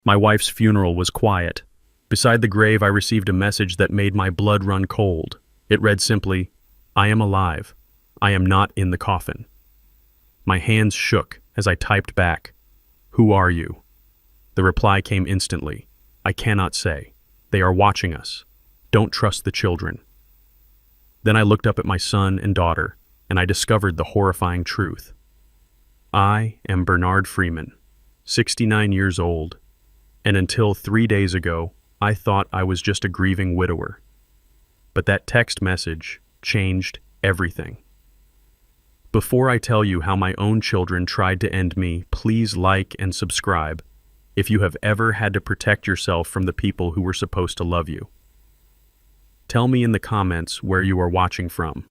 My wife's funeral was quiet. Beside the grave, I received a message that made my blood run cold. It read simply, "I am alive. I am not in the coffin." My hands shook as I typed back, "Who are you?" The reply came instantly, "I cannot say. They are watching us. Don't trust the children." Then I looked up at my son and daughter, and I discovered the horrifying truth. I am Bernard Freeman, 69 years old, and until 3 days ago, I thought I was just a grieving widower. But that text message changed everything. Before I tell you how my own children tried to end me, please like and subscribe if you have ever had to protect yourself from the people who were supposed to love you. Tell me in the comments where you are watching from.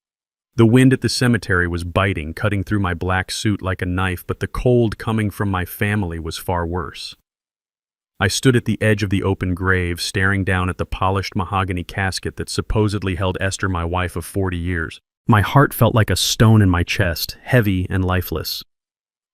The wind at the cemetery was biting, cutting through my black suit like a knife, but the cold coming from my family was far worse. I stood at the edge of the open grave, staring down at the polished mahogany casket that supposedly held Esther, my wife of 40 years. My heart felt like a stone in my chest, heavy and lifeless.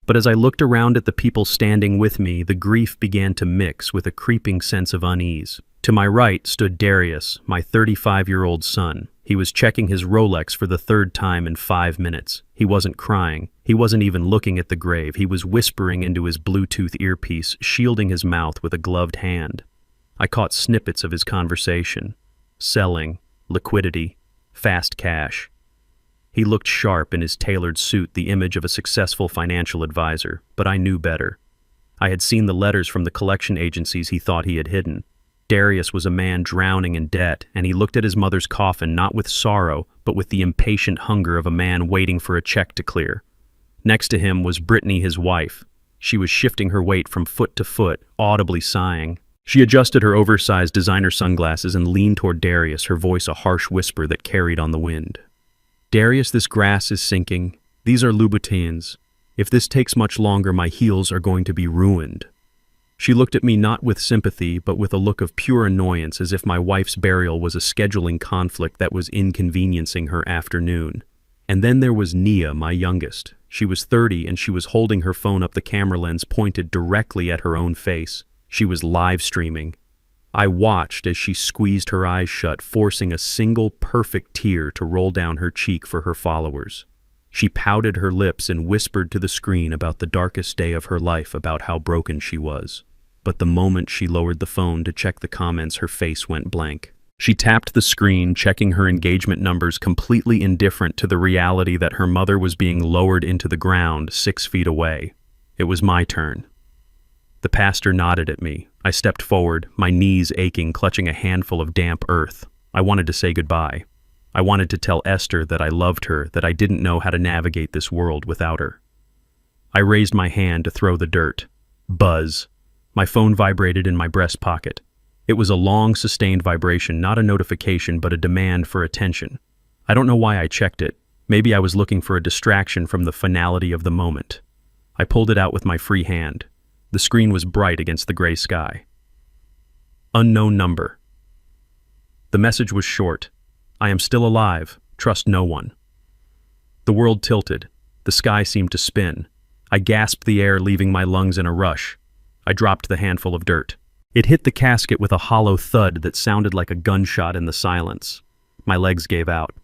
But as I looked around at the people standing with me, the grief began to mix with a creeping sense of unease. To my right stood Darius, my 35-year-old son. He was checking his Rolex for the third time in 5 minutes. He wasn't crying. He wasn't even looking at the grave. He was whispering into his Bluetooth earpiece, shielding his mouth with a gloved hand. I caught snippets of his conversation. Selling, liquidity, fast cash. He looked sharp in his tailored suit, the image of a successful financial advisor, but I knew better. I had seen the letters from the collection agencies he thought he had hidden. Darius was a man drowning in debt, and he looked at his mother's coffin not with sorrow, but with the impatient hunger of a man waiting for a check to clear. Next to him was Brittany, his wife. She was shifting her weight from foot to foot, audibly sighing. She adjusted her oversized designer sunglasses and leaned toward Darius, her voice a harsh whisper that carried on the wind. "Darius, this grass is sinking. These are Louboutins. If this takes much longer, my heels are going to be ruined." She looked at me not with sympathy, but with a look of pure annoyance, as if my wife's burial was a scheduling conflict that was inconveniencing her afternoon. And then there was Nia, my youngest. She was 30, and she was holding her phone up, the camera lens pointed directly at her own face. She was live streaming. I watched as she squeezed her eyes shut, forcing a single perfect tear to roll down her cheek for her followers. She pouted her lips and whispered to the screen about the darkest day of her life, about how broken she was. But the moment she lowered the phone to check the comments, her face went blank. She tapped the screen, checking her engagement numbers, completely indifferent to the reality that her mother was being lowered into the ground 6 feet away. It was my turn. The pastor nodded at me. I stepped forward, my knees aching, clutching a handful of damp earth. I wanted to say goodbye. I wanted to tell Esther that I loved her, that I didn't know how to navigate this world without her. I raised my hand to throw the dirt. Buzz. My phone vibrated in my breast pocket. It was a long, sustained vibration, not a notification, but a demand for attention. I don't know why I checked it. Maybe I was looking for a distraction from the finality of the moment. I pulled it out with my free hand. The screen was bright against the gray sky. Unknown number. The message was short. "I am still alive. Trust no one." The world tilted. The sky seemed to spin. I gasped the air, leaving my lungs in a rush. I dropped the handful of dirt. It hit the casket with a hollow thud that sounded like a gunshot in the silence. My legs gave out.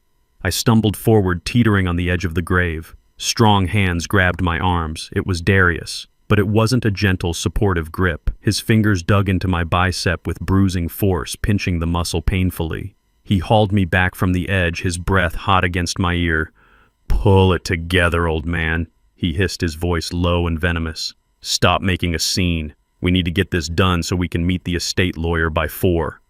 I stumbled forward, teetering on the edge of the grave. Strong hands grabbed my arms. It was Darius. But it wasn't a gentle, supportive grip. His fingers dug into my bicep with bruising force, pinching the muscle painfully. He hauled me back from the edge, his breath hot against my ear. "Pull it together, old man," he hissed, his voice low and venomous. "Stop making a scene. We need to get this done so we can meet the estate lawyer by 4.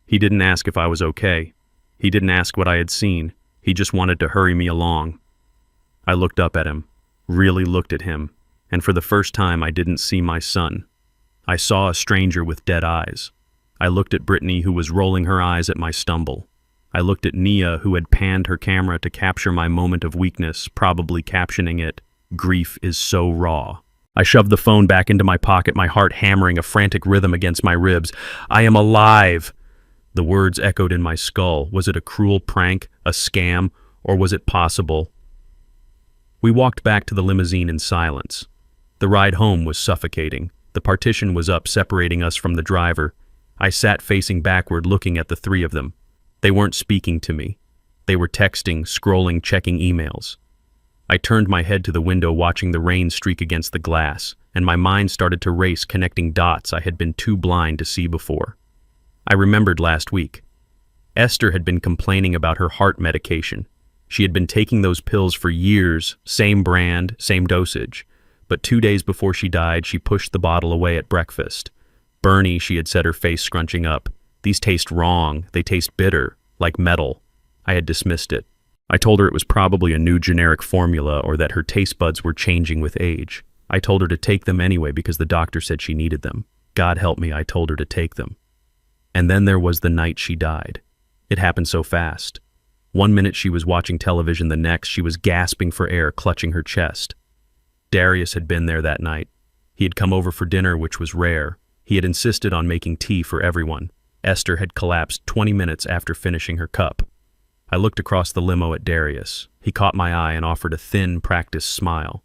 He didn't ask if I was okay. He didn't ask what I had seen. He just wanted to hurry me along. I looked up at him, really looked at him, and for the first time I didn't see my son. I saw a stranger with dead eyes. I looked at Brittany, who was rolling her eyes at my stumble. I looked at Nia, who had panned her camera to capture my moment of weakness, probably captioning it, "Grief is so raw." I shoved the phone back into my pocket, my heart hammering a frantic rhythm against my ribs. "I am alive!" The words echoed in my skull. Was it a cruel prank, a scam, or was it possible? We walked back to the limousine in silence. The ride home was suffocating. The partition was up, separating us from the driver. I sat facing backward, looking at the three of them. They weren't speaking to me. They were texting, scrolling, checking emails. I turned my head to the window, watching the rain streak against the glass, and my mind started to race, connecting dots I had been too blind to see before. I remembered last week. Esther had been complaining about her heart medication. She had been taking those pills for years, same brand, same dosage. But 2 days before she died, she pushed the bottle away at breakfast. "Bernie," she had said, her face scrunching up. "These taste wrong. They taste bitter, like metal." I had dismissed it. I told her it was probably a new generic formula or that her taste buds were changing with age. I told her to take them anyway because the doctor said she needed them. God help me, I told her to take them. And then there was the night she died. It happened so fast. 1 minute she was watching television, the next she was gasping for air, clutching her chest. Darius had been there that night. He had come over for dinner, which was rare. He had insisted on making tea for everyone. Esther had collapsed 20 minutes after finishing her cup. I looked across the limo at Darius. He caught my eye and offered a thin, practiced smile.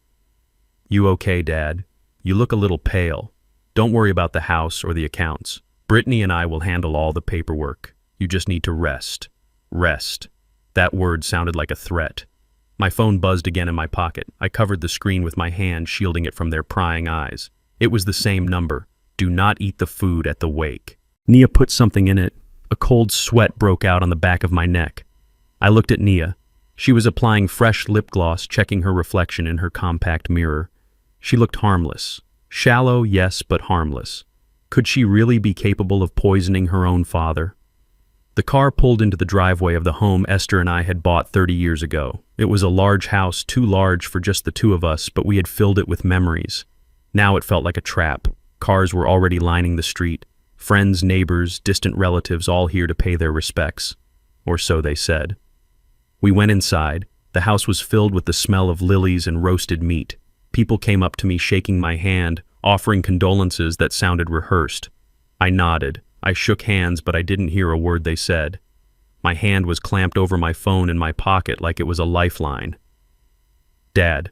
"You okay, Dad? You look a little pale. Don't worry about the house or the accounts. Brittany and I will handle all the paperwork. You just need to rest. Rest." That word sounded like a threat. My phone buzzed again in my pocket. I covered the screen with my hand, shielding it from their prying eyes. It was the same number. "Do not eat the food at the wake." Nia put something in it. A cold sweat broke out on the back of my neck. I looked at Nia. She was applying fresh lip gloss, checking her reflection in her compact mirror. She looked harmless. Shallow, yes, but harmless. Could she really be capable of poisoning her own father? The car pulled into the driveway of the home Esther and I had bought 30 years ago. It was a large house, too large for just the two of us, but we had filled it with memories. Now it felt like a trap. Cars were already lining the street. Friends, neighbors, distant relatives, all here to pay their respects. Or so they said. We went inside. The house was filled with the smell of lilies and roasted meat. People came up to me, shaking my hand, offering condolences that sounded rehearsed. I nodded. I shook hands, but I didn't hear a word they said. My hand was clamped over my phone in my pocket like it was a lifeline. "Dad."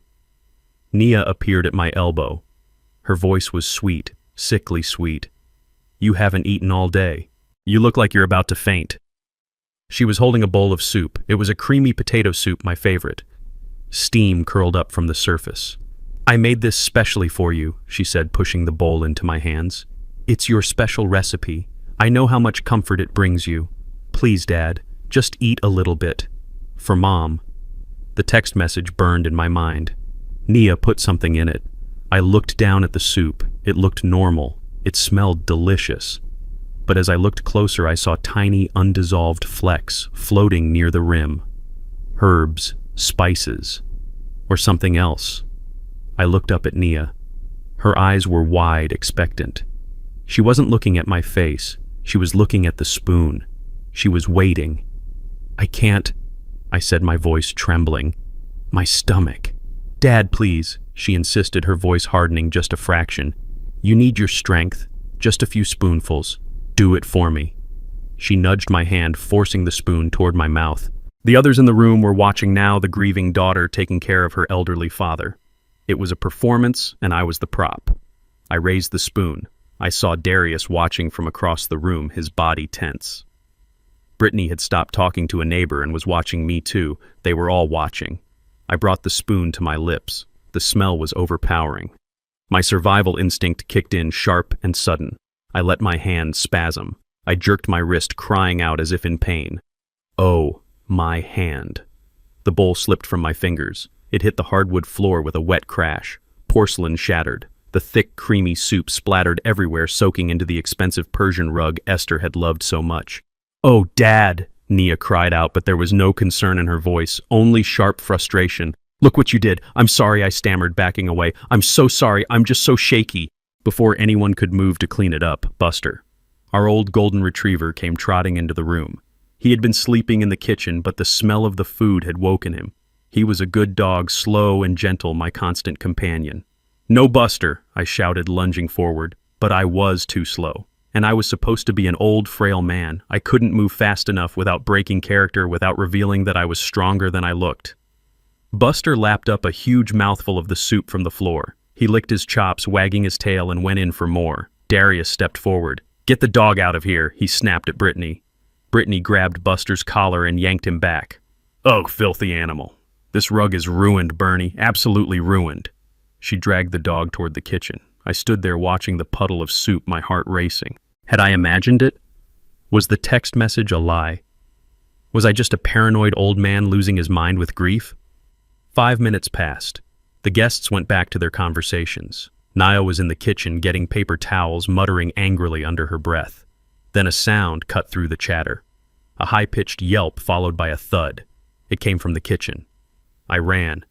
Nia appeared at my elbow. Her voice was sweet, sickly sweet. "You haven't eaten all day. You look like you're about to faint." She was holding a bowl of soup. It was a creamy potato soup, my favorite. Steam curled up from the surface. "I made this specially for you," she said, pushing the bowl into my hands. "It's your special recipe. I know how much comfort it brings you. Please, Dad, just eat a little bit. For Mom." The text message burned in my mind. Nia put something in it. I looked down at the soup. It looked normal. It smelled delicious. But as I looked closer, I saw tiny, undissolved flecks floating near the rim. Herbs, spices, or something else. I looked up at Nia. Her eyes were wide, expectant. She wasn't looking at my face. She was looking at the spoon. She was waiting. "I can't," I said, my voice trembling. "My stomach." "Dad, please," she insisted, her voice hardening just a fraction. "You need your strength. Just a few spoonfuls. Do it for me." She nudged my hand, forcing the spoon toward my mouth. The others in the room were watching now, the grieving daughter taking care of her elderly father. It was a performance, and I was the prop. I raised the spoon. I saw Darius watching from across the room, his body tense. Brittany had stopped talking to a neighbor and was watching me too. They were all watching. I brought the spoon to my lips. The smell was overpowering. My survival instinct kicked in sharp and sudden. I let my hand spasm. I jerked my wrist, crying out as if in pain. Oh, my hand. The bowl slipped from my fingers. It hit the hardwood floor with a wet crash. Porcelain shattered. The thick, creamy soup splattered everywhere, soaking into the expensive Persian rug Esther had loved so much. "Oh, Dad," Nia cried out, but there was no concern in her voice, only sharp frustration. "Look what you did. I'm sorry," I stammered, backing away. "I'm so sorry. I'm just so shaky." Before anyone could move to clean it up, Buster, our old golden retriever, came trotting into the room. He had been sleeping in the kitchen, but the smell of the food had woken him. He was a good dog, slow and gentle, my constant companion. "No, Buster," I shouted, lunging forward. But I was too slow. And I was supposed to be an old, frail man. I couldn't move fast enough without breaking character, without revealing that I was stronger than I looked. Buster lapped up a huge mouthful of the soup from the floor. He licked his chops, wagging his tail, and went in for more. Darius stepped forward. "Get the dog out of here," he snapped at Brittany. Brittany grabbed Buster's collar and yanked him back. "Ugh, filthy animal. This rug is ruined, Bernie, absolutely ruined." She dragged the dog toward the kitchen. I stood there watching the puddle of soup, my heart racing. Had I imagined it? Was the text message a lie? Was I just a paranoid old man losing his mind with grief? 5 minutes passed. The guests went back to their conversations. Naya was in the kitchen getting paper towels, muttering angrily under her breath. Then a sound cut through the chatter. A high-pitched yelp followed by a thud. It came from the kitchen. I ran.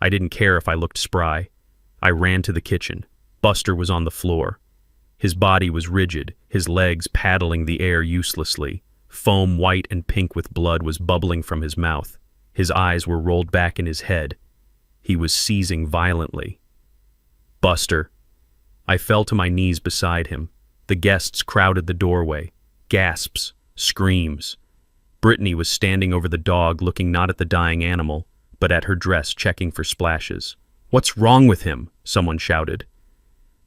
I didn't care if I looked spry. I ran to the kitchen. Buster was on the floor. His body was rigid, his legs paddling the air uselessly. Foam white and pink with blood was bubbling from his mouth. His eyes were rolled back in his head. He was seizing violently. "Buster." I fell to my knees beside him. The guests crowded the doorway. Gasps, screams. Brittany was standing over the dog, looking not at the dying animal, but at her dress, checking for splashes. "What's wrong with him?" someone shouted.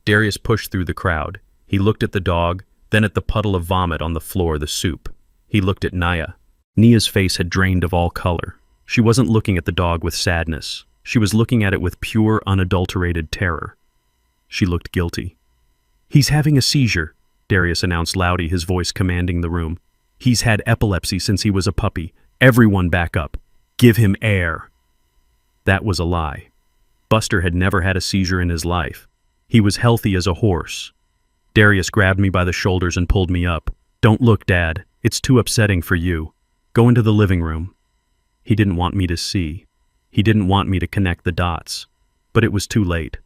Darius pushed through the crowd. He looked at the dog, then at the puddle of vomit on the floor, the soup. He looked at Naya. Nia's face had drained of all color. She wasn't looking at the dog with sadness. She was looking at it with pure, unadulterated terror. She looked guilty. "He's having a seizure," Darius announced loudly, his voice commanding the room. "He's had epilepsy since he was a puppy. Everyone back up. Give him air." That was a lie. Buster had never had a seizure in his life. He was healthy as a horse. Darius grabbed me by the shoulders and pulled me up. "Don't look, Dad. It's too upsetting for you. Go into the living room." He didn't want me to see. He didn't want me to connect the dots. But it was too late.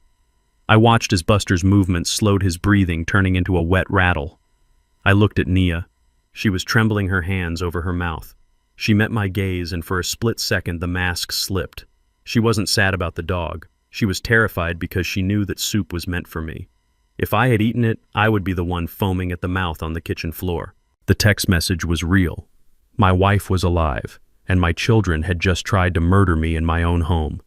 I watched as Buster's movements slowed his breathing, turning into a wet rattle. I looked at Nia. She was trembling her hands over her mouth. She met my gaze, and for a split second the mask slipped. She wasn't sad about the dog. She was terrified because she knew that soup was meant for me. If I had eaten it, I would be the one foaming at the mouth on the kitchen floor. The text message was real. My wife was alive, and my children had just tried to murder me in my own home.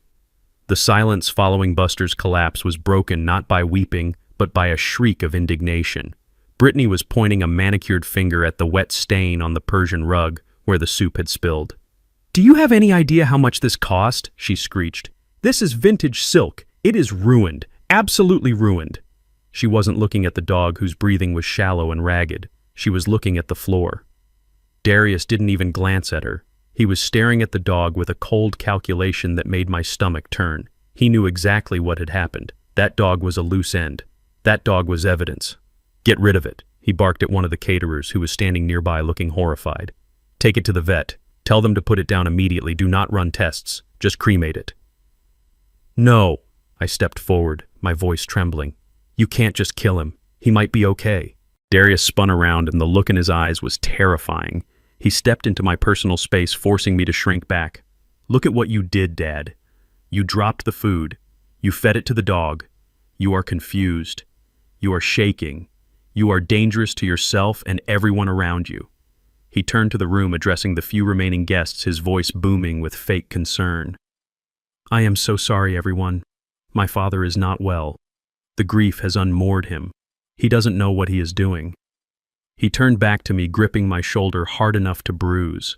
The silence following Buster's collapse was broken not by weeping, but by a shriek of indignation. Brittany was pointing a manicured finger at the wet stain on the Persian rug where the soup had spilled. "Do you have any idea how much this cost?" she screeched. "This is vintage silk. It is ruined. Absolutely ruined." She wasn't looking at the dog, whose breathing was shallow and ragged. She was looking at the floor. Darius didn't even glance at her. He was staring at the dog with a cold calculation that made my stomach turn. He knew exactly what had happened. That dog was a loose end. That dog was evidence. "Get rid of it," he barked at one of the caterers, who was standing nearby looking horrified. "Take it to the vet. Tell them to put it down immediately. Do not run tests. Just cremate it." "No." I stepped forward, my voice trembling. "You can't just kill him. He might be okay." Darius spun around, and the look in his eyes was terrifying. He stepped into my personal space, forcing me to shrink back. "Look at what you did, Dad. You dropped the food. You fed it to the dog. You are confused. You are shaking. You are dangerous to yourself and everyone around you." He turned to the room, addressing the few remaining guests, his voice booming with fake concern. "I am so sorry, everyone. My father is not well. The grief has unmoored him. He doesn't know what he is doing." He turned back to me, gripping my shoulder hard enough to bruise.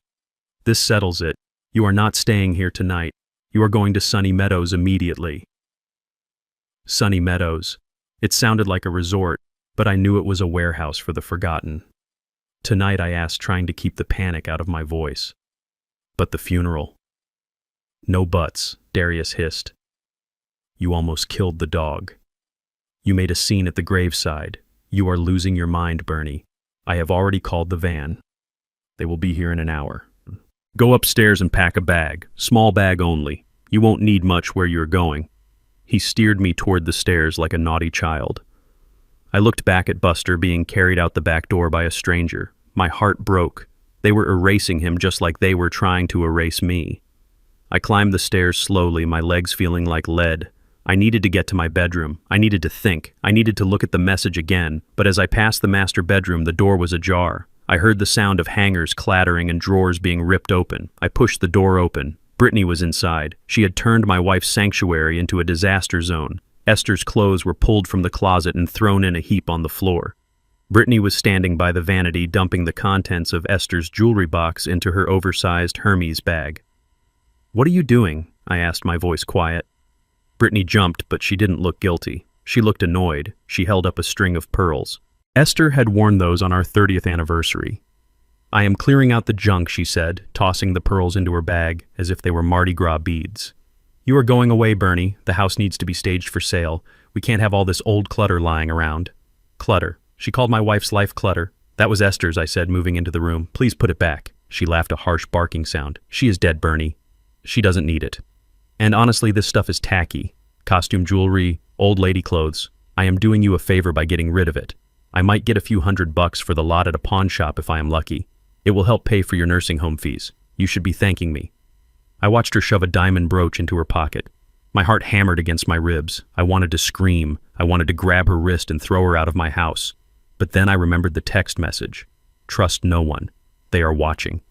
"This settles it. You are not staying here tonight. You are going to Sunny Meadows immediately." Sunny Meadows. It sounded like a resort, but I knew it was a warehouse for the forgotten. "Tonight," I asked, trying to keep the panic out of my voice. "But the funeral?" "No buts," Darius hissed. "You almost killed the dog. You made a scene at the graveside. You are losing your mind, Bernie. I have already called the van. They will be here in an hour. Go upstairs and pack a bag. Small bag only. You won't need much where you're going." He steered me toward the stairs like a naughty child. I looked back at Buster being carried out the back door by a stranger. My heart broke. They were erasing him just like they were trying to erase me. I climbed the stairs slowly, my legs feeling like lead. I needed to get to my bedroom. I needed to think. I needed to look at the message again, but as I passed the master bedroom, the door was ajar. I heard the sound of hangers clattering and drawers being ripped open. I pushed the door open. Brittany was inside. She had turned my wife's sanctuary into a disaster zone. Esther's clothes were pulled from the closet and thrown in a heap on the floor. Brittany was standing by the vanity, dumping the contents of Esther's jewelry box into her oversized Hermes bag. "What are you doing?" I asked, my voice quiet. Brittany jumped, but she didn't look guilty. She looked annoyed. She held up a string of pearls. Esther had worn those on our 30th anniversary. "I am clearing out the junk," she said, tossing the pearls into her bag as if they were Mardi Gras beads. "You are going away, Bernie. The house needs to be staged for sale. We can't have all this old clutter lying around." "Clutter." She called my wife's life clutter. "That was Esther's," I said, moving into the room. "Please put it back." She laughed a harsh barking sound. "She is dead, Bernie. She doesn't need it. And honestly, this stuff is tacky. Costume jewelry, old lady clothes. I am doing you a favor by getting rid of it. I might get a few $100 for the lot at a pawn shop if I am lucky. It will help pay for your nursing home fees. You should be thanking me." I watched her shove a diamond brooch into her pocket. My heart hammered against my ribs. I wanted to scream. I wanted to grab her wrist and throw her out of my house. But then I remembered the text message. "Trust no one. They are watching."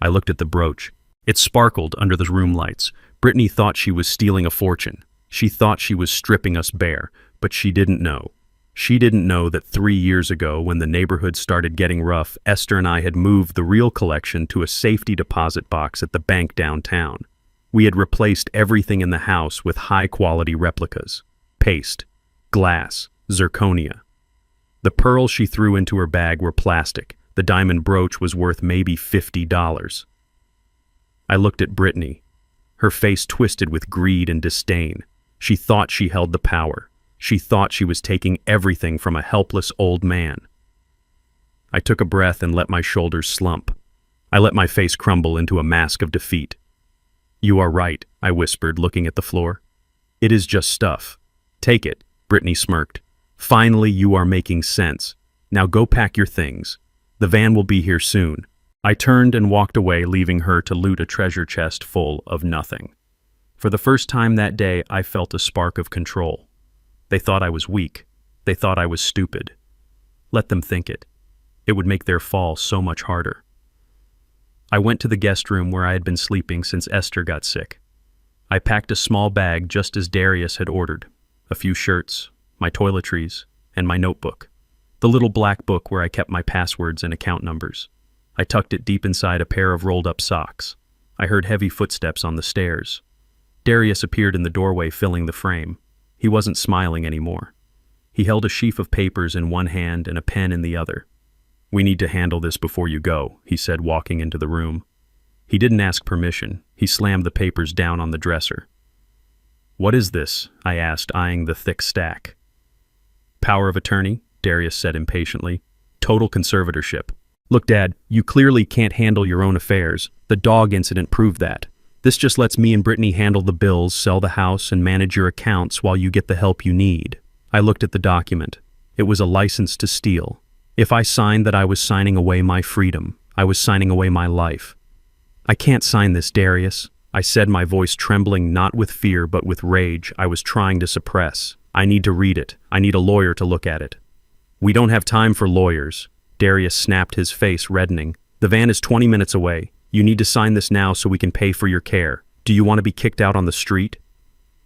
I looked at the brooch. It sparkled under the room lights. Brittany thought she was stealing a fortune. She thought she was stripping us bare, but she didn't know. She didn't know that 3 years ago, when the neighborhood started getting rough, Esther and I had moved the real collection to a safety deposit box at the bank downtown. We had replaced everything in the house with high-quality replicas. Paste, glass, zirconia. The pearls she threw into her bag were plastic. The diamond brooch was worth maybe $50. I looked at Brittany. Her face twisted with greed and disdain. She thought she held the power. She thought she was taking everything from a helpless old man. I took a breath and let my shoulders slump. I let my face crumble into a mask of defeat. "You are right," I whispered, looking at the floor. "It is just stuff. Take it," Brittany smirked. "Finally, you are making sense. Now go pack your things. The van will be here soon." I turned and walked away, leaving her to loot a treasure chest full of nothing. For the first time that day, I felt a spark of control. They thought I was weak. They thought I was stupid. Let them think it. It would make their fall so much harder. I went to the guest room where I had been sleeping since Esther got sick. I packed a small bag just as Darius had ordered. A few shirts, my toiletries, and my notebook. The little black book where I kept my passwords and account numbers. I tucked it deep inside a pair of rolled-up socks. I heard heavy footsteps on the stairs. Darius appeared in the doorway, filling the frame. He wasn't smiling anymore. He held a sheaf of papers in one hand and a pen in the other. "We need to handle this before you go," he said, walking into the room. He didn't ask permission. He slammed the papers down on the dresser. "What is this?" I asked, eyeing the thick stack. "Power of attorney," Darius said impatiently. "Total conservatorship. Look, Dad, you clearly can't handle your own affairs. The dog incident proved that. This just lets me and Brittany handle the bills, sell the house, and manage your accounts while you get the help you need." I looked at the document. It was a license to steal. If I signed that, I was signing away my freedom. I was signing away my life. "I can't sign this, Darius," I said, my voice trembling not with fear but with rage I was trying to suppress. "I need to read it. I need a lawyer to look at it." "We don't have time for lawyers." Darius snapped, his face reddening. "The van is 20 minutes away. You need to sign this now so we can pay for your care. Do you want to be kicked out on the street?"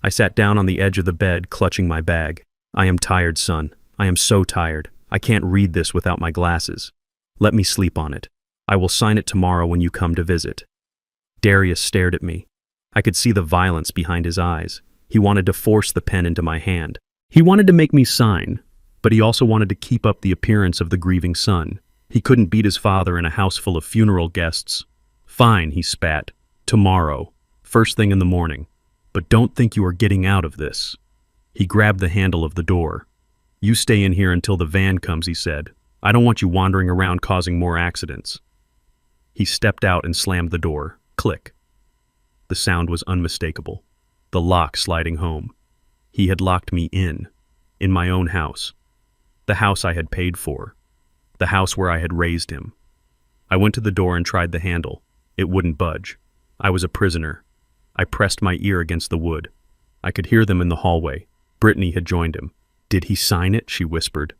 I sat down on the edge of the bed, clutching my bag. "I am tired, son. I am so tired. I can't read this without my glasses. Let me sleep on it. I will sign it tomorrow when you come to visit." Darius stared at me. I could see the violence behind his eyes. He wanted to force the pen into my hand. He wanted to make me sign, but he also wanted to keep up the appearance of the grieving son. He couldn't beat his father in a house full of funeral guests. "Fine," he spat. "Tomorrow. First thing in the morning. But don't think you are getting out of this." He grabbed the handle of the door. "You stay in here until the van comes," he said. "I don't want you wandering around causing more accidents." He stepped out and slammed the door. Click. The sound was unmistakable. The lock sliding home. He had locked me in my own house. The house I had paid for. The house where I had raised him. I went to the door and tried the handle. It wouldn't budge. I was a prisoner. I pressed my ear against the wood. I could hear them in the hallway. Brittany had joined him. "Did he sign it?" she whispered.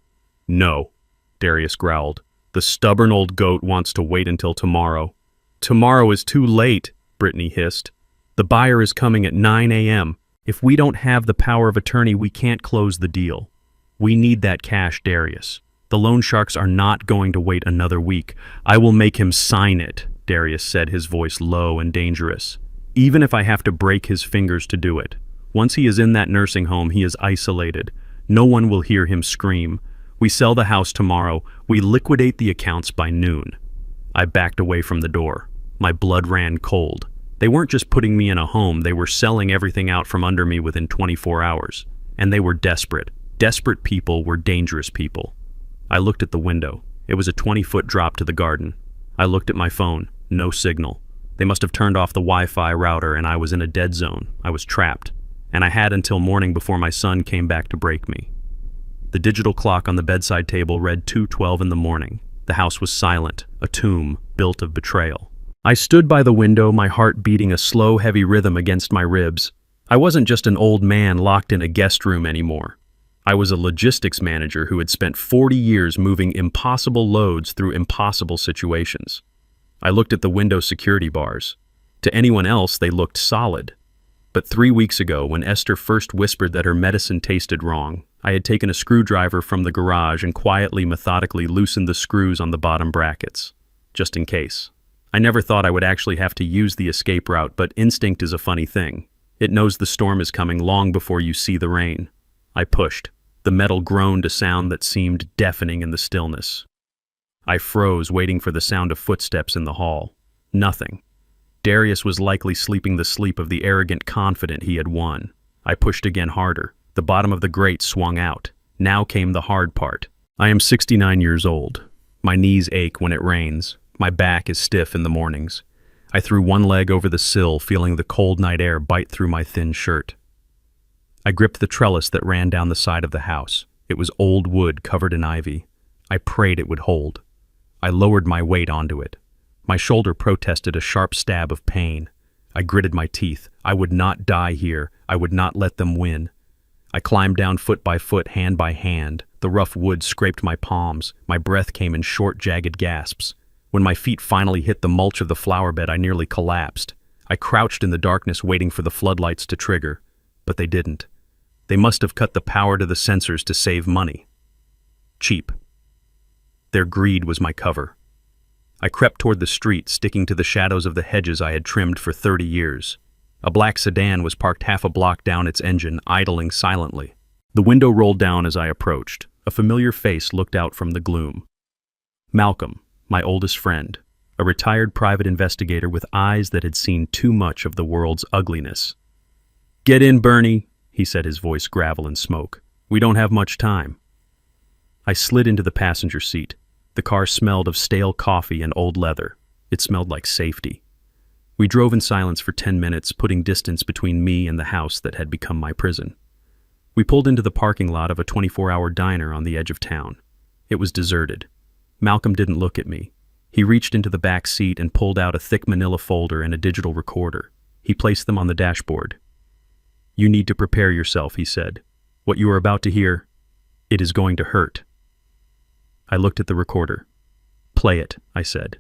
"No," Darius growled. "The stubborn old goat wants to wait until tomorrow." "Tomorrow is too late," Brittany hissed. "The buyer is coming at 9 a.m. If we don't have the power of attorney, we can't close the deal. We need that cash, Darius. The loan sharks are not going to wait another week. I will make him sign it, Darius said, his voice low and dangerous. Even if I have to break his fingers to do it. Once he is in that nursing home, he is isolated. No one will hear him scream. We sell the house tomorrow. We liquidate the accounts by noon. I backed away from the door. My blood ran cold. They weren't just putting me in a home, they were selling everything out from under me within 24 hours. And they were desperate. Desperate people were dangerous people. I looked at the window. It was a 20-foot drop to the garden. I looked at my phone. No signal. They must have turned off the Wi-Fi router and I was in a dead zone. I was trapped. And I had until morning before my son came back to break me. The digital clock on the bedside table read 2:12 in the morning. The house was silent, a tomb built of betrayal. I stood by the window, my heart beating a slow, heavy rhythm against my ribs. I wasn't just an old man locked in a guest room anymore. I was a logistics manager who had spent 40 years moving impossible loads through impossible situations. I looked at the window security bars. To anyone else, they looked solid. But 3 weeks ago, when Esther first whispered that her medicine tasted wrong, I had taken a screwdriver from the garage and quietly, methodically loosened the screws on the bottom brackets, just in case. I never thought I would actually have to use the escape route, but instinct is a funny thing. It knows the storm is coming long before you see the rain. I pushed. The metal groaned a sound that seemed deafening in the stillness. I froze, waiting for the sound of footsteps in the hall. Nothing. Darius was likely sleeping the sleep of the arrogant confident he had won. I pushed again harder. The bottom of the grate swung out. Now came the hard part. I am 69 years old. My knees ache when it rains. My back is stiff in the mornings. I threw one leg over the sill, feeling the cold night air bite through my thin shirt. I gripped the trellis that ran down the side of the house. It was old wood covered in ivy. I prayed it would hold. I lowered my weight onto it. My shoulder protested a sharp stab of pain. I gritted my teeth. I would not die here. I would not let them win. I climbed down foot by foot, hand by hand. The rough wood scraped my palms. My breath came in short, jagged gasps. When my feet finally hit the mulch of the flower bed, I nearly collapsed. I crouched in the darkness, waiting for the floodlights to trigger. But they didn't. They must have cut the power to the sensors to save money. Cheap. Their greed was my cover. I crept toward the street, sticking to the shadows of the hedges I had trimmed for 30 years. A black sedan was parked half a block down, its engine idling silently. The window rolled down as I approached. A familiar face looked out from the gloom. Malcolm, my oldest friend, a retired private investigator with eyes that had seen too much of the world's ugliness. "Get in, Bernie," he said, his voice gravel and smoke. "We don't have much time." I slid into the passenger seat. The car smelled of stale coffee and old leather. It smelled like safety. We drove in silence for 10 minutes, putting distance between me and the house that had become my prison. We pulled into the parking lot of a 24-hour diner on the edge of town. It was deserted. Malcolm didn't look at me. He reached into the back seat and pulled out a thick manila folder and a digital recorder. He placed them on the dashboard. "You need to prepare yourself," he said. "What you are about to hear, it is going to hurt." I looked at the recorder. "Play it," I said.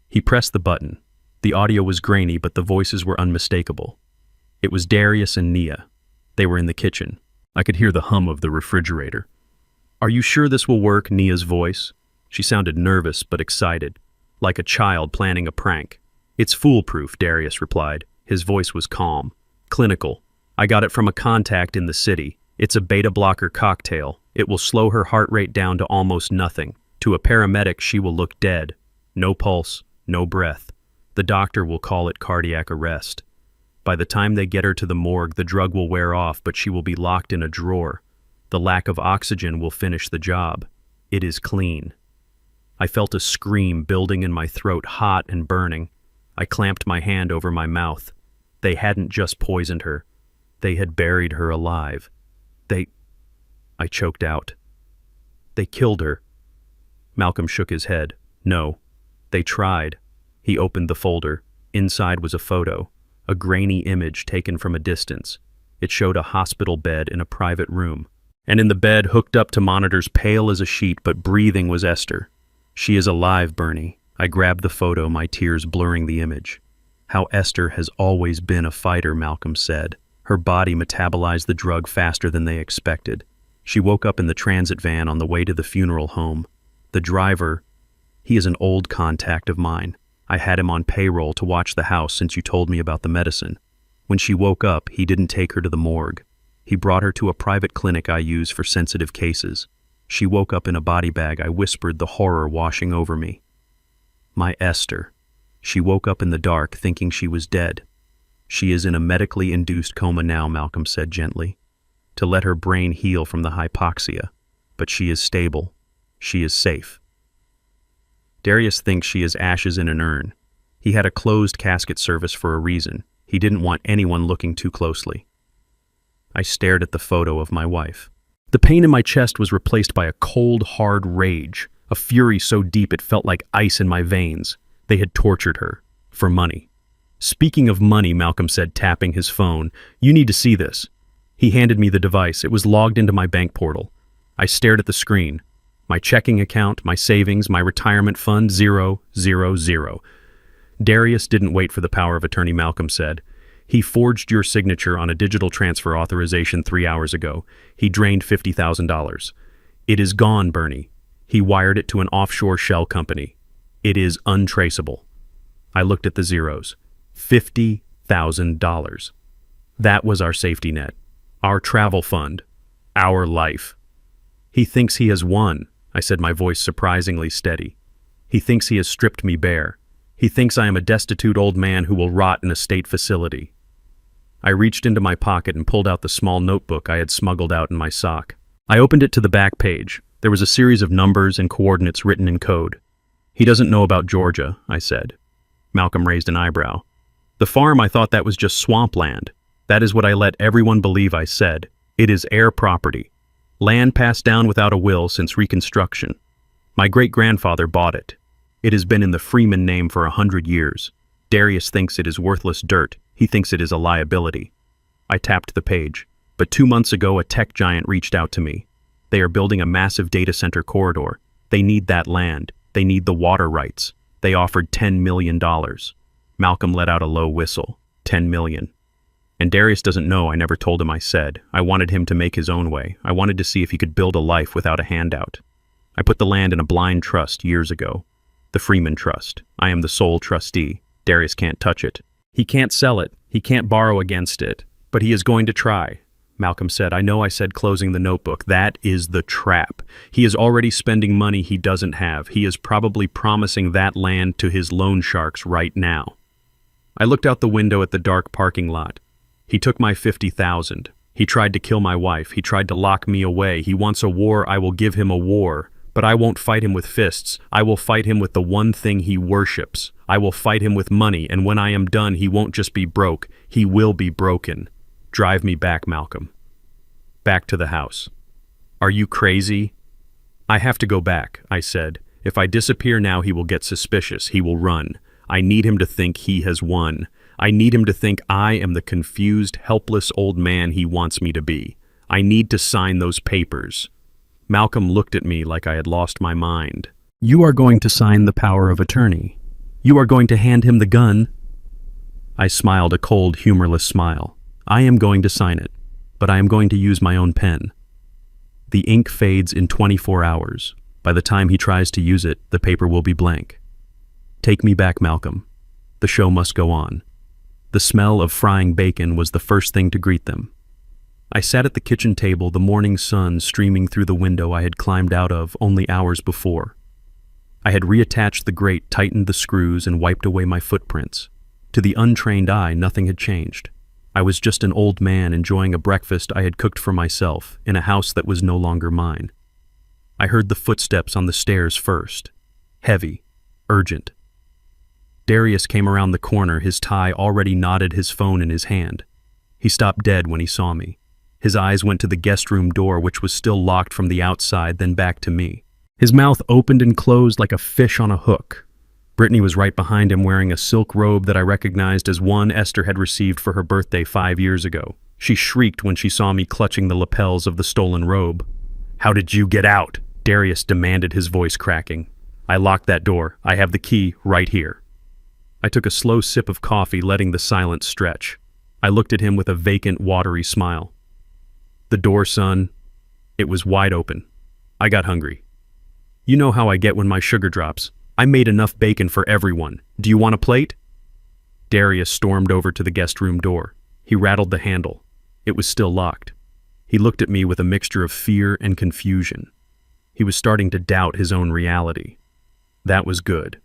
He pressed the button. The audio was grainy, but the voices were unmistakable. It was Darius and Nia. They were in the kitchen. I could hear the hum of the refrigerator. "Are you sure this will work?" Nia's voice. She sounded nervous but excited, like a child planning a prank. "It's foolproof," Darius replied. His voice was calm, clinical. "I got it from a contact in the city. It's a beta blocker cocktail. It will slow her heart rate down to almost nothing. To a paramedic, she will look dead. No pulse, no breath. The doctor will call it cardiac arrest. By the time they get her to the morgue, the drug will wear off, but she will be locked in a drawer. The lack of oxygen will finish the job. It is clean." I felt a scream building in my throat, hot and burning. I clamped my hand over my mouth. They hadn't just poisoned her. They had buried her alive. I choked out. "They killed her." Malcolm shook his head. "No. They tried." He opened the folder. Inside was a photo, a grainy image taken from a distance. It showed a hospital bed in a private room. And in the bed, hooked up to monitors, pale as a sheet but breathing, was Esther. "She is alive, Bernie." I grabbed the photo, my tears blurring the image. "How Esther has always been a fighter," Malcolm said. Her body metabolized the drug faster than they expected. She woke up in the transit van on the way to the funeral home. The driver, he is an old contact of mine. I had him on payroll to watch the house since you told me about the medicine. When she woke up, he didn't take her to the morgue. He brought her to a private clinic I use for sensitive cases. She woke up in a body bag. I whispered, the horror washing over me. My Esther. She woke up in the dark thinking she was dead. She is in a medically induced coma now, Malcolm said gently, to let her brain heal from the hypoxia. But she is stable. She is safe. Darius thinks she is ashes in an urn. He had a closed casket service for a reason. He didn't want anyone looking too closely. I stared at the photo of my wife. The pain in my chest was replaced by a cold, hard rage, a fury so deep it felt like ice in my veins. They had tortured her. For money. Speaking of money, Malcolm said, tapping his phone, you need to see this. He handed me the device. It was logged into my bank portal. I stared at the screen. My checking account, my savings, my retirement fund, 0, 0, 0. Darius didn't wait for the power of attorney, Malcolm said. He forged your signature on a digital transfer authorization 3 hours ago. He drained $50,000. It is gone, Bernie. He wired it to an offshore shell company. It is untraceable. I looked at the zeros. $50,000. That was our safety net, our travel fund, our life. He thinks he has won, I said, my voice surprisingly steady. He thinks he has stripped me bare. He thinks I am a destitute old man who will rot in a state facility. I reached into my pocket and pulled out the small notebook I had smuggled out in my sock. I opened it to the back page. There was a series of numbers and coordinates written in code. He doesn't know about Georgia, I said. Malcolm raised an eyebrow. The farm, I thought that was just swampland. That is what I let everyone believe, I said. It is heir property. Land passed down without a will since Reconstruction. My great-grandfather bought it. It has been in the Freeman name for 100 years. Darius thinks it is worthless dirt. He thinks it is a liability. I tapped the page. But 2 months ago, a tech giant reached out to me. They are building a massive data center corridor. They need that land. They need the water rights. They offered $10 million. Malcolm let out a low whistle. 10 million. And Darius doesn't know I never told him I said. I wanted him to make his own way. I wanted to see if he could build a life without a handout. I put the land in a blind trust years ago. The Freeman Trust. I am the sole trustee. Darius can't touch it. He can't sell it. He can't borrow against it. But he is going to try. Malcolm said, I know I said closing the notebook. That is the trap. He is already spending money he doesn't have. He is probably promising that land to his loan sharks right now. I looked out the window at the dark parking lot. He took my $50,000. He tried to kill my wife. He tried to lock me away. He wants a war. I will give him a war. But I won't fight him with fists. I will fight him with the one thing he worships. I will fight him with money, and when I am done, he won't just be broke. He will be broken. Drive me back, Malcolm. Back to the house. Are you crazy? I have to go back, I said. If I disappear now, he will get suspicious. He will run. I need him to think he has won. I need him to think I am the confused, helpless old man he wants me to be. I need to sign those papers. Malcolm looked at me like I had lost my mind. You are going to sign the power of attorney. You are going to hand him the gun. I smiled a cold, humorless smile. I am going to sign it, but I am going to use my own pen. The ink fades in 24 hours. By the time he tries to use it, the paper will be blank. Take me back, Malcolm. The show must go on. The smell of frying bacon was the first thing to greet them. I sat at the kitchen table, the morning sun streaming through the window I had climbed out of only hours before. I had reattached the grate, tightened the screws, and wiped away my footprints. To the untrained eye, nothing had changed. I was just an old man enjoying a breakfast I had cooked for myself in a house that was no longer mine. I heard the footsteps on the stairs first. Heavy, urgent. Darius came around the corner, his tie already knotted, his phone in his hand. He stopped dead when he saw me. His eyes went to the guest room door, which was still locked from the outside, then back to me. His mouth opened and closed like a fish on a hook. Brittany was right behind him, wearing a silk robe that I recognized as one Esther had received for her birthday 5 years ago. She shrieked when she saw me clutching the lapels of the stolen robe. How did you get out? Darius demanded, his voice cracking. I locked that door. I have the key right here. I took a slow sip of coffee, letting the silence stretch. I looked at him with a vacant, watery smile. The door, son. It was wide open. I got hungry. You know how I get when my sugar drops. I made enough bacon for everyone. Do you want a plate? Darius stormed over to the guest room door. He rattled the handle. It was still locked. He looked at me with a mixture of fear and confusion. He was starting to doubt his own reality. That was good.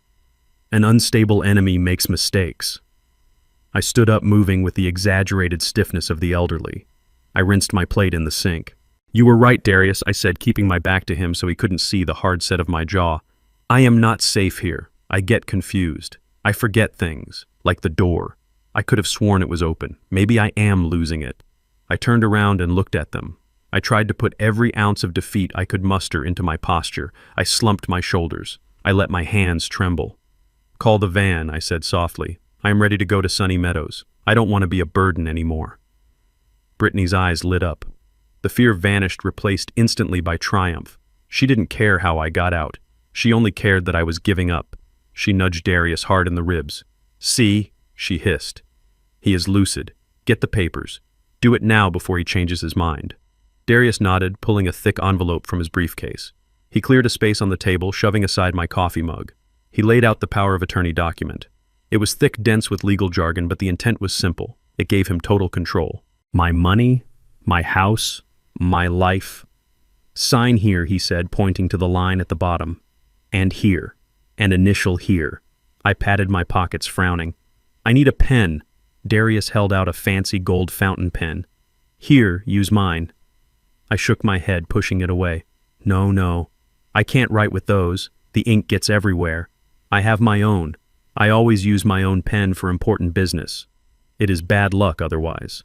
An unstable enemy makes mistakes. I stood up, moving with the exaggerated stiffness of the elderly. I rinsed my plate in the sink. You were right, Darius, I said, keeping my back to him so he couldn't see the hard set of my jaw. I am not safe here. I get confused. I forget things, like the door. I could have sworn it was open. Maybe I am losing it. I turned around and looked at them. I tried to put every ounce of defeat I could muster into my posture. I slumped my shoulders. I let my hands tremble. Call the van, I said softly. I am ready to go to Sunny Meadows. I don't want to be a burden anymore. Brittany's eyes lit up. The fear vanished, replaced instantly by triumph. She didn't care how I got out. She only cared that I was giving up. She nudged Darius hard in the ribs. See, she hissed. He is lucid. Get the papers. Do it now before he changes his mind. Darius nodded, pulling a thick envelope from his briefcase. He cleared a space on the table, shoving aside my coffee mug. He laid out the power of attorney document. It was thick, dense with legal jargon, but the intent was simple. It gave him total control. My money, my house, my life. Sign here, he said, pointing to the line at the bottom. And here. And initial here. I patted my pockets, frowning. I need a pen. Darius held out a fancy gold fountain pen. Here, use mine. I shook my head, pushing it away. No. I can't write with those. The ink gets everywhere. I have my own. I always use my own pen for important business. It is bad luck otherwise.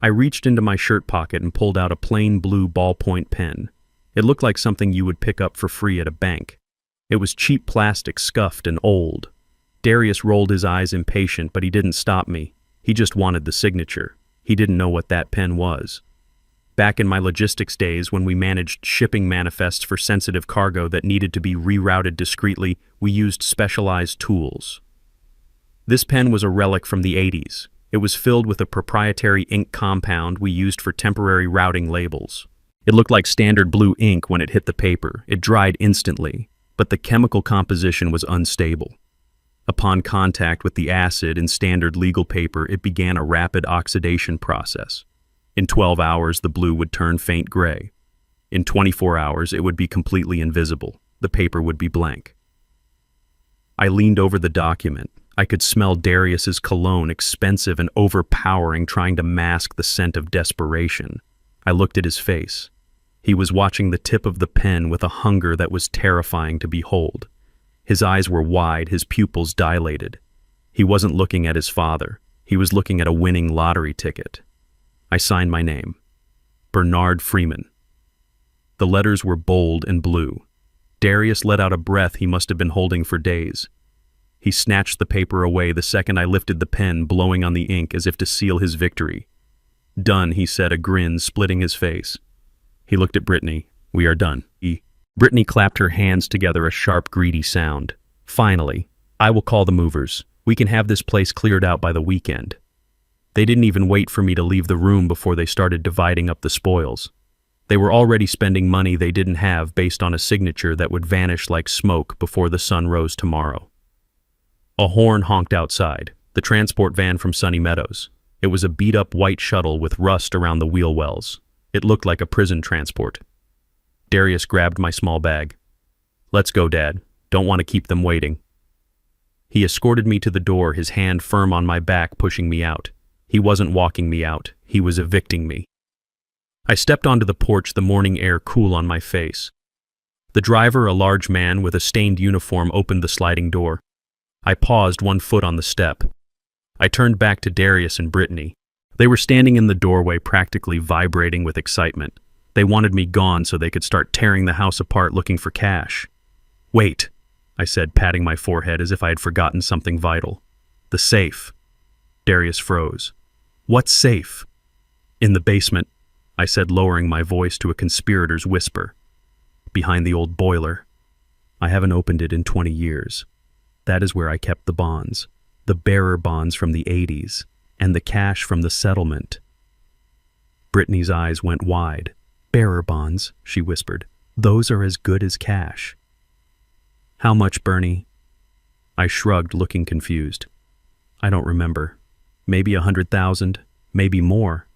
I reached into my shirt pocket and pulled out a plain blue ballpoint pen. It looked like something you would pick up for free at a bank. It was cheap plastic, scuffed and old. Darius rolled his eyes, impatient, but he didn't stop me. He just wanted the signature. He didn't know what that pen was. Back in my logistics days, when we managed shipping manifests for sensitive cargo that needed to be rerouted discreetly, we used specialized tools. This pen was a relic from the 80s. It was filled with a proprietary ink compound we used for temporary routing labels. It looked like standard blue ink when it hit the paper. It dried instantly, but the chemical composition was unstable. Upon contact with the acid in standard legal paper, it began a rapid oxidation process. In 12 hours, the blue would turn faint gray. In 24 hours, it would be completely invisible. The paper would be blank. I leaned over the document. I could smell Darius's cologne, expensive and overpowering, trying to mask the scent of desperation. I looked at his face. He was watching the tip of the pen with a hunger that was terrifying to behold. His eyes were wide, his pupils dilated. He wasn't looking at his father. He was looking at a winning lottery ticket. I signed my name. Bernard Freeman. The letters were bold and blue. Darius let out a breath he must have been holding for days. He snatched the paper away the second I lifted the pen, blowing on the ink as if to seal his victory. Done, he said, a grin splitting his face. He looked at Brittany. We are done. Brittany clapped her hands together, a sharp, greedy sound. Finally, I will call the movers. We can have this place cleared out by the weekend. They didn't even wait for me to leave the room before they started dividing up the spoils. They were already spending money they didn't have based on a signature that would vanish like smoke before the sun rose tomorrow. A horn honked outside, the transport van from Sunny Meadows. It was a beat-up white shuttle with rust around the wheel wells. It looked like a prison transport. Darius grabbed my small bag. Let's go, Dad. Don't want to keep them waiting. He escorted me to the door, his hand firm on my back, pushing me out. He wasn't walking me out. He was evicting me. I stepped onto the porch, the morning air cool on my face. The driver, a large man with a stained uniform, opened the sliding door. I paused, one foot on the step. I turned back to Darius and Brittany. They were standing in the doorway, practically vibrating with excitement. They wanted me gone so they could start tearing the house apart looking for cash. Wait, I said, patting my forehead as if I had forgotten something vital. The safe. Darius froze. What safe? In the basement, I said, lowering my voice to a conspirator's whisper. Behind the old boiler. I haven't opened it in 20 years. That is where I kept the bonds. The bearer bonds from the 80s. And the cash from the settlement. Brittany's eyes went wide. Bearer bonds, she whispered. Those are as good as cash. How much, Bernie? I shrugged, looking confused. I don't remember. Maybe 100,000, maybe more.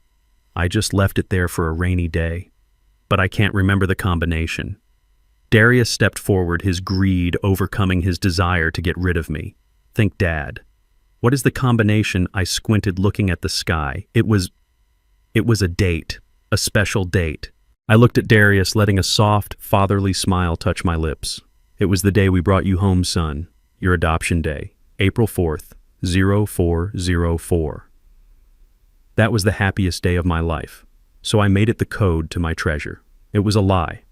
I just left it there for a rainy day. But I can't remember the combination. Darius stepped forward, his greed overcoming his desire to get rid of me. Think Dad. What is the combination? I squinted, looking at the sky. It was a date, a special date. I looked at Darius, letting a soft, fatherly smile touch my lips. It was the day we brought you home, son. Your adoption day. April 4th, 0404. That was the happiest day of my life. So I made it the code to my treasure. It was a lie.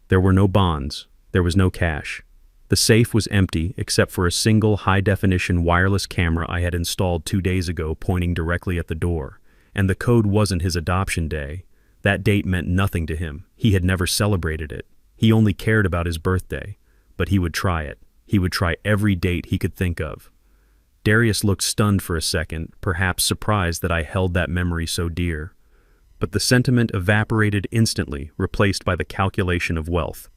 There were no bonds. There was no cash. The safe was empty except for a single high-definition wireless camera I had installed 2 days ago pointing directly at the door. And the code wasn't his adoption day. That date meant nothing to him. He had never celebrated it. He only cared about his birthday. But he would try it. He would try every date he could think of. Darius looked stunned for a second, perhaps surprised that I held that memory so dear. But the sentiment evaporated instantly, replaced by the calculation of wealth.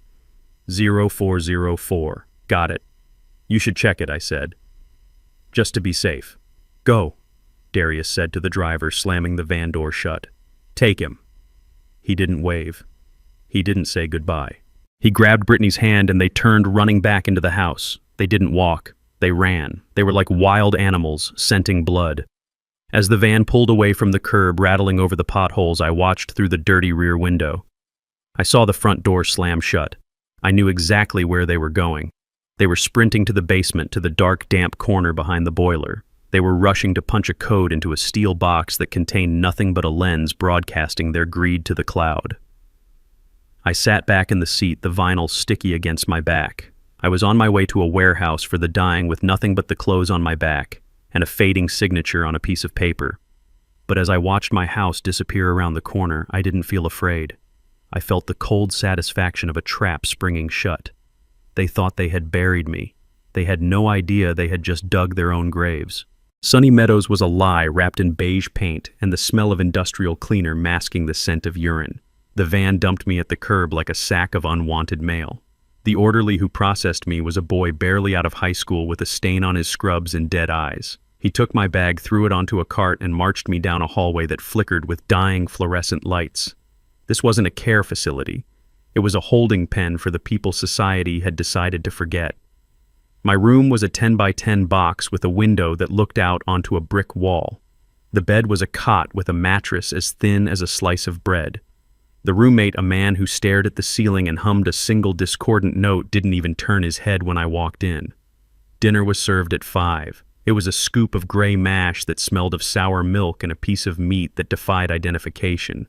0404. Got it. You should check it, I said. Just to be safe. Go, Darius said to the driver, slamming the van door shut. Take him. He didn't wave. He didn't say goodbye. He grabbed Brittany's hand and they turned, running back into the house. They didn't walk. They ran. They were like wild animals, scenting blood. As the van pulled away from the curb, rattling over the potholes, I watched through the dirty rear window. I saw the front door slam shut. I knew exactly where they were going. They were sprinting to the basement, to the dark, damp corner behind the boiler. They were rushing to punch a code into a steel box that contained nothing but a lens broadcasting their greed to the cloud. I sat back in the seat, the vinyl sticky against my back. I was on my way to a warehouse for the dying with nothing but the clothes on my back and a fading signature on a piece of paper. But as I watched my house disappear around the corner, I didn't feel afraid. I felt the cold satisfaction of a trap springing shut. They thought they had buried me. They had no idea they had just dug their own graves. Sunny Meadows was a lie wrapped in beige paint and the smell of industrial cleaner masking the scent of urine. The van dumped me at the curb like a sack of unwanted mail. The orderly who processed me was a boy barely out of high school with a stain on his scrubs and dead eyes. He took my bag, threw it onto a cart, and marched me down a hallway that flickered with dying fluorescent lights. This wasn't a care facility. It was a holding pen for the people society had decided to forget. My room was a 10-by-10 box with a window that looked out onto a brick wall. The bed was a cot with a mattress as thin as a slice of bread. The roommate, a man who stared at the ceiling and hummed a single discordant note, didn't even turn his head when I walked in. Dinner was served at 5. It was a scoop of gray mash that smelled of sour milk and a piece of meat that defied identification.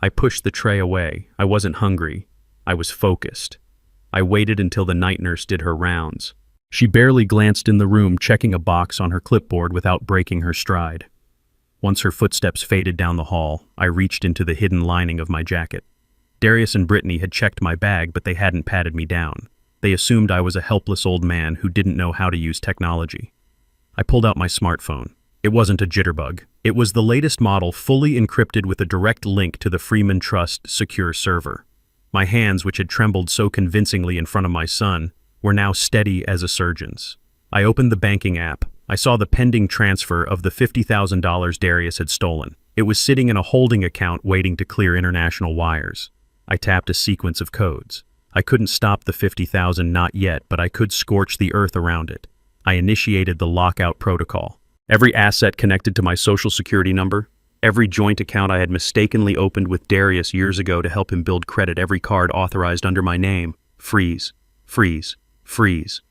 I pushed the tray away. I wasn't hungry. I was focused. I waited until the night nurse did her rounds. She barely glanced in the room, checking a box on her clipboard without breaking her stride. Once her footsteps faded down the hall, I reached into the hidden lining of my jacket. Darius and Brittany had checked my bag, but they hadn't patted me down. They assumed I was a helpless old man who didn't know how to use technology. I pulled out my smartphone. It wasn't a jitterbug. It was the latest model, fully encrypted with a direct link to the Freeman Trust secure server. My hands, which had trembled so convincingly in front of my son, were now steady as a surgeon's. I opened the banking app. I saw the pending transfer of the $50,000 Darius had stolen. It was sitting in a holding account waiting to clear international wires. I tapped a sequence of codes. I couldn't stop the $50,000, not yet, but I could scorch the earth around it. I initiated the lockout protocol. Every asset connected to my social security number, every joint account I had mistakenly opened with Darius years ago to help him build credit, every card authorized under my name, freeze, freeze, freeze.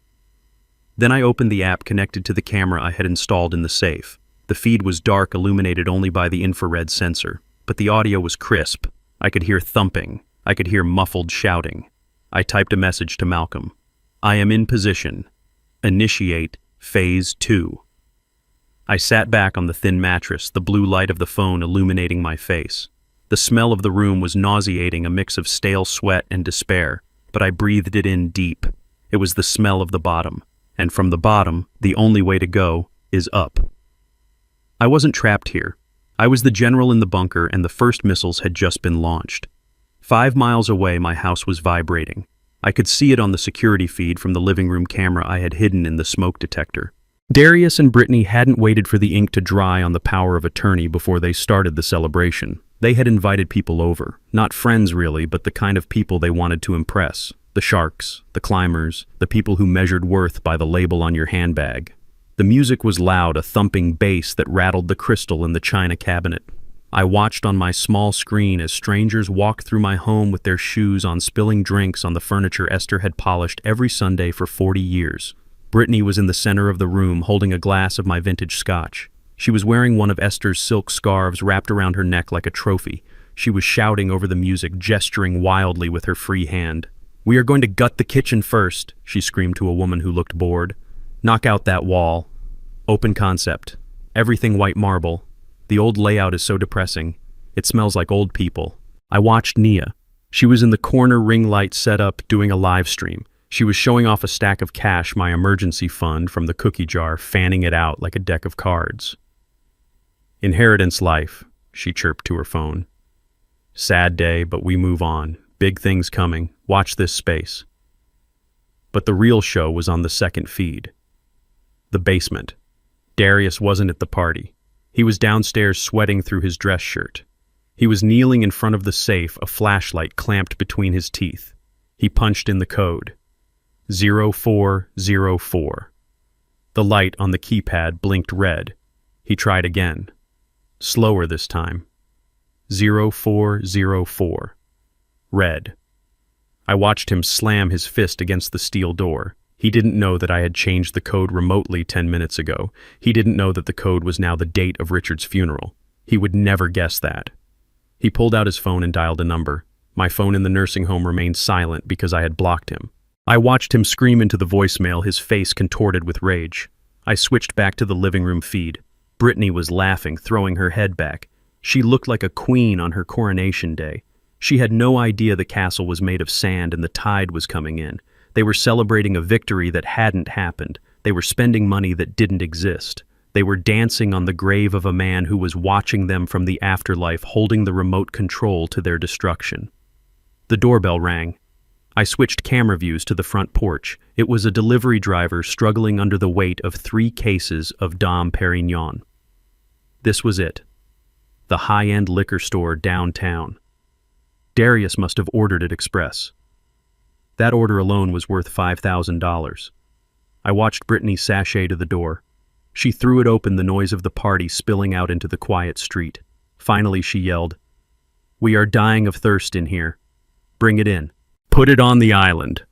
Then I opened the app connected to the camera I had installed in the safe. The feed was dark, illuminated only by the infrared sensor, but the audio was crisp. I could hear thumping. I could hear muffled shouting. I typed a message to Malcolm. I am in position. Initiate Phase 2. I sat back on the thin mattress, the blue light of the phone illuminating my face. The smell of the room was nauseating, a mix of stale sweat and despair, but I breathed it in deep. It was the smell of the bottom. And from the bottom, the only way to go is up. I wasn't trapped here. I was the general in the bunker, and the first missiles had just been launched. 5 miles away, my house was vibrating. I could see it on the security feed from the living room camera I had hidden in the smoke detector. Darius and Brittany hadn't waited for the ink to dry on the power of attorney before they started the celebration. They had invited people over. Not friends really, but the kind of people they wanted to impress. The sharks, the climbers, the people who measured worth by the label on your handbag. The music was loud, a thumping bass that rattled the crystal in the china cabinet. I watched on my small screen as strangers walked through my home with their shoes on, spilling drinks on the furniture Esther had polished every Sunday for 40 years. Brittany was in the center of the room, holding a glass of my vintage scotch. She was wearing one of Esther's silk scarves wrapped around her neck like a trophy. She was shouting over the music, gesturing wildly with her free hand. "We are going to gut the kitchen first," she screamed to a woman who looked bored. "Knock out that wall. Open concept. Everything white marble. The old layout is so depressing. It smells like old people." I watched Nia. She was in the corner ring light setup doing a live stream. She was showing off a stack of cash, my emergency fund, from the cookie jar, fanning it out like a deck of cards. "Inheritance life," she chirped to her phone. "Sad day, but we move on. Big things coming. Watch this space." But the real show was on the second feed. The basement. Darius wasn't at the party. He was downstairs sweating through his dress shirt. He was kneeling in front of the safe, a flashlight clamped between his teeth. He punched in the code. 0404. The light on the keypad blinked red. He tried again. Slower this time. 0404. Red. I watched him slam his fist against the steel door. He didn't know that I had changed the code remotely 10 minutes ago. He didn't know that the code was now the date of Richard's funeral. He would never guess that. He pulled out his phone and dialed a number. My phone in the nursing home remained silent because I had blocked him. I watched him scream into the voicemail, his face contorted with rage. I switched back to the living room feed. Brittany was laughing, throwing her head back. She looked like a queen on her coronation day. She had no idea the castle was made of sand and the tide was coming in. They were celebrating a victory that hadn't happened. They were spending money that didn't exist. They were dancing on the grave of a man who was watching them from the afterlife, holding the remote control to their destruction. The doorbell rang. I switched camera views to the front porch. It was a delivery driver struggling under the weight of 3 cases of Dom Perignon. This was it. The high-end liquor store downtown. Darius must have ordered it express. That order alone was worth $5,000. I watched Brittany sashay to the door. She threw it open, the noise of the party spilling out into the quiet street. Finally, she yelled, "We are dying of thirst in here. Bring it in. Put it on the island."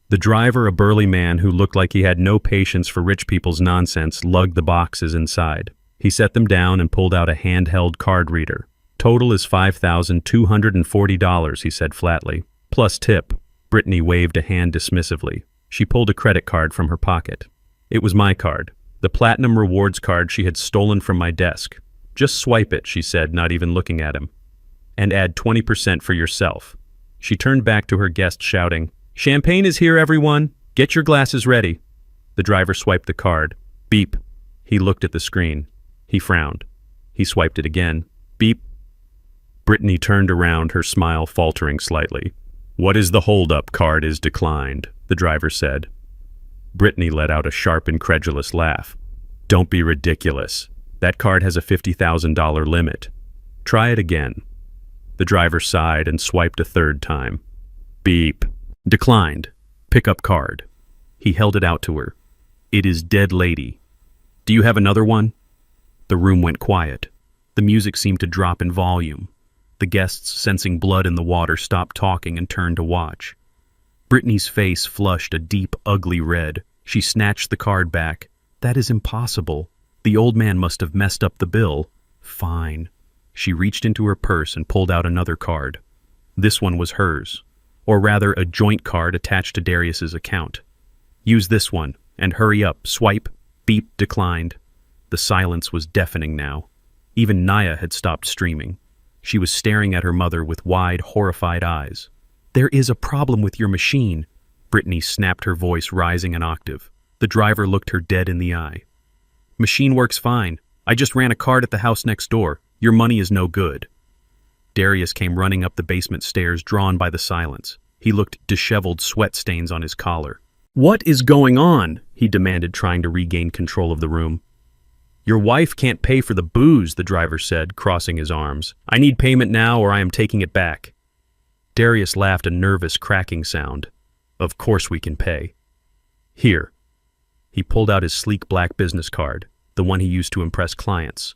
The driver, a burly man who looked like he had no patience for rich people's nonsense, lugged the boxes inside. He set them down and pulled out a handheld card reader. "Total is $5,240, he said flatly. "Plus tip." Brittany waved a hand dismissively. She pulled a credit card from her pocket. It was my card, the Platinum Rewards card she had stolen from my desk. "Just swipe it," she said, not even looking at him. "And add 20% for yourself." She turned back to her guest, shouting, "Champagne is here, everyone! Get your glasses ready." The driver swiped the card. Beep. He looked at the screen. He frowned. He swiped it again. Beep. Brittany turned around, her smile faltering slightly. "What is the holdup? Card is declined," the driver said. Brittany let out a sharp, incredulous laugh. "Don't be ridiculous. That card has a $50,000 limit. Try it again." The driver sighed and swiped a third time. Beep. Declined. Pick up card. He held it out to her. "It is dead lady. Do you have another one?" The room went quiet. The music seemed to drop in volume. The guests, sensing blood in the water, stopped talking and turned to watch. Brittany's face flushed a deep, ugly red. She snatched the card back. "That is impossible. The old man must have messed up the bill." "Fine." She reached into her purse and pulled out another card. This one was hers, or rather a joint card attached to Darius's account. "Use this one, and hurry up. Swipe." Beep. Declined. The silence was deafening now. Even Naya had stopped streaming. She was staring at her mother with wide, horrified eyes. "There is a problem with your machine," Brittany snapped, her voice rising an octave. The driver looked her dead in the eye. "Machine works fine. I just ran a card at the house next door. Your money is no good. Darius came running up the basement stairs, drawn by the silence. He looked disheveled, sweat stains on his collar. "What is going on?" he demanded, trying to regain control of the room. "Your wife can't pay for the booze," the driver said, crossing his arms. "I need payment now or I am taking it back." Darius laughed, a nervous cracking sound. "Of course we can pay. Here." He pulled out his sleek black business card, the one he used to impress clients,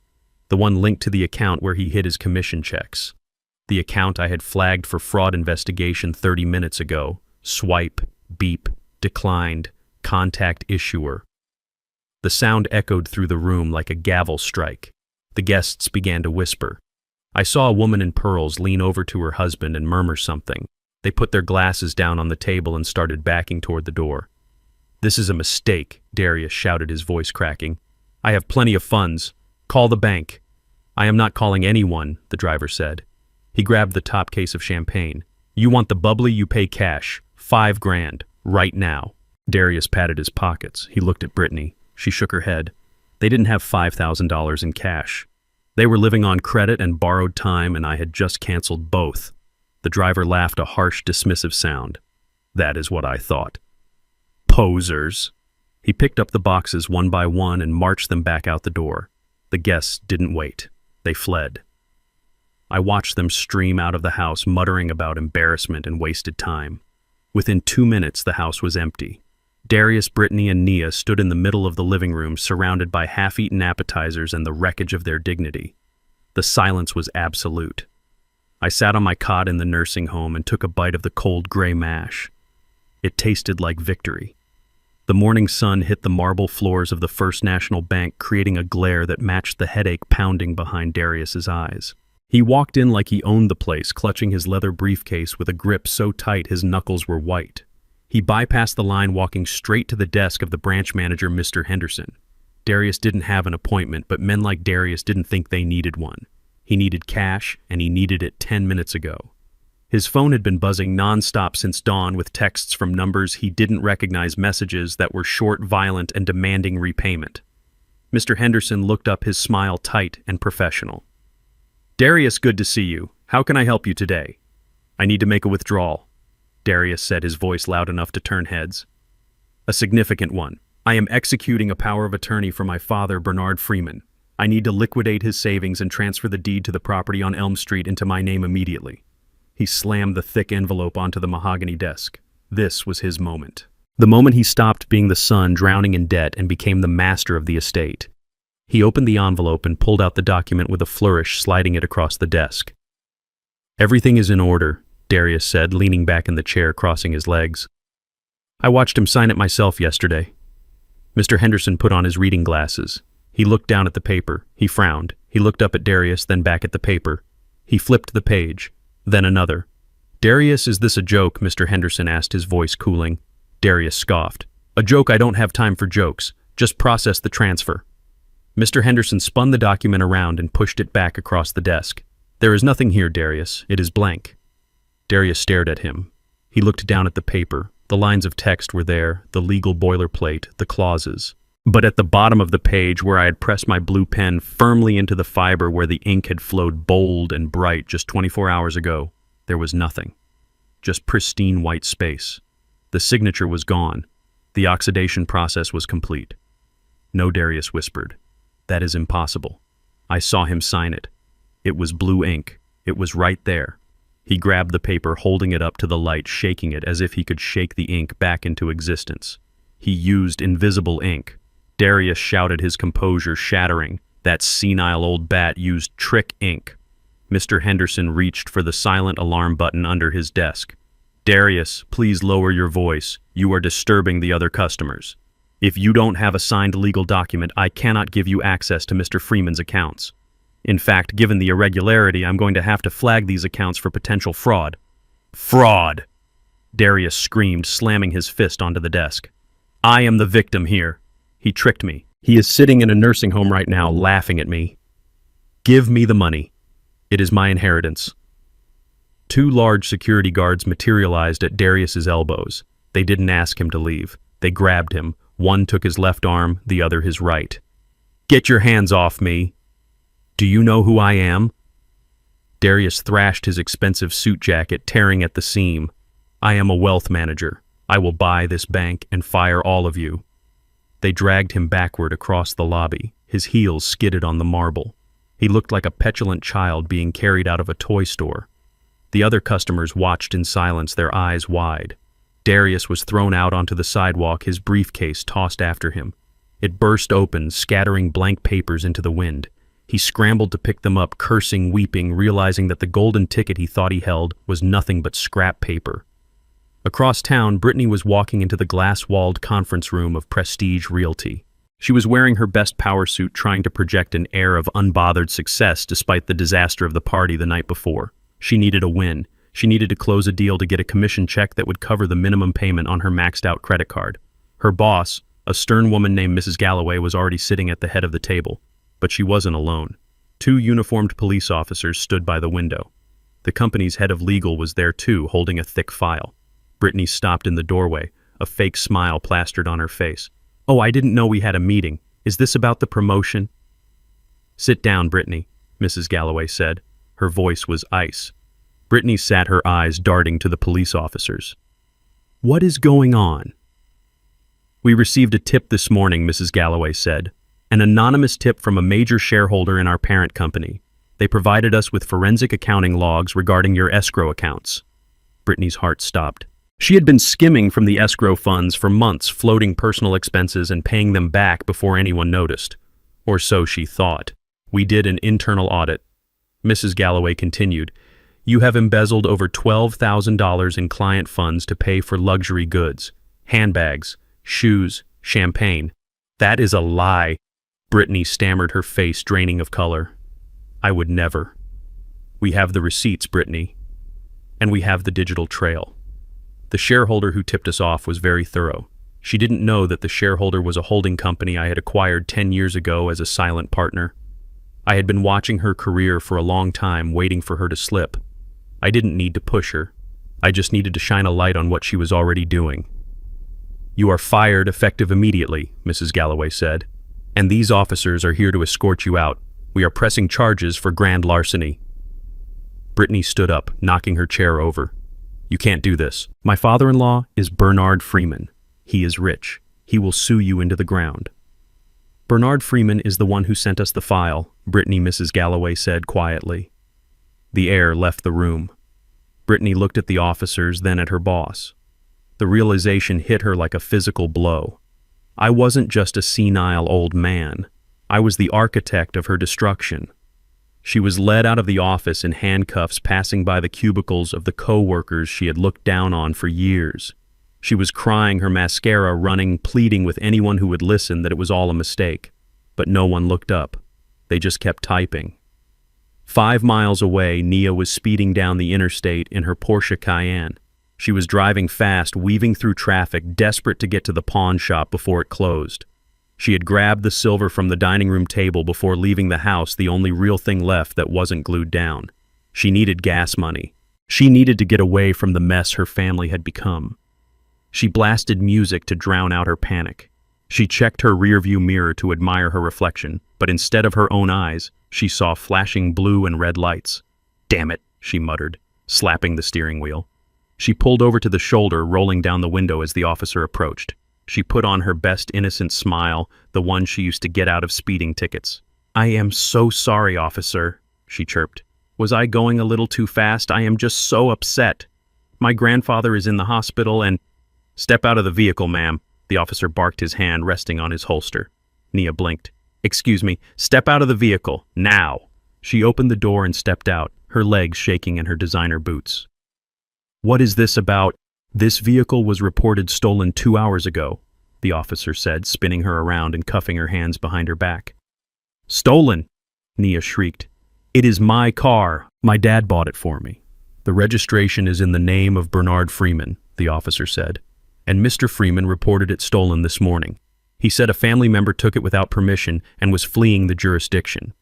the one linked to the account where he hid his commission checks. The account I had flagged for fraud investigation 30 minutes ago. Swipe, beep, declined, contact issuer. The sound echoed through the room like a gavel strike. The guests began to whisper. I saw a woman in pearls lean over to her husband and murmur something. They put their glasses down on the table and started backing toward the door. "This is a mistake," Darius shouted, his voice cracking. "I have plenty of funds. Call the bank." "I am not calling anyone," the driver said. He grabbed the top case of champagne. "You want the bubbly, you pay cash. 5 grand. Right now." Darius patted his pockets. He looked at Brittany. She shook her head. They didn't have $5,000 in cash. They were living on credit and borrowed time, and I had just canceled both. The driver laughed, a harsh, dismissive sound. "That is what I thought. Posers." He picked up the boxes one by one and marched them back out the door. The guests didn't wait. They fled. I watched them stream out of the house, muttering about embarrassment and wasted time. Within 2 minutes, the house was empty. Darius, Brittany, and Nia stood in the middle of the living room, surrounded by half-eaten appetizers and the wreckage of their dignity. The silence was absolute. I sat on my cot in the nursing home and took a bite of the cold gray mash. It tasted like victory. The morning sun hit the marble floors of the First National Bank, creating a glare that matched the headache pounding behind Darius's eyes. He walked in like he owned the place, clutching his leather briefcase with a grip so tight his knuckles were white. He bypassed the line, walking straight to the desk of the branch manager, Mr. Henderson. Darius didn't have an appointment, but men like Darius didn't think they needed one. He needed cash, and he needed it 10 minutes ago. His phone had been buzzing nonstop since dawn with texts from numbers he didn't recognize, messages that were short, violent, and demanding repayment. Mr. Henderson looked up, his smile tight and professional. "Darius, good to see you. How can I help you today?" "I need to make a withdrawal," Darius said, his voice loud enough to turn heads. "A significant one. I am executing a power of attorney for my father, Bernard Freeman. I need to liquidate his savings and transfer the deed to the property on Elm Street into my name immediately." He slammed the thick envelope onto the mahogany desk. This was his moment. The moment he stopped being the son drowning in debt and became the master of the estate. He opened the envelope and pulled out the document with a flourish, sliding it across the desk. "Everything is in order," Darius said, leaning back in the chair, crossing his legs. "I watched him sign it myself yesterday." Mr. Henderson put on his reading glasses. He looked down at the paper. He frowned. He looked up at Darius, then back at the paper. He flipped the page, then another. "Darius, is this a joke?" Mr. Henderson asked, his voice cooling. Darius scoffed. "A joke? I don't have time for jokes. Just process the transfer." Mr. Henderson spun the document around and pushed it back across the desk. "There is nothing here, Darius. It is blank." Darius stared at him. He looked down at the paper. The lines of text were there, the legal boilerplate, the clauses. But at the bottom of the page, where I had pressed my blue pen firmly into the fiber where the ink had flowed bold and bright just 24 hours ago, there was nothing. Just pristine white space. The signature was gone. The oxidation process was complete. "No," Darius whispered. "That is impossible. I saw him sign it. It was blue ink. It was right there." He grabbed the paper, holding it up to the light, shaking it as if he could shake the ink back into existence. "He used invisible ink." Darius shouted, his composure shattering. "That senile old bat used trick ink." Mr. Henderson reached for the silent alarm button under his desk. "Darius, please lower your voice. You are disturbing the other customers. If you don't have a signed legal document, I cannot give you access to Mr. Freeman's accounts. In fact, given the irregularity, I'm going to have to flag these accounts for potential fraud." "Fraud!" Darius screamed, slamming his fist onto the desk. "I am the victim here. He tricked me. He is sitting in a nursing home right now, laughing at me. Give me the money. It is my inheritance." 2 large security guards materialized at Darius's elbows. They didn't ask him to leave. They grabbed him. One took his left arm, the other his right. Get your hands off me. Do you know who I am? Darius thrashed his expensive suit jacket, tearing at the seam. I am a wealth manager. I will buy this bank and fire all of you. They dragged him backward across the lobby. His heels skidded on the marble. He looked like a petulant child being carried out of a toy store. The other customers watched in silence, their eyes wide. Darius was thrown out onto the sidewalk, his briefcase tossed after him. It burst open, scattering blank papers into the wind. He scrambled to pick them up, cursing, weeping, realizing that the golden ticket he thought he held was nothing but scrap paper. Across town, Brittany was walking into the glass-walled conference room of Prestige Realty. She was wearing her best power suit, trying to project an air of unbothered success despite the disaster of the party the night before. She needed a win. She needed to close a deal to get a commission check that would cover the minimum payment on her maxed-out credit card. Her boss, a stern woman named Mrs. Galloway, was already sitting at the head of the table. But she wasn't alone. 2 uniformed police officers stood by the window. The company's head of legal was there too, holding a thick file. Brittany stopped in the doorway, a fake smile plastered on her face. "Oh, I didn't know we had a meeting. Is this about the promotion?" "Sit down, Brittany," Mrs. Galloway said. Her voice was ice. Brittany sat, her eyes darting to the police officers. "What is going on?" "We received a tip this morning," Mrs. Galloway said. "An anonymous tip from a major shareholder in our parent company. They provided us with forensic accounting logs regarding your escrow accounts." Brittany's heart stopped. She had been skimming from the escrow funds for months, floating personal expenses and paying them back before anyone noticed. Or so she thought. "We did an internal audit," Mrs. Galloway continued. "You have embezzled over $12,000 in client funds to pay for luxury goods, handbags, shoes, champagne." "That is a lie," Brittany stammered, her face draining of color. "I would never." "We have the receipts, Brittany. And we have the digital trail." The shareholder who tipped us off was very thorough. She didn't know that the shareholder was a holding company I had acquired 10 years ago as a silent partner. I had been watching her career for a long time, waiting for her to slip. I didn't need to push her. I just needed to shine a light on what she was already doing. "You are fired, effective immediately," Mrs. Galloway said. "And these officers are here to escort you out. We are pressing charges for grand larceny." Brittany stood up, knocking her chair over. "You can't do this. My father-in-law is Bernard Freeman. He is rich. He will sue you into the ground." "Bernard Freeman is the one who sent us the file," Brittany, Mrs. Galloway said quietly. The air left the room. Brittany looked at the officers, then at her boss. The realization hit her like a physical blow. I wasn't just a senile old man. I was the architect of her destruction. She was led out of the office in handcuffs, passing by the cubicles of the co-workers she had looked down on for years. She was crying, her mascara running, pleading with anyone who would listen that it was all a mistake. But no one looked up. They just kept typing. 5 miles away, Nia was speeding down the interstate in her Porsche Cayenne. She was driving fast, weaving through traffic, desperate to get to the pawn shop before it closed. She had grabbed the silver from the dining room table before leaving the house, the only real thing left that wasn't glued down. She needed gas money. She needed to get away from the mess her family had become. She blasted music to drown out her panic. She checked her rearview mirror to admire her reflection, but instead of her own eyes, she saw flashing blue and red lights. "Damn it," she muttered, slapping the steering wheel. She pulled over to the shoulder, rolling down the window as the officer approached. She put on her best innocent smile, the one she used to get out of speeding tickets. "I am so sorry, officer," she chirped. "Was I going a little too fast? I am just so upset. My grandfather is in the hospital and—" "Step out of the vehicle, ma'am," the officer barked, his hand resting on his holster. Nia blinked. "Excuse me, step out of the vehicle, now." She opened the door and stepped out, her legs shaking in her designer boots. "What is this about?" "This vehicle was reported stolen 2 hours ago," the officer said, spinning her around and cuffing her hands behind her back. "Stolen!" Nia shrieked. "It is my car. My dad bought it for me." "The registration is in the name of Bernard Freeman," the officer said, "and Mr. Freeman reported it stolen this morning. He said a family member took it without permission and was fleeing the jurisdiction."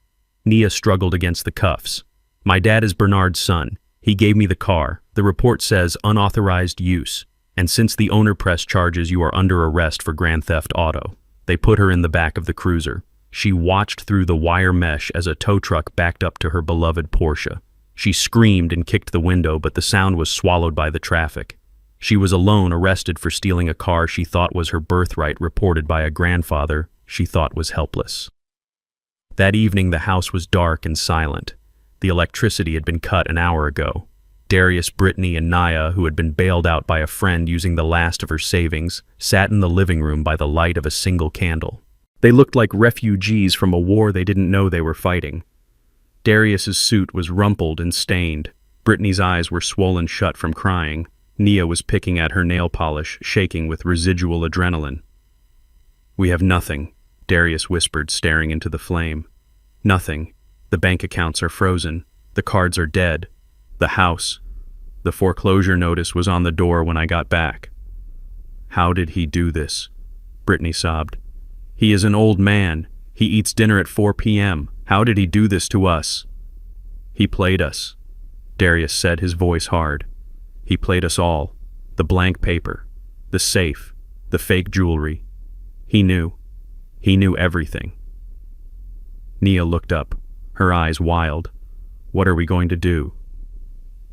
Nia struggled against the cuffs. "My dad is Bernard's son. He gave me the car. The report says unauthorized use. And since the owner pressed charges, you are under arrest for grand theft auto." They put her in the back of the cruiser. She watched through the wire mesh as a tow truck backed up to her beloved Porsche. She screamed and kicked the window, but the sound was swallowed by the traffic. She was alone, arrested for stealing a car she thought was her birthright, reported by a grandfather she thought was helpless. That evening, the house was dark and silent. The electricity had been cut an hour ago. Darius, Brittany, and Naya, who had been bailed out by a friend using the last of her savings, sat in the living room by the light of a single candle. They looked like refugees from a war they didn't know they were fighting. Darius's suit was rumpled and stained. Brittany's eyes were swollen shut from crying. Nia was picking at her nail polish, shaking with residual adrenaline. "We have nothing," Darius whispered, staring into the flame. "Nothing. The bank accounts are frozen. The cards are dead. The house. The foreclosure notice was on the door when I got back." "How did he do this?" Brittany sobbed. "He is an old man. He eats dinner at 4 p.m. How did he do this to us?" "He played us," Darius said, his voice hard. "He played us all. The blank paper, the safe, the fake jewelry. He knew. He knew everything." Nia looked up, her eyes wild. "What are we going to do?"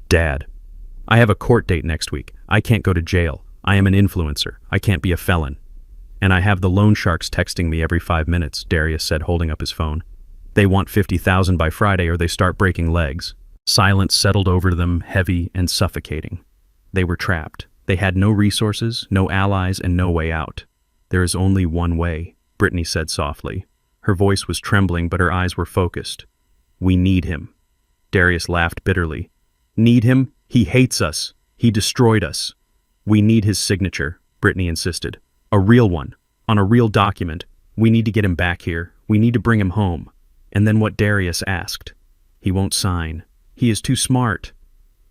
"Dad, I have a court date next week. I can't go to jail. I am an influencer. I can't be a felon. And I have the loan sharks texting me every 5 minutes," Darius said, holding up his phone. "They want 50,000 by Friday or they start breaking legs." Silence settled over them, heavy and suffocating. They were trapped. They had no resources, no allies, and no way out. "There is only one way," Brittany said softly. Her voice was trembling, but her eyes were focused. "We need him." Darius laughed bitterly. "Need him? He hates us. He destroyed us." "We need his signature," Brittany insisted. "A real one, on a real document. We need to get him back here. We need to bring him home." And then what Darius asked. "He won't sign. He is too smart."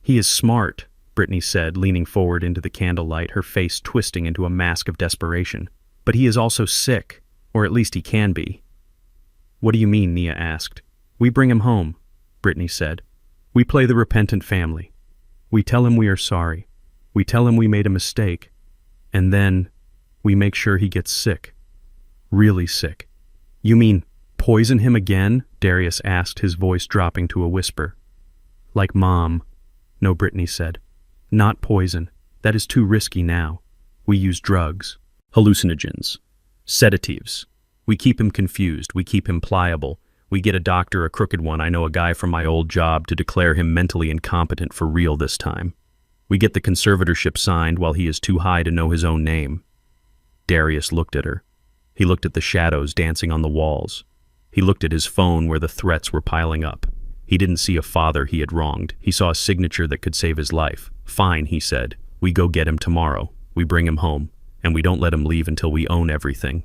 "He is smart," Brittany said, leaning forward into the candlelight, her face twisting into a mask of desperation. "But he is also sick, or at least he can be." "What do you mean?" Nia asked. "We bring him home," Brittany said. "We play the repentant family. We tell him we are sorry. We tell him we made a mistake. And then we make sure he gets sick. Really sick." "You mean poison him again?" Darius asked, his voice dropping to a whisper. "Like Mom." "No," Brittany said. "Not poison. That is too risky now. We use drugs. Hallucinogens. Sedatives. We keep him confused. We keep him pliable. We get a doctor, a crooked one. I know a guy from my old job to declare him mentally incompetent for real this time. We get the conservatorship signed while he is too high to know his own name." Darius looked at her. He looked at the shadows dancing on the walls. He looked at his phone where the threats were piling up. He didn't see a father he had wronged. He saw a signature that could save his life. "Fine," he said. "We go get him tomorrow. We bring him home. And we don't let him leave until we own everything."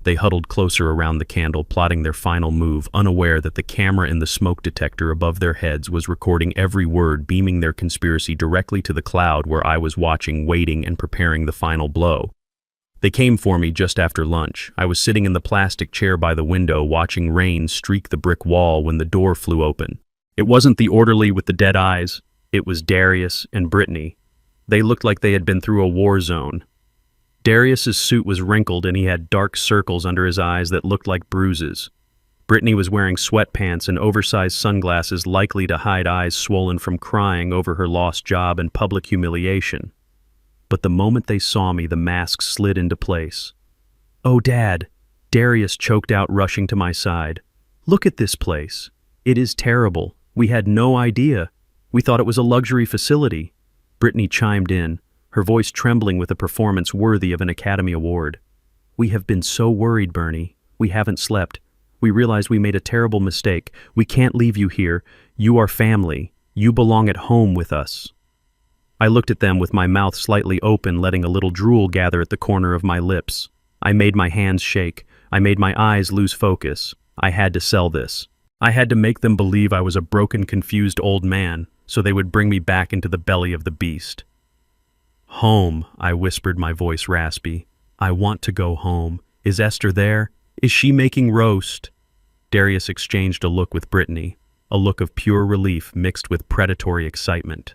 They huddled closer around the candle, plotting their final move, unaware that the camera in the smoke detector above their heads was recording every word, beaming their conspiracy directly to the cloud where I was watching, waiting, and preparing the final blow. They came for me just after lunch. I was sitting in the plastic chair by the window, watching rain streak the brick wall when the door flew open. It wasn't the orderly with the dead eyes. It was Darius and Brittany. They looked like they had been through a war zone. Darius's suit was wrinkled and he had dark circles under his eyes that looked like bruises. Brittany was wearing sweatpants and oversized sunglasses, likely to hide eyes swollen from crying over her lost job and public humiliation. But the moment they saw me, the masks slid into place. "Oh, Dad," Darius choked out, rushing to my side. "Look at this place. It is terrible. We had no idea. We thought it was a luxury facility." Brittany chimed in, her voice trembling with a performance worthy of an Academy Award. "We have been so worried, Bernie. We haven't slept. We realized we made a terrible mistake. We can't leave you here. You are family. You belong at home with us." I looked at them with my mouth slightly open, letting a little drool gather at the corner of my lips. I made my hands shake. I made my eyes lose focus. I had to sell this. I had to make them believe I was a broken, confused old man, so they would bring me back into the belly of the beast. "Home," I whispered, my voice raspy. "I want to go home. Is Esther there? Is she making roast?" Darius exchanged a look with Brittany, a look of pure relief mixed with predatory excitement.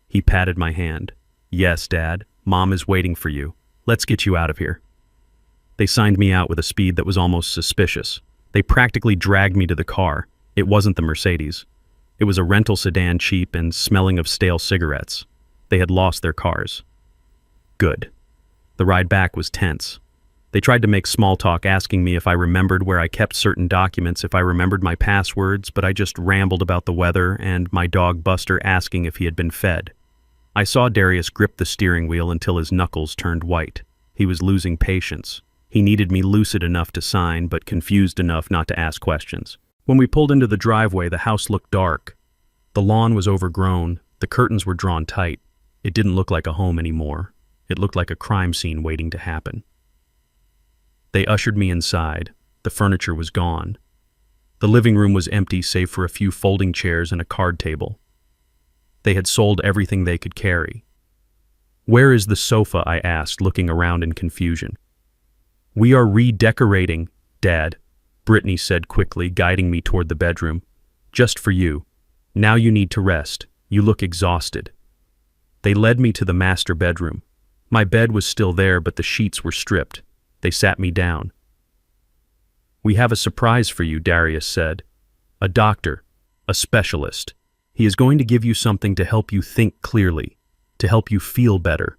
He patted my hand. "Yes, Dad. Mom is waiting for you. Let's get you out of here." They signed me out with a speed that was almost suspicious. They practically dragged me to the car. It wasn't the Mercedes. It was a rental sedan, cheap and smelling of stale cigarettes. They had lost their cars. Good. The ride back was tense. They tried to make small talk, asking me if I remembered where I kept certain documents, if I remembered my passwords, but I just rambled about the weather and my dog Buster asking if he had been fed. I saw Darius grip the steering wheel until his knuckles turned white. He was losing patience. He needed me lucid enough to sign, but confused enough not to ask questions. When we pulled into the driveway, the house looked dark. The lawn was overgrown. The curtains were drawn tight. It didn't look like a home anymore. It looked like a crime scene waiting to happen. They ushered me inside. The furniture was gone. The living room was empty save for a few folding chairs and a card table. They had sold everything they could carry. "Where is the sofa?" I asked, looking around in confusion. "We are redecorating, Dad," Brittany said quickly, guiding me toward the bedroom. "Just for you. Now you need to rest. You look exhausted." They led me to the master bedroom. My bed was still there, but the sheets were stripped. They sat me down. "We have a surprise for you," Darius said. "A doctor, a specialist. He is going to give you something to help you think clearly, to help you feel better."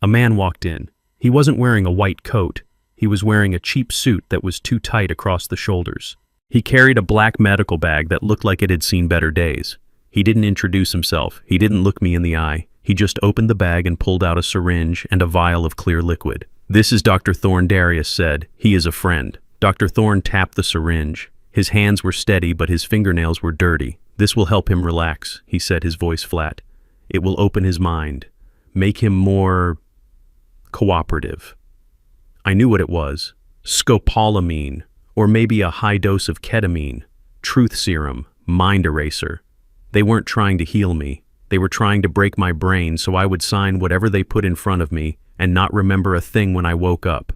A man walked in. He wasn't wearing a white coat. He was wearing a cheap suit that was too tight across the shoulders. He carried a black medical bag that looked like it had seen better days. He didn't introduce himself. He didn't look me in the eye. He just opened the bag and pulled out a syringe and a vial of clear liquid. "This is Dr. Thorne," Darius said. "He is a friend." Dr. Thorne tapped the syringe. His hands were steady, but his fingernails were dirty. "This will help him relax," he said, his voice flat. "It will open his mind, make him more cooperative." I knew what it was. Scopolamine, or maybe a high dose of ketamine, truth serum, mind eraser. They weren't trying to heal me. They were trying to break my brain so I would sign whatever they put in front of me and not remember a thing when I woke up.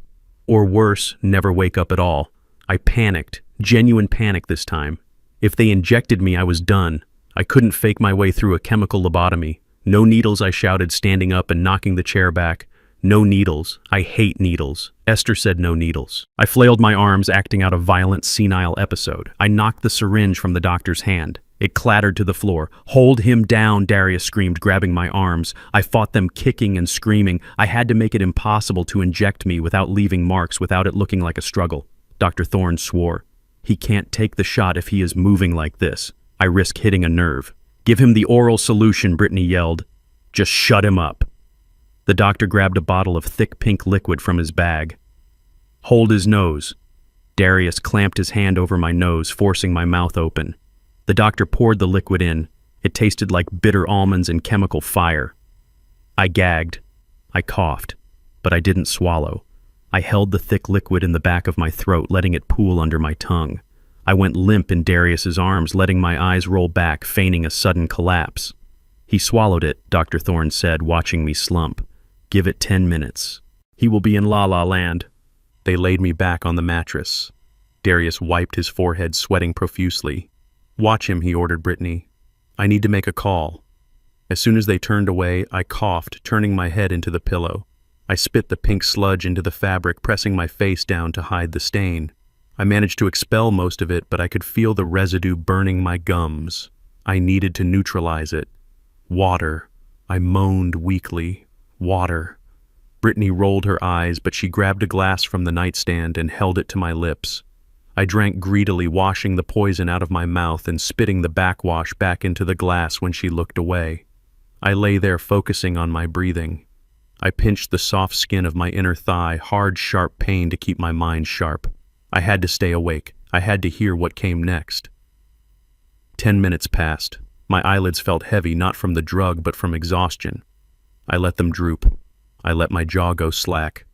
Or worse, never wake up at all. I panicked, genuine panic this time. If they injected me, I was done. I couldn't fake my way through a chemical lobotomy. "No needles," I shouted, standing up and knocking the chair back. "No needles. I hate needles." Esther said no needles. I flailed my arms, acting out a violent, senile episode. I knocked the syringe from the doctor's hand. It clattered to the floor. "Hold him down," Darius screamed, grabbing my arms. I fought them, kicking and screaming. I had to make it impossible to inject me without leaving marks, without it looking like a struggle. Dr. Thorne swore. "He can't take the shot if he is moving like this. I risk hitting a nerve." "Give him the oral solution," Brittany yelled. "Just shut him up." The doctor grabbed a bottle of thick pink liquid from his bag. "Hold his nose." Darius clamped his hand over my nose, forcing my mouth open. The doctor poured the liquid in. It tasted like bitter almonds and chemical fire. I gagged. I coughed, but I didn't swallow. I held the thick liquid in the back of my throat, letting it pool under my tongue. I went limp in Darius's arms, letting my eyes roll back, feigning a sudden collapse. "He swallowed it," Dr. Thorne said, watching me slump. "Give it 10 minutes. He will be in La La Land." They laid me back on the mattress. Darius wiped his forehead, sweating profusely. "Watch him," he ordered Brittany. "I need to make a call." As soon as they turned away, I coughed, turning my head into the pillow. I spit the pink sludge into the fabric, pressing my face down to hide the stain. I managed to expel most of it, but I could feel the residue burning my gums. I needed to neutralize it. "Water," I moaned weakly. "Water." Brittany rolled her eyes, but she grabbed a glass from the nightstand and held it to my lips. I drank greedily, washing the poison out of my mouth and spitting the backwash back into the glass when she looked away. I lay there focusing on my breathing. I pinched the soft skin of my inner thigh, hard, sharp pain to keep my mind sharp. I had to stay awake. I had to hear what came next. 10 minutes passed. My eyelids felt heavy, not from the drug, but from exhaustion. I let them droop. I let my jaw go slack.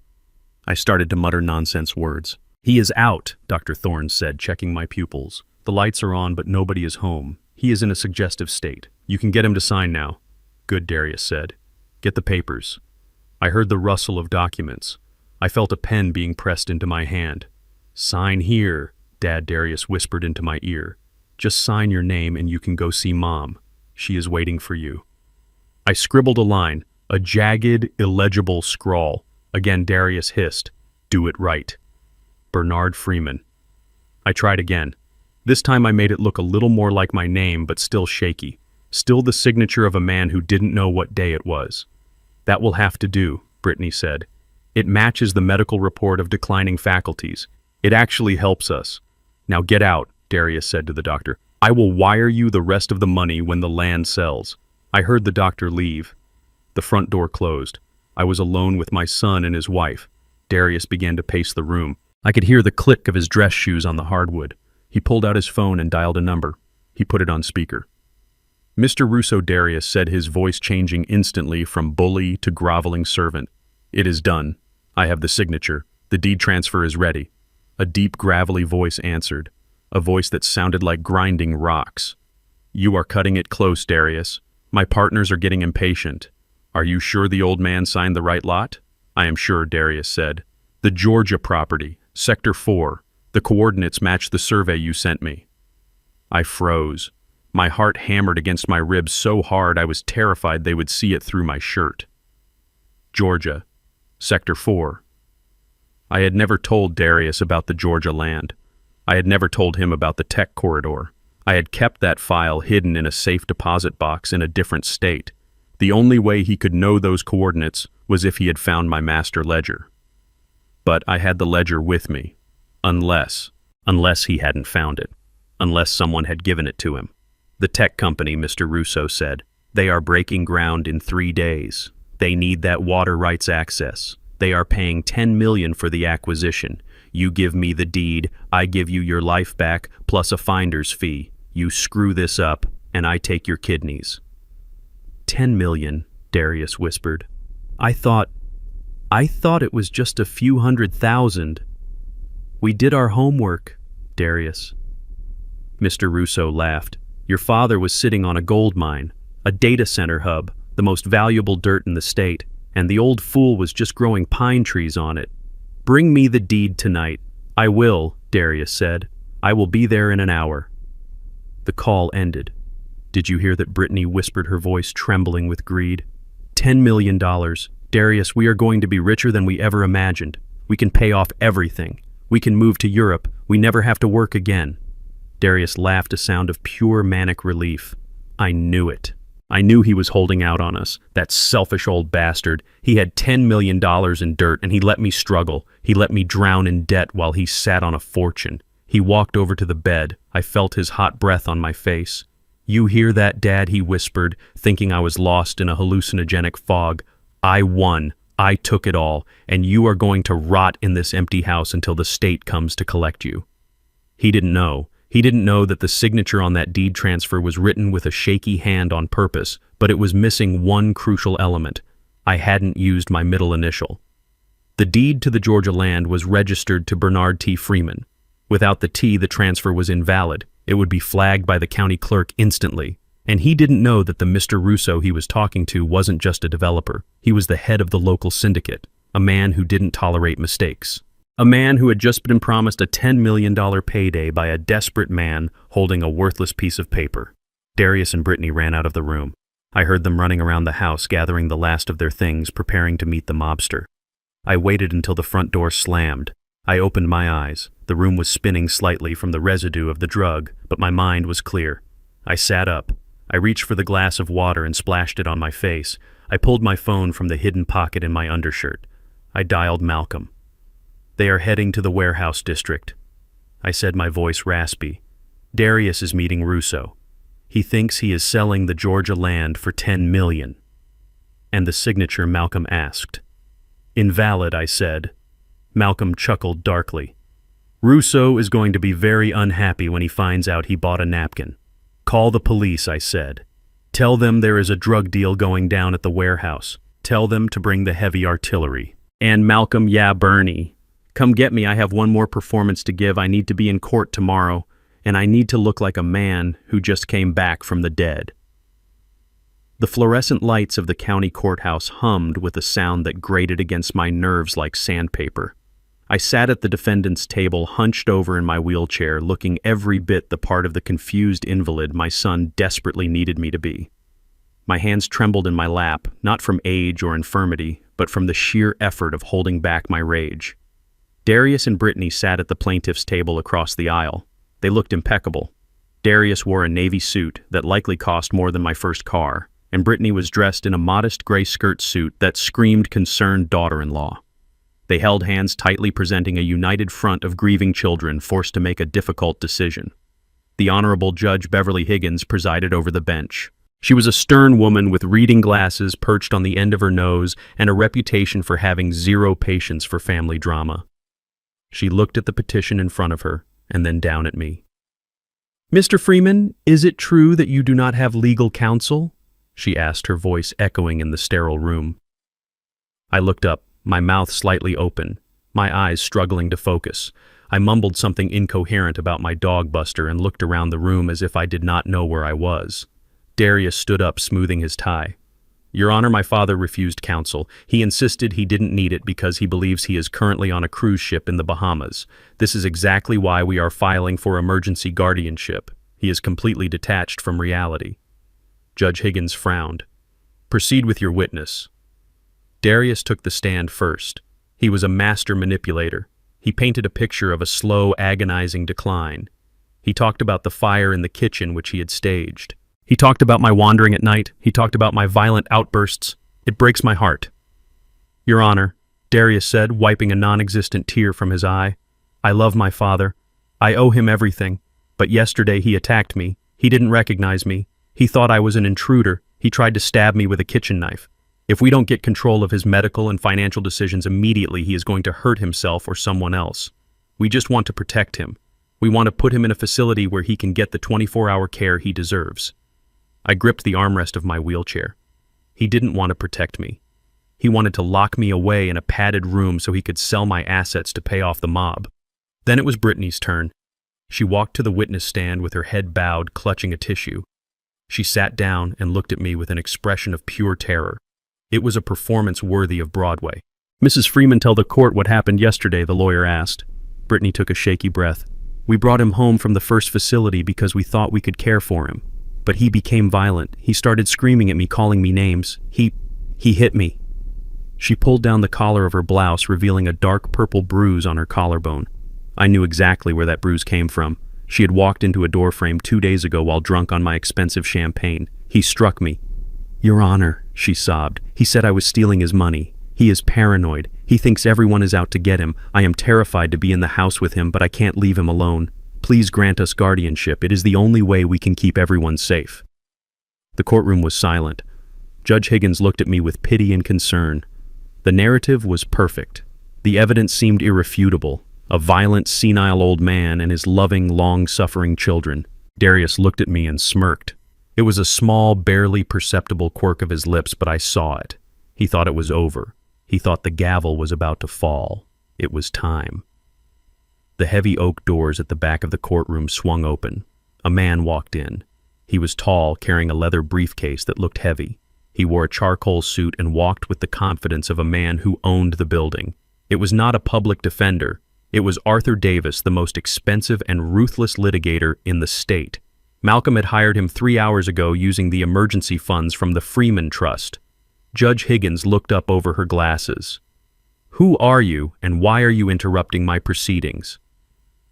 I started to mutter nonsense words. "He is out," Dr. Thorne said, checking my pupils. "The lights are on, but nobody is home. He is in a suggestive state. You can get him to sign now." "Good," Darius said. "Get the papers." I heard the rustle of documents. I felt a pen being pressed into my hand. "Sign here," Darius whispered into my ear. "Just sign your name and you can go see Mom. She is waiting for you." I scribbled a line, a jagged, illegible scrawl. Again, Darius hissed, "Do it right. Bernard Freeman." I tried again. This time I made it look a little more like my name, but still shaky. Still the signature of a man who didn't know what day it was. "That will have to do," Brittany said. "It matches the medical report of declining faculties. It actually helps us." "Now get out," Darius said to the doctor. "I will wire you the rest of the money when the land sells." I heard the doctor leave. The front door closed. I was alone with my son and his wife. Darius began to pace the room. I could hear the click of his dress shoes on the hardwood. He pulled out his phone and dialed a number. He put it on speaker. "Mr. Russo," Darius said, his voice changing instantly from bully to groveling servant. "It is done. I have the signature. The deed transfer is ready." A deep, gravelly voice answered, a voice that sounded like grinding rocks. "You are cutting it close, Darius. My partners are getting impatient. Are you sure the old man signed the right lot?" "I am sure," Darius said. "The Georgia property, Sector 4. The coordinates match the survey you sent me." I froze. My heart hammered against my ribs so hard I was terrified they would see it through my shirt. Georgia, Sector 4. I had never told Darius about the Georgia land. I had never told him about the tech corridor. I had kept that file hidden in a safe deposit box in a different state. The only way he could know those coordinates was if he had found my master ledger. But I had the ledger with me. Unless he hadn't found it. Unless someone had given it to him. "The tech company," Mr. Russo said. "They are breaking ground in 3 days. They need that water rights access. They are paying $10 million for the acquisition. You give me the deed, I give you your life back, plus a finder's fee. You screw this up, and I take your kidneys." $10 million, Darius whispered. I thought it was just a few $100,000. "We did our homework, Darius." Mr. Russo laughed. "Your father was sitting on a gold mine, a data center hub, the most valuable dirt in the state, and the old fool was just growing pine trees on it. Bring me the deed tonight." "I will," Darius said. "I will be there in an hour." The call ended. Did you hear that Brittany whispered, her voice trembling with greed? $10 million. Darius, we are going to be richer than we ever imagined. We can pay off everything. We can move to Europe. We never have to work again. Darius laughed, a sound of pure manic relief. I knew it. I knew he was holding out on us, that selfish old bastard. He had $10 million in dirt, and he let me struggle. He let me drown in debt while he sat on a fortune. He walked over to the bed. I felt his hot breath on my face. "You hear that, Dad?" he whispered, thinking I was lost in a hallucinogenic fog. "I won. I took it all, and you are going to rot in this empty house until the state comes to collect you." He didn't know. He didn't know that the signature on that deed transfer was written with a shaky hand on purpose, but it was missing one crucial element. I hadn't used my middle initial. The deed to the Georgia land was registered to Bernard T. Freeman. Without the T, the transfer was invalid. It would be flagged by the county clerk instantly. And he didn't know that the Mr. Russo he was talking to wasn't just a developer. He was the head of the local syndicate, a man who didn't tolerate mistakes. A man who had just been promised a $10 million payday by a desperate man holding a worthless piece of paper. Darius and Brittany ran out of the room. I heard them running around the house, gathering the last of their things, preparing to meet the mobster. I waited until the front door slammed. I opened my eyes. The room was spinning slightly from the residue of the drug, but my mind was clear. I sat up. I reached for the glass of water and splashed it on my face. I pulled my phone from the hidden pocket in my undershirt. I dialed Malcolm. "They are heading to the warehouse district," I said, my voice raspy. "Darius is meeting Russo. He thinks he is selling the Georgia land for $10 million. "And the signature?" Malcolm asked. "Invalid," I said. Malcolm chuckled darkly. "Russo is going to be very unhappy when he finds out he bought a napkin." "Call the police," I said. "Tell them there is a drug deal going down at the warehouse. Tell them to bring the heavy artillery." "And Malcolm, yeah, Bernie. Come get me. I have one more performance to give. I need to be in court tomorrow, and I need to look like a man who just came back from the dead." The fluorescent lights of the county courthouse hummed with a sound that grated against my nerves like sandpaper. I sat at the defendant's table, hunched over in my wheelchair, looking every bit the part of the confused invalid my son desperately needed me to be. My hands trembled in my lap, not from age or infirmity, but from the sheer effort of holding back my rage. Darius and Brittany sat at the plaintiff's table across the aisle. They looked impeccable. Darius wore a navy suit that likely cost more than my first car, and Brittany was dressed in a modest gray skirt suit that screamed concerned daughter-in-law. They held hands tightly, presenting a united front of grieving children forced to make a difficult decision. The Honorable Judge Beverly Higgins presided over the bench. She was a stern woman with reading glasses perched on the end of her nose and a reputation for having zero patience for family drama. She looked at the petition in front of her and then down at me. "Mr. Freeman, is it true that you do not have legal counsel?" she asked, her voice echoing in the sterile room. I looked up, my mouth slightly open, my eyes struggling to focus. I mumbled something incoherent about my dog Buster and looked around the room as if I did not know where I was. Darius stood up, smoothing his tie. "Your Honor, my father refused counsel. He insisted he didn't need it because he believes he is currently on a cruise ship in the Bahamas. This is exactly why we are filing for emergency guardianship. He is completely detached from reality." Judge Higgins frowned. "Proceed with your witness." Darius took the stand first. He was a master manipulator. He painted a picture of a slow, agonizing decline. He talked about the fire in the kitchen which he had staged. He talked about my wandering at night. He talked about my violent outbursts. It breaks my heart. "Your Honor," Darius said, wiping a non-existent tear from his eye, "I love my father. I owe him everything. But yesterday he attacked me. He didn't recognize me. He thought I was an intruder. He tried to stab me with a kitchen knife. If we don't get control of his medical and financial decisions immediately, he is going to hurt himself or someone else. We just want to protect him. We want to put him in a facility where he can get the 24-hour care he deserves." I gripped the armrest of my wheelchair. He didn't want to protect me. He wanted to lock me away in a padded room so he could sell my assets to pay off the mob. Then it was Brittany's turn. She walked to the witness stand with her head bowed, clutching a tissue. She sat down and looked at me with an expression of pure terror. It was a performance worthy of Broadway. "Mrs. Freeman, tell the court what happened yesterday," the lawyer asked. Brittany took a shaky breath. "We brought him home from the first facility because we thought we could care for him. But he became violent. He started screaming at me, calling me names. He hit me." She pulled down the collar of her blouse, revealing a dark purple bruise on her collarbone. I knew exactly where that bruise came from. She had walked into a doorframe 2 days ago while drunk on my expensive champagne. "He struck me." "Your Honor," she sobbed. "He said I was stealing his money. He is paranoid. He thinks everyone is out to get him. I am terrified to be in the house with him, but I can't leave him alone. Please grant us guardianship. It is the only way we can keep everyone safe." The courtroom was silent. Judge Higgins looked at me with pity and concern. The narrative was perfect. The evidence seemed irrefutable. A violent, senile old man and his loving, long-suffering children. Darius looked at me and smirked. It was a small, barely perceptible quirk of his lips, but I saw it. He thought it was over. He thought the gavel was about to fall. It was time. The heavy oak doors at the back of the courtroom swung open. A man walked in. He was tall, carrying a leather briefcase that looked heavy. He wore a charcoal suit and walked with the confidence of a man who owned the building. It was not a public defender. It was Arthur Davis, the most expensive and ruthless litigator in the state. Malcolm had hired him 3 hours ago using the emergency funds from the Freeman Trust. Judge Higgins looked up over her glasses. "Who are you, and why are you interrupting my proceedings?"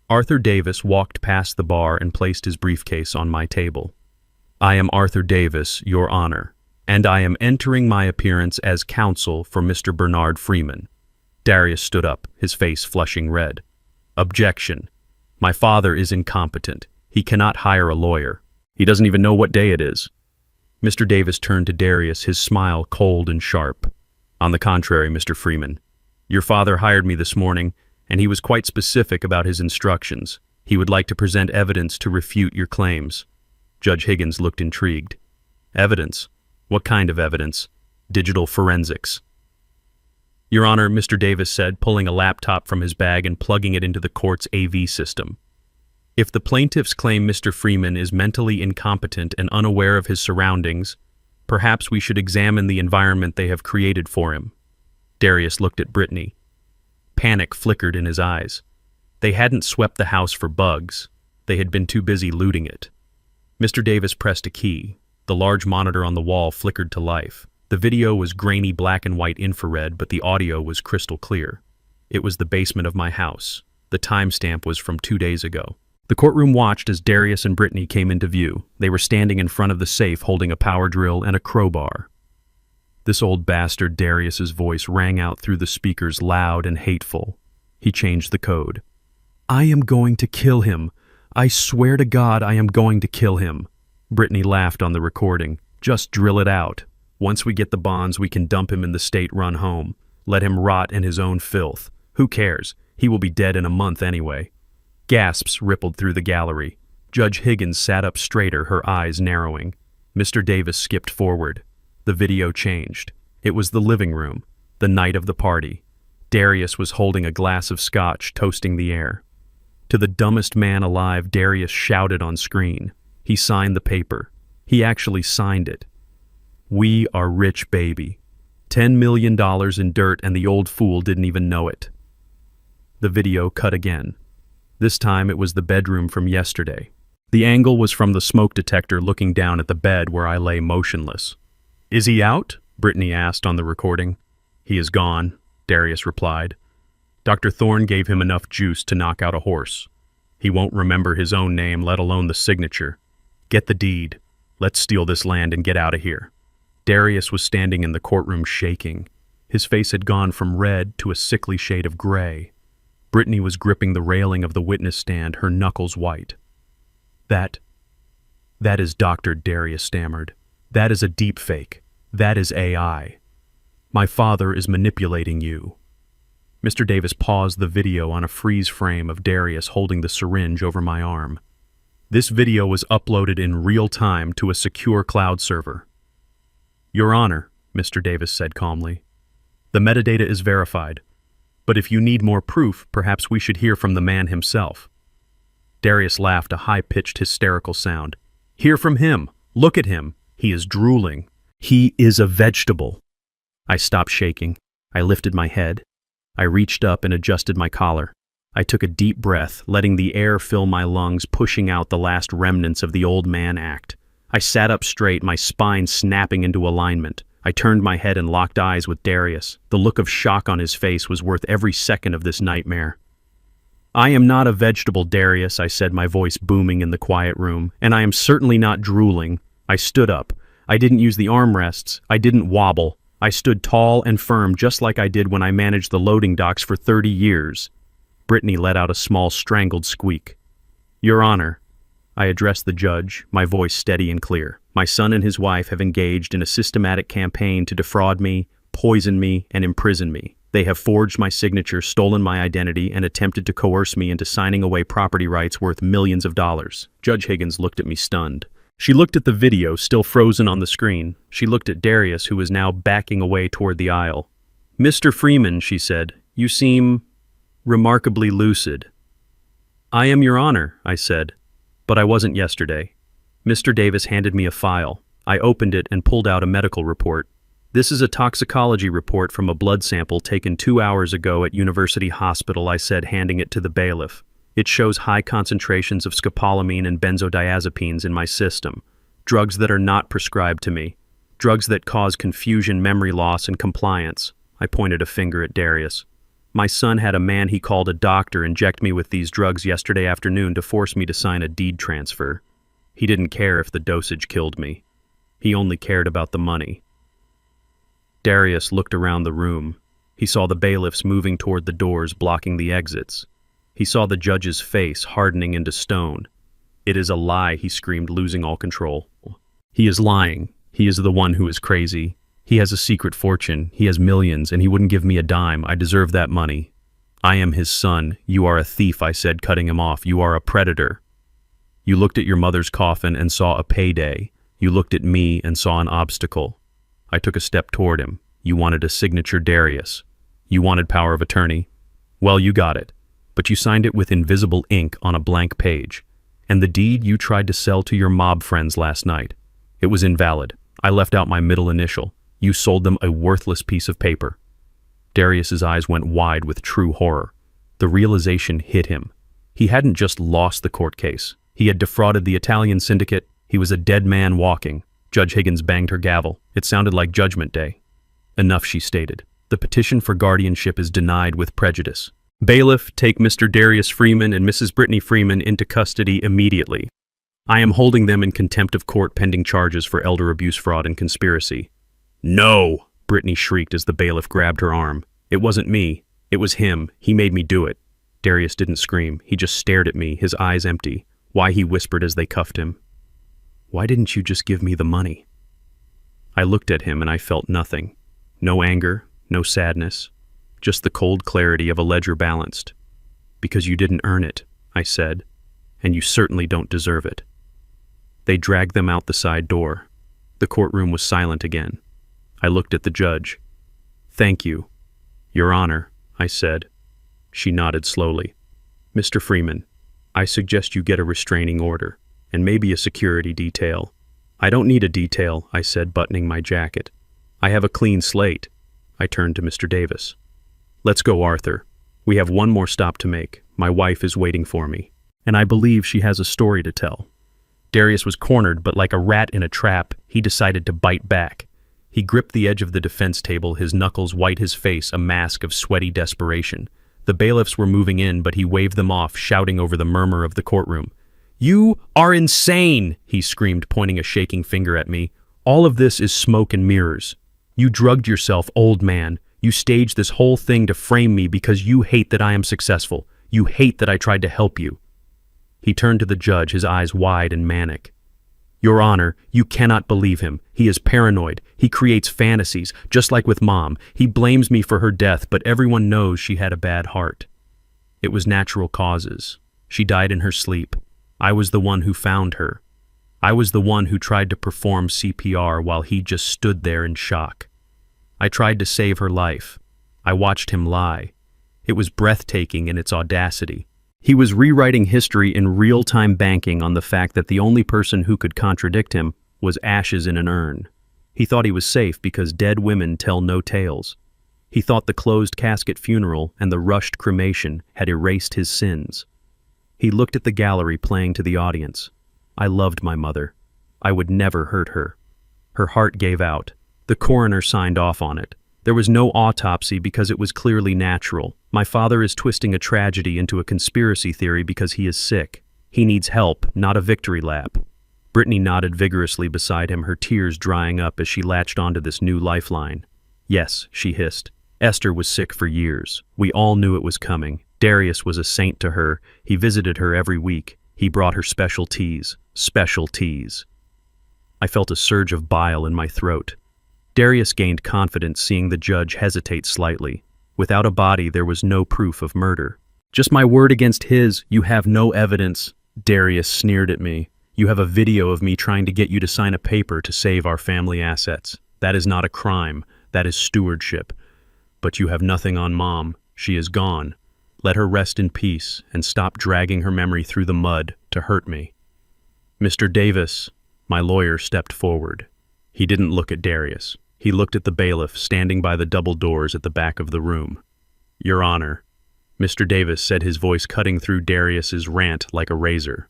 Arthur Davis walked past the bar and placed his briefcase on my table. "I am Arthur Davis, Your Honor, and I am entering my appearance as counsel for Mr. Bernard Freeman." Darius stood up, his face flushing red. "Objection. My father is incompetent. He cannot hire a lawyer. He doesn't even know what day it is." Mr. Davis turned to Darius, his smile cold and sharp. "On the contrary, Mr. Freeman, your father hired me this morning, and he was quite specific about his instructions. He would like to present evidence to refute your claims." Judge Higgins looked intrigued. "Evidence? What kind of evidence?" "Digital forensics." "Your Honor," Mr. Davis said, pulling a laptop from his bag and plugging it into the court's AV system. "If the plaintiffs claim Mr. Freeman is mentally incompetent and unaware of his surroundings, perhaps we should examine the environment they have created for him." Darius looked at Brittany. Panic flickered in his eyes. They hadn't swept the house for bugs. They had been too busy looting it. Mr. Davis pressed a key. The large monitor on the wall flickered to life. The video was grainy black and white infrared, but the audio was crystal clear. It was the basement of my house. The timestamp was from 2 days ago. The courtroom watched as Darius and Brittany came into view. They were standing in front of the safe holding a power drill and a crowbar. This old bastard Darius's voice rang out through the speakers loud and hateful. He changed the code. "I am going to kill him. I swear to God I am going to kill him." Brittany laughed on the recording. "Just drill it out. Once we get the bonds, we can dump him in the state-run home. Let him rot in his own filth. Who cares? He will be dead in a month anyway." Gasps rippled through the gallery. Judge Higgins sat up straighter, her eyes narrowing. Mr. Davis skipped forward. The video changed. It was the living room, the night of the party. Darius was holding a glass of scotch, toasting the air. To the dumbest man alive, Darius shouted on screen. He signed the paper. He actually signed it. "We are rich, baby. $10 million in dirt, and the old fool didn't even know it." The video cut again. This time it was the bedroom from yesterday. The angle was from the smoke detector looking down at the bed where I lay motionless. "Is he out?" Brittany asked on the recording. "He is gone," Darius replied. "Dr. Thorne gave him enough juice to knock out a horse. He won't remember his own name, let alone the signature. Get the deed. Let's steal this land and get out of here." Darius was standing in the courtroom shaking. His face had gone from red to a sickly shade of gray. Brittany was gripping the railing of the witness stand, her knuckles white. That is Dr. Darius stammered. "That is a deep fake. That is AI. My father is manipulating you." Mr. Davis paused the video on a freeze frame of Darius holding the syringe over my arm. This video was uploaded in real time to a secure cloud server. "Your Honor," Mr. Davis said calmly, "the metadata is verified. But if you need more proof, perhaps we should hear from the man himself." Darius laughed a high-pitched, hysterical sound. "Hear from him. Look at him. He is drooling. He is a vegetable." I stopped shaking. I lifted my head. I reached up and adjusted my collar. I took a deep breath, letting the air fill my lungs, pushing out the last remnants of the old man act. I sat up straight, my spine snapping into alignment. I turned my head and locked eyes with Darius. The look of shock on his face was worth every second of this nightmare. "I am not a vegetable, Darius," I said, my voice booming in the quiet room, "and I am certainly not drooling." I stood up. I didn't use the armrests. I didn't wobble. I stood tall and firm, just like I did when I managed the loading docks for 30 years. Brittany let out a small, strangled squeak. "Your Honor," I addressed the judge, my voice steady and clear. "My son and his wife have engaged in a systematic campaign to defraud me, poison me, and imprison me. They have forged my signature, stolen my identity, and attempted to coerce me into signing away property rights worth millions of dollars." Judge Higgins looked at me stunned. She looked at the video, still frozen on the screen. She looked at Darius, who was now backing away toward the aisle. "Mr. Freeman," she said, "you seem remarkably lucid." "I am, Your Honor," I said, "but I wasn't yesterday." Mr. Davis handed me a file. I opened it and pulled out a medical report. "This is a toxicology report from a blood sample taken 2 hours ago at University Hospital," I said, handing it to the bailiff. "It shows high concentrations of scopolamine and benzodiazepines in my system, drugs that are not prescribed to me, drugs that cause confusion, memory loss, and compliance." I pointed a finger at Darius. "My son had a man he called a doctor inject me with these drugs yesterday afternoon to force me to sign a deed transfer. He didn't care if the dosage killed me. He only cared about the money." Darius looked around the room. He saw the bailiffs moving toward the doors, blocking the exits. He saw the judge's face hardening into stone. "It is a lie," he screamed, losing all control. "He is lying. He is the one who is crazy. He has a secret fortune. He has millions, and he wouldn't give me a dime. I deserve that money. I am his son. You are a thief," I said, cutting him off. "You are a predator. You looked at your mother's coffin and saw a payday. You looked at me and saw an obstacle." I took a step toward him. "You wanted a signature, Darius. You wanted power of attorney. Well, you got it. But you signed it with invisible ink on a blank page. And the deed you tried to sell to your mob friends last night. It was invalid. I left out my middle initial. You sold them a worthless piece of paper." Darius's eyes went wide with true horror. The realization hit him. He hadn't just lost the court case. He had defrauded the Italian syndicate. He was a dead man walking. Judge Higgins banged her gavel. It sounded like Judgment Day. "Enough," she stated. The petition for guardianship is denied with prejudice. Bailiff, take Mr. Darius Freeman and Mrs. Brittany Freeman into custody immediately. I am holding them in contempt of court pending charges for elder abuse, fraud, and conspiracy. No! Brittany shrieked as the bailiff grabbed her arm. It wasn't me. It was him. He made me do it. Darius didn't scream. He just stared at me, his eyes empty. Why, he whispered as they cuffed him. Why didn't you just give me the money? I looked at him and I felt nothing. No anger, no sadness. Just the cold clarity of a ledger balanced. Because you didn't earn it, I said, and you certainly don't deserve it. They dragged them out the side door. The courtroom was silent again. I looked at the judge. Thank you, Your Honor, I said. She nodded slowly. Mr. Freeman, I suggest you get a restraining order, and maybe a security detail. I don't need a detail, I said, buttoning my jacket. I have a clean slate. I turned to Mr. Davis. Let's go, Arthur. We have one more stop to make. My wife is waiting for me, and I believe she has a story to tell. Darius was cornered, but like a rat in a trap, he decided to bite back. He gripped the edge of the defense table, his knuckles white, his face a mask of sweaty desperation. The bailiffs were moving in, but he waved them off, shouting over the murmur of the courtroom. You are insane, he screamed, pointing a shaking finger at me. All of this is smoke and mirrors. You drugged yourself, old man. You staged this whole thing to frame me because you hate that I am successful. You hate that I tried to help you. He turned to the judge, his eyes wide and manic. Your Honor, you cannot believe him. He is paranoid. He creates fantasies, just like with Mom. He blames me for her death, but everyone knows she had a bad heart. It was natural causes. She died in her sleep. I was the one who found her. I was the one who tried to perform CPR while he just stood there in shock. I tried to save her life. I watched him lie. It was breathtaking in its audacity. He was rewriting history in real-time, banking on the fact that the only person who could contradict him was ashes in an urn. He thought he was safe because dead women tell no tales. He thought the closed casket funeral and the rushed cremation had erased his sins. He looked at the gallery playing to the audience. I loved my mother. I would never hurt her. Her heart gave out. The coroner signed off on it. There was no autopsy because it was clearly natural. My father is twisting a tragedy into a conspiracy theory because he is sick. He needs help, not a victory lap. Brittany nodded vigorously beside him, her tears drying up as she latched onto this new lifeline. Yes, she hissed. Esther was sick for years. We all knew it was coming. Darius was a saint to her. He visited her every week. He brought her special teas. Special teas. I felt a surge of bile in my throat. Darius gained confidence seeing the judge hesitate slightly. Without a body, there was no proof of murder. Just my word against his. You have no evidence. Darius sneered at me. You have a video of me trying to get you to sign a paper to save our family assets. That is not a crime. That is stewardship. But you have nothing on Mom. She is gone. Let her rest in peace and stop dragging her memory through the mud to hurt me. Mr. Davis, my lawyer stepped forward. He didn't look at Darius. He looked at the bailiff standing by the double doors at the back of the room. Your Honor, Mr. Davis said, his voice cutting through Darius's rant like a razor.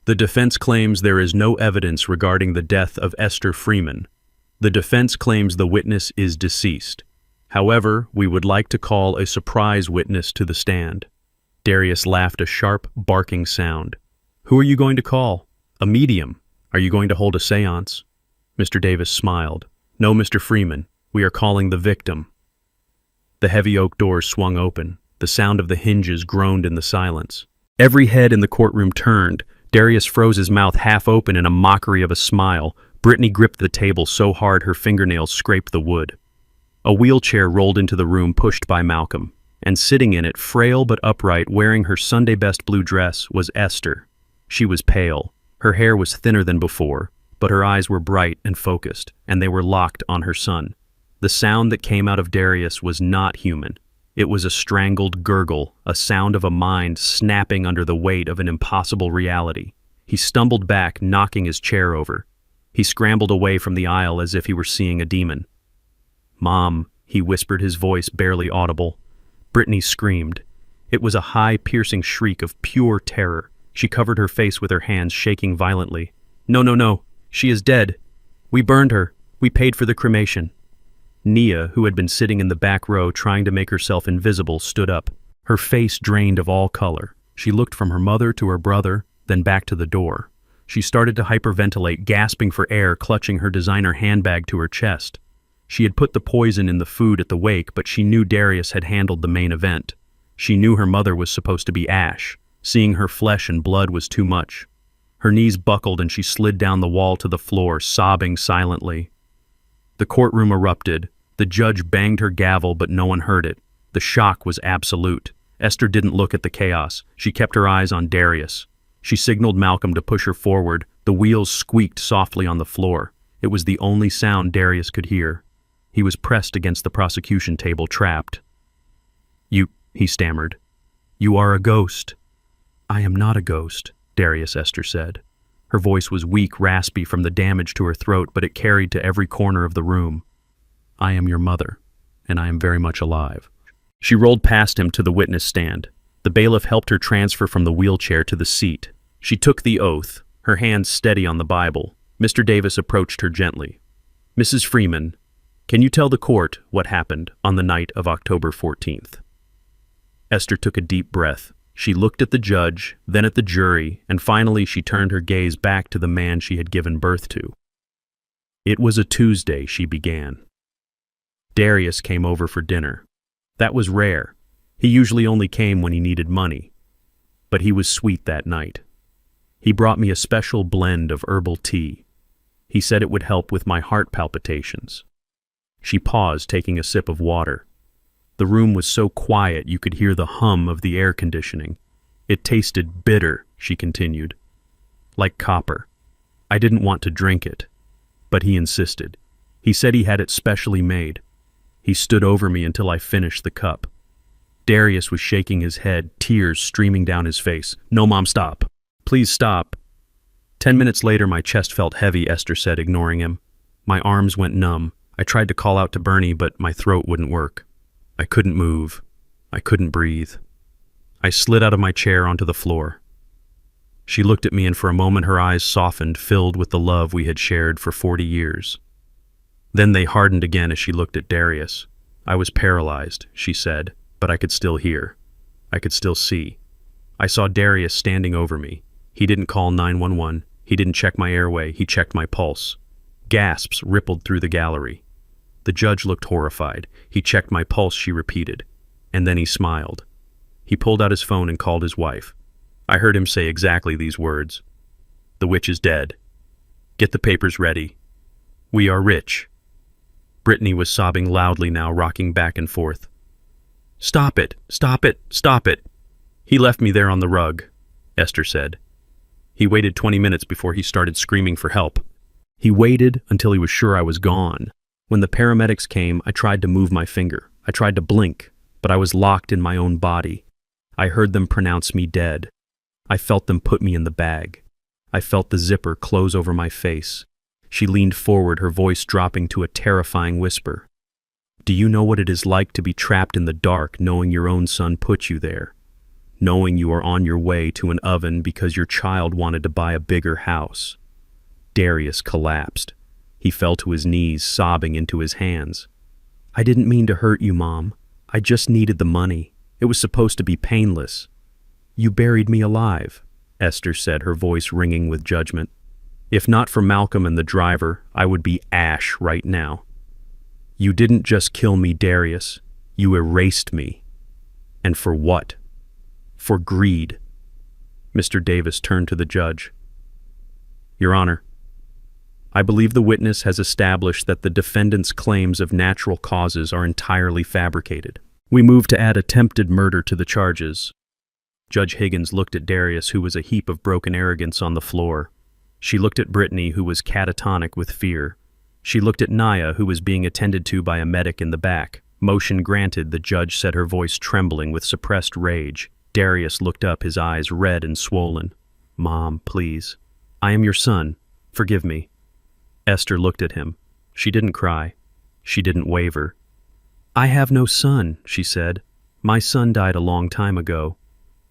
The defense claims there is no evidence regarding the death of Esther Freeman. The defense claims the witness is deceased. However, we would like to call a surprise witness to the stand. Darius laughed a sharp, barking sound. Who are you going to call? A medium. Are you going to hold a seance? Mr. Davis smiled. No, Mr. Freeman. We are calling the victim. The heavy oak doors swung open. The sound of the hinges groaned in the silence. Every head in the courtroom turned. Darius froze his mouth half open in a mockery of a smile. Brittany gripped the table so hard her fingernails scraped the wood. A wheelchair rolled into the room, pushed by Malcolm, and sitting in it, frail but upright, wearing her Sunday best blue dress, was Esther. She was pale. Her hair was thinner than before, but her eyes were bright and focused, and they were locked on her son. The sound that came out of Darius was not human. It was a strangled gurgle, a sound of a mind snapping under the weight of an impossible reality. He stumbled back, knocking his chair over. He scrambled away from the aisle as if he were seeing a demon. Mom, he whispered, his voice barely audible. Brittany screamed. It was a high, piercing shriek of pure terror. She covered her face with her hands, shaking violently. No, no, no. She is dead. We burned her. We paid for the cremation. Nia, who had been sitting in the back row trying to make herself invisible, stood up. Her face drained of all color. She looked from her mother to her brother, then back to the door. She started to hyperventilate, gasping for air, clutching her designer handbag to her chest. She had put the poison in the food at the wake, but she knew Darius had handled the main event. She knew her mother was supposed to be Ash. Seeing her flesh and blood was too much. Her knees buckled and she slid down the wall to the floor, sobbing silently. The courtroom erupted. The judge banged her gavel, but no one heard it. The shock was absolute. Esther didn't look at the chaos. She kept her eyes on Darius. She signaled Malcolm to push her forward. The wheels squeaked softly on the floor. It was the only sound Darius could hear. He was pressed against the prosecution table, trapped. He stammered. "You are a ghost." "I am not a ghost," Darius, Esther said. Her voice was weak, raspy from the damage to her throat, but it carried to every corner of the room. "I am your mother, and I am very much alive." She rolled past him to the witness stand. The bailiff helped her transfer from the wheelchair to the seat. She took the oath, her hands steady on the Bible. Mr. Davis approached her gently. "Mrs. Freeman, can you tell the court what happened on the night of October 14th? Esther took a deep breath. She looked at the judge, then at the jury, and finally she turned her gaze back to the man she had given birth to. "It was a Tuesday," she began. "Darius came over for dinner. That was rare. He usually only came when he needed money. But he was sweet that night. He brought me a special blend of herbal tea. He said it would help with my heart palpitations." She paused, taking a sip of water. The room was so quiet you could hear the hum of the air conditioning. "It tasted bitter," she continued, "like copper. I didn't want to drink it, but he insisted. He said he had it specially made. He stood over me until I finished the cup." Darius was shaking his head, tears streaming down his face. "No, Mom, stop. Please stop." 10 minutes later, my chest felt heavy, Esther said, ignoring him. My arms went numb. I tried to call out to Bernie, but my throat wouldn't work. I couldn't move. I couldn't breathe. I slid out of my chair onto the floor. She looked at me, and for a moment her eyes softened, filled with the love we had shared for 40 years. Then they hardened again as she looked at Darius. "I was paralyzed," she said, "but I could still hear. I could still see. I saw Darius standing over me. He didn't call 911. He didn't check my airway. He checked my pulse." Gasps rippled through the gallery. The judge looked horrified. "He checked my pulse," she repeated. And then he smiled. He pulled out his phone and called his wife. I heard him say exactly these words. "The witch is dead. Get the papers ready. We are rich." Brittany was sobbing loudly now, rocking back and forth. "Stop it! Stop it! Stop it!" "He left me there on the rug," Esther said. "He waited 20 minutes before he started screaming for help. He waited until he was sure I was gone. When the paramedics came, I tried to move my finger. I tried to blink, but I was locked in my own body. I heard them pronounce me dead. I felt them put me in the bag. I felt the zipper close over my face." She leaned forward, her voice dropping to a terrifying whisper. "Do you know what it is like to be trapped in the dark, knowing your own son put you there? Knowing you are on your way to an oven because your child wanted to buy a bigger house?" Darius collapsed. He fell to his knees, sobbing into his hands. "I didn't mean to hurt you, Mom. I just needed the money. It was supposed to be painless." "You buried me alive," Esther said, her voice ringing with judgment. "If not for Malcolm and the driver, I would be ash right now. You didn't just kill me, Darius. You erased me. And for what? For greed." Mr. Davis turned to the judge. "Your Honor, I believe the witness has established that the defendant's claims of natural causes are entirely fabricated. We move to add attempted murder to the charges." Judge Higgins looked at Darius, who was a heap of broken arrogance on the floor. She looked at Brittany, who was catatonic with fear. She looked at Naya, who was being attended to by a medic in the back. Motion granted, the judge said, her voice trembling with suppressed rage. Darius looked up, his eyes red and swollen. "Mom, please. I am your son. Forgive me." Esther looked at him. She didn't cry. She didn't waver. "I have no son," she said. "My son died a long time ago.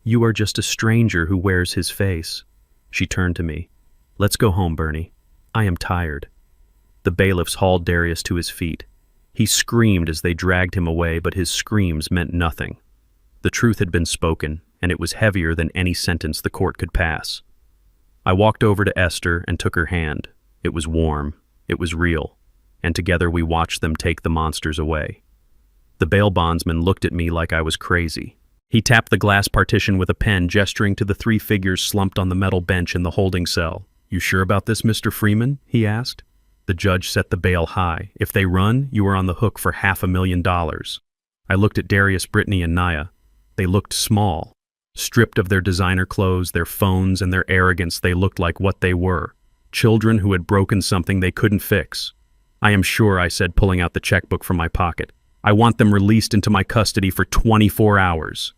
You are just a stranger who wears his face." She turned to me. "Let's go home, Bernie. I am tired." The bailiffs hauled Darius to his feet. He screamed as they dragged him away, but his screams meant nothing. The truth had been spoken, and it was heavier than any sentence the court could pass. I walked over to Esther and took her hand. It was warm. It was real. And together we watched them take the monsters away. The bail bondsman looked at me like I was crazy. He tapped the glass partition with a pen, gesturing to the 3 figures slumped on the metal bench in the holding cell. "You sure about this, Mr. Freeman?" he asked. The judge set the bail high. "If they run, you are on the hook for $500,000. I looked at Darius, Brittany, and Naya. They looked small. Stripped of their designer clothes, their phones, and their arrogance, they looked like what they were. Children who had broken something they couldn't fix. "I am sure," I said, pulling out the checkbook from my pocket. "I want them released into my custody for 24 hours.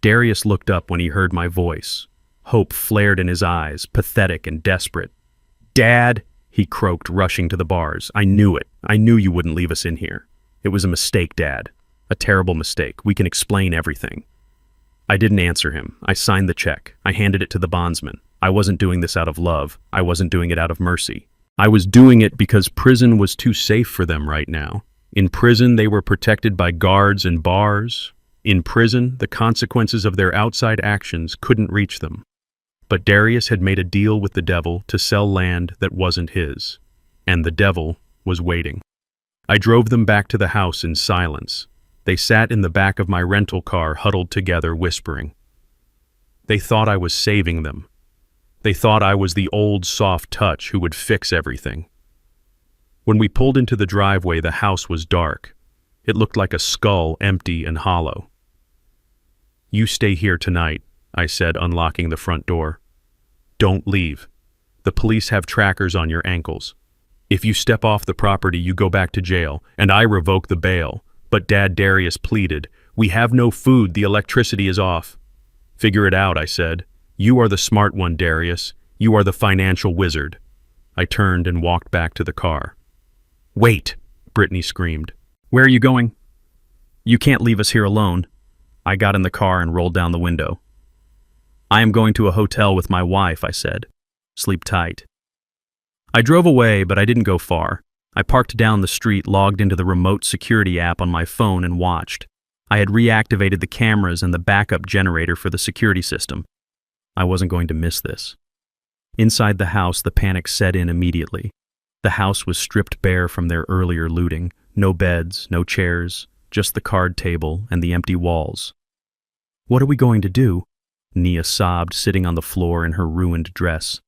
Darius looked up when he heard my voice. Hope flared in his eyes, pathetic and desperate. "Dad," he croaked, rushing to the bars. "I knew it. I knew you wouldn't leave us in here. It was a mistake, Dad. A terrible mistake. We can explain everything." I didn't answer him. I signed the check. I handed it to the bondsman. I wasn't doing this out of love. I wasn't doing it out of mercy. I was doing it because prison was too safe for them right now. In prison, they were protected by guards and bars. In prison, the consequences of their outside actions couldn't reach them. But Darius had made a deal with the devil to sell land that wasn't his. And the devil was waiting. I drove them back to the house in silence. They sat in the back of my rental car, huddled together, whispering. They thought I was saving them. They thought I was the old soft touch who would fix everything. When we pulled into the driveway, the house was dark. It looked like a skull, empty and hollow. "You stay here tonight," I said, unlocking the front door. "Don't leave. The police have trackers on your ankles. If you step off the property, you go back to jail, and I revoke the bail." But Dad, Darius pleaded. "We have no food, the electricity is off." "Figure it out," I said. "You are the smart one, Darius. You are the financial wizard." I turned and walked back to the car. "Wait," Brittany screamed. "Where are you going?" "You can't leave us here alone." I got in the car and rolled down the window. "I am going to a hotel with my wife," I said. "Sleep tight." I drove away, but I didn't go far. I parked down the street, logged into the remote security app on my phone, and watched. I had reactivated the cameras and the backup generator for the security system. I wasn't going to miss this. Inside the house, the panic set in immediately. The house was stripped bare from their earlier looting. No beds, no chairs, just the card table and the empty walls. "What are we going to do?" Nia sobbed, sitting on the floor in her ruined dress.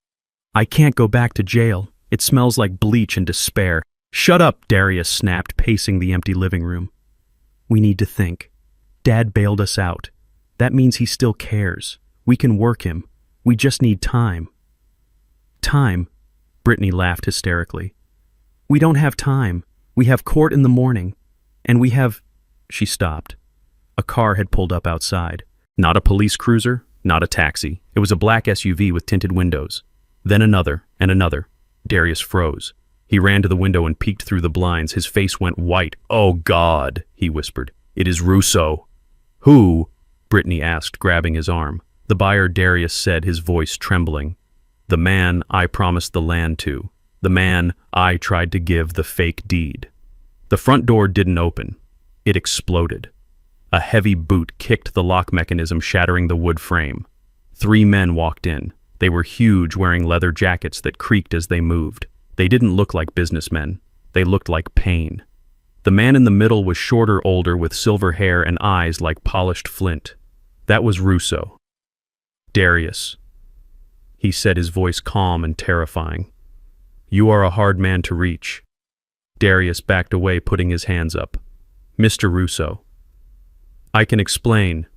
"I can't go back to jail. It smells like bleach and despair." "Shut up," Darius snapped, pacing the empty living room. "We need to think. Dad bailed us out. That means he still cares. We can work him. We just need time." "Time?" Brittany laughed hysterically. "We don't have time. We have court in the morning. And we have—" She stopped. A car had pulled up outside. Not a police cruiser, not a taxi. It was a black SUV with tinted windows. Then another, and another. Darius froze. He ran to the window and peeked through the blinds. His face went white. "Oh, God," he whispered. "It is Russo." "Who?" Brittany asked, grabbing his arm. "The buyer," Darius said, his voice trembling. "The man I promised the land to. The man I tried to give the fake deed." The front door didn't open. It exploded. A heavy boot kicked the lock mechanism, shattering the wood frame. 3 men walked in. They were huge, wearing leather jackets that creaked as they moved. They didn't look like businessmen. They looked like pain. The man in the middle was shorter, older, with silver hair and eyes like polished flint. That was Russo. "Darius," he said, his voice calm and terrifying. "You are a hard man to reach." Darius backed away, putting his hands up. "Mr. Russo, I can explain.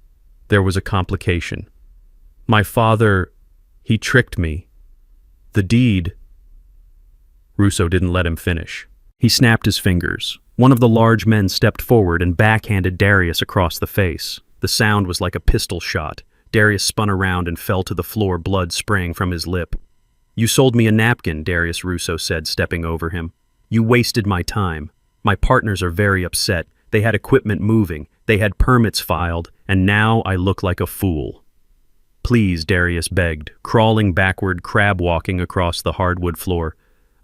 There was a complication. My father, he tricked me. The deed—" Russo didn't let him finish. He snapped his fingers. One of the large men stepped forward and backhanded Darius across the face. The sound was like a pistol shot. Darius spun around and fell to the floor, blood spraying from his lip. "You sold me a napkin," Darius Russo said, stepping over him. "You wasted my time. My partners are very upset. They had equipment moving. They had permits filed. And now I look like a fool." "Please," Darius begged, crawling backward, crab-walking across the hardwood floor.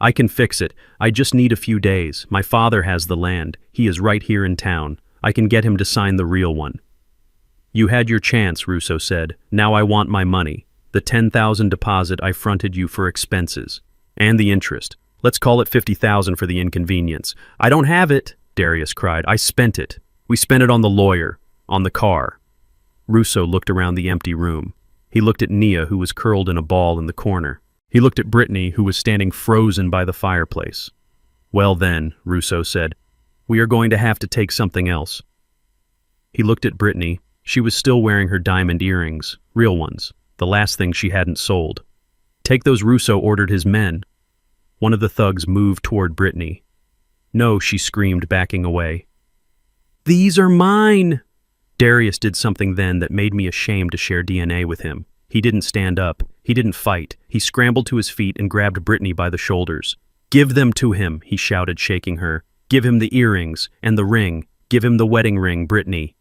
I can fix it. I just need a few days. My father has the land. He is right here in town. I can get him to sign the real one." "You had your chance," Russo said. "Now I want my money. The 10,000 deposit I fronted you for expenses. And the interest. Let's call it 50,000 for the inconvenience." "I don't have it," Darius cried. "I spent it. We spent it on the lawyer, on the car." Russo looked around the empty room. He looked at Nia, who was curled in a ball in the corner. He looked at Brittany, who was standing frozen by the fireplace. "Well then," Russo said, "we are going to have to take something else." He looked at Brittany. She was still wearing her diamond earrings, real ones, the last thing she hadn't sold. "Take those," Russo ordered his men. One of the thugs moved toward Brittany. "No," she screamed, backing away. "These are mine!" Darius did something then that made me ashamed to share DNA with him. He didn't stand up. He didn't fight. He scrambled to his feet and grabbed Brittany by the shoulders. "Give them to him," he shouted, shaking her. "Give him the earrings and the ring. Give him the wedding ring, Brittany."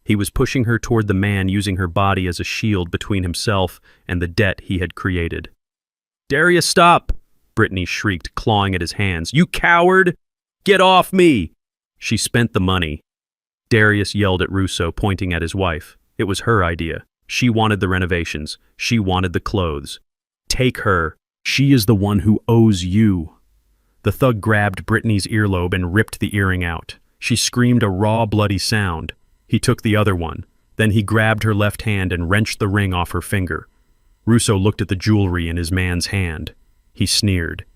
He was pushing her toward the man, using her body as a shield between himself and the debt he had created. "Darius, stop!" Brittany shrieked, clawing at his hands. "You coward! Get off me!" She spent the money. Darius yelled at Russo, pointing at his wife. It was her idea. She wanted the renovations. She wanted the clothes. "Take her. She is the one who owes you." The thug grabbed Brittany's earlobe and ripped the earring out. She screamed a raw, bloody sound. He took the other one. Then he grabbed her left hand and wrenched the ring off her finger. Russo looked at the jewelry in his man's hand. He sneered.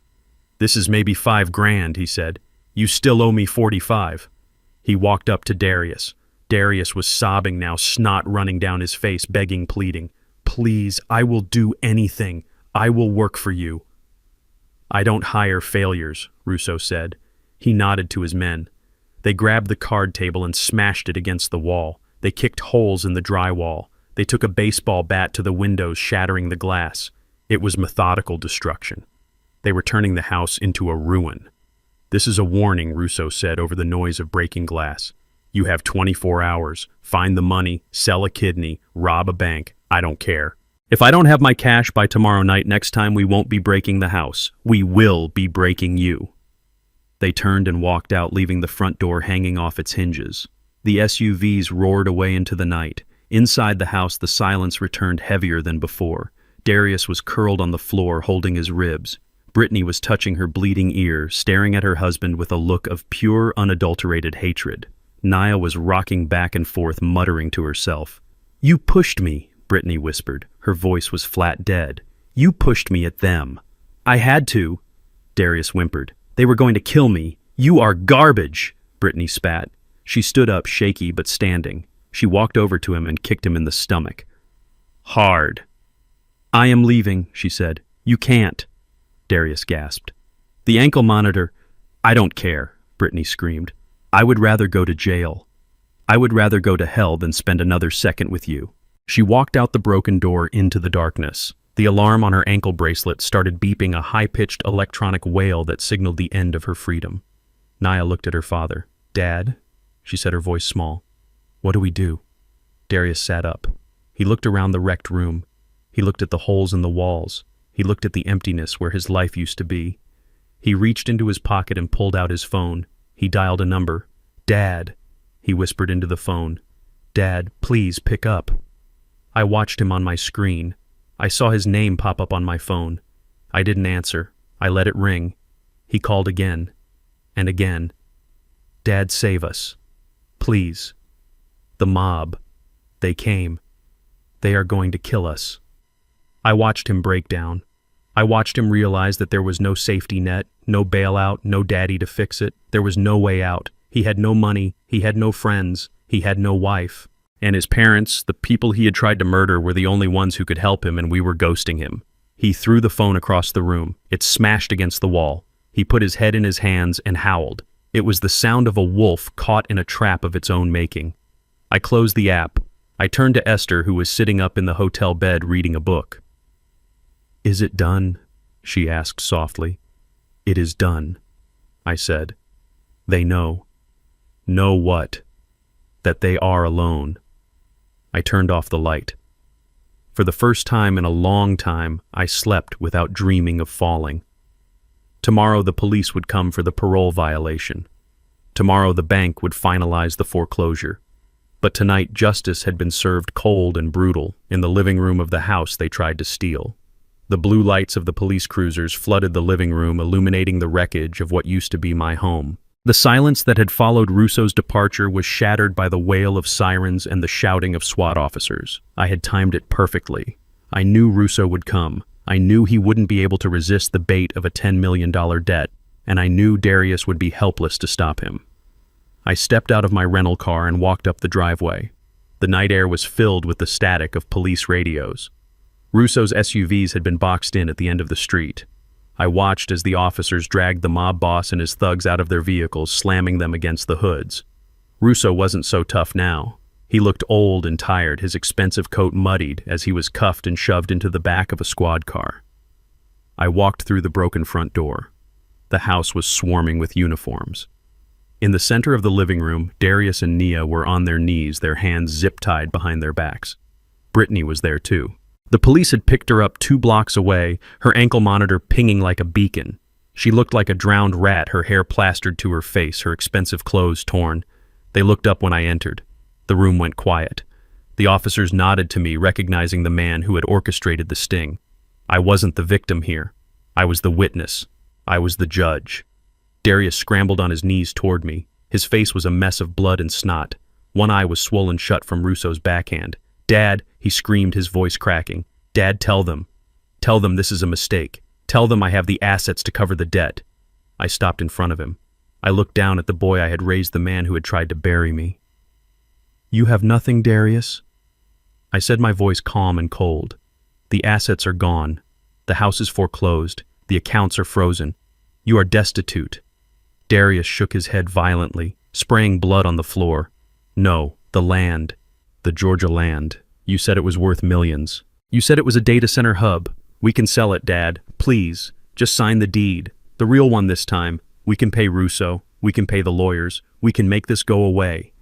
"This is maybe 5 grand, he said. "You still owe me 45. He walked up to Darius. Darius was sobbing now, snot running down his face, begging, pleading. "Please, I will do anything. I will work for you." "I don't hire failures," Russo said. He nodded to his men. They grabbed the card table and smashed it against the wall. They kicked holes in the drywall. They took a baseball bat to the windows, shattering the glass. It was methodical destruction. They were turning the house into a ruin. "This is a warning," Russo said over the noise of breaking glass. "You have 24 hours. Find the money, sell a kidney, rob a bank. I don't care. If I don't have my cash by tomorrow night, next time we won't be breaking the house. We will be breaking you." They turned and walked out, leaving the front door hanging off its hinges. The SUVs roared away into the night. Inside the house, the silence returned heavier than before. Darius was curled on the floor, holding his ribs. Brittany was touching her bleeding ear, staring at her husband with a look of pure, unadulterated hatred. Nia was rocking back and forth, muttering to herself. "You pushed me," Brittany whispered. Her voice was flat dead. "You pushed me at them." "I had to," Darius whimpered. "They were going to kill me." "You are garbage," Brittany spat. She stood up, shaky but standing. She walked over to him and kicked him in the stomach. Hard. "I am leaving," she said. "You can't." Darius gasped. "The ankle monitor—" "I don't care," Brittany screamed. "I would rather go to jail. I would rather go to hell than spend another second with you." She walked out the broken door into the darkness. The alarm on her ankle bracelet started beeping, a high-pitched electronic wail that signaled the end of her freedom. Nia looked at her father. "Dad?" she said, her voice small. "What do we do?" Darius sat up. He looked around the wrecked room. He looked at the holes in the walls. He looked at the emptiness where his life used to be. He reached into his pocket and pulled out his phone. He dialed a number. "Dad," he whispered into the phone. "Dad, please pick up." I watched him on my screen. I saw his name pop up on my phone. I didn't answer. I let it ring. He called again and again. "Dad, save us. Please. The mob. They came. They are going to kill us." I watched him break down. I watched him realize that there was no safety net, no bailout, no daddy to fix it. There was no way out. He had no money. He had no friends. He had no wife. And his parents, the people he had tried to murder, were the only ones who could help him, and we were ghosting him. He threw the phone across the room. It smashed against the wall. He put his head in his hands and howled. It was the sound of a wolf caught in a trap of its own making. I closed the app. I turned to Esther, who was sitting up in the hotel bed reading a book. "Is it done?" she asked softly. "It is done," I said. "They know." "Know what?" "That they are alone." I turned off the light. For the first time in a long time, I slept without dreaming of falling. Tomorrow the police would come for the parole violation. Tomorrow the bank would finalize the foreclosure. But tonight justice had been served cold and brutal in the living room of the house they tried to steal. The blue lights of the police cruisers flooded the living room, illuminating the wreckage of what used to be my home. The silence that had followed Russo's departure was shattered by the wail of sirens and the shouting of SWAT officers. I had timed it perfectly. I knew Russo would come. I knew he wouldn't be able to resist the bait of a $10 million debt, and I knew Darius would be helpless to stop him. I stepped out of my rental car and walked up the driveway. The night air was filled with the static of police radios. Russo's SUVs had been boxed in at the end of the street. I watched as the officers dragged the mob boss and his thugs out of their vehicles, slamming them against the hoods. Russo wasn't so tough now. He looked old and tired, his expensive coat muddied as he was cuffed and shoved into the back of a squad car. I walked through the broken front door. The house was swarming with uniforms. In the center of the living room, Darius and Nia were on their knees, their hands zip-tied behind their backs. Brittany was there too. The police had picked her up 2 blocks away, her ankle monitor pinging like a beacon. She looked like a drowned rat, her hair plastered to her face, her expensive clothes torn. They looked up when I entered. The room went quiet. The officers nodded to me, recognizing the man who had orchestrated the sting. I wasn't the victim here. I was the witness. I was the judge. Darius scrambled on his knees toward me. His face was a mess of blood and snot. One eye was swollen shut from Russo's backhand. "Dad," he screamed, his voice cracking. "Dad, tell them. Tell them this is a mistake. Tell them I have the assets to cover the debt." I stopped in front of him. I looked down at the boy I had raised, the man who had tried to bury me. "You have nothing, Darius?" I said, my voice calm and cold. "The assets are gone. The house is foreclosed. The accounts are frozen. You are destitute." Darius shook his head violently, spraying blood on the floor. "No, the land. The Georgia land. You said it was worth millions. You said it was a data center hub. We can sell it, Dad. Please, just sign the deed. The real one this time. We can pay Russo. We can pay the lawyers. We can make this go away."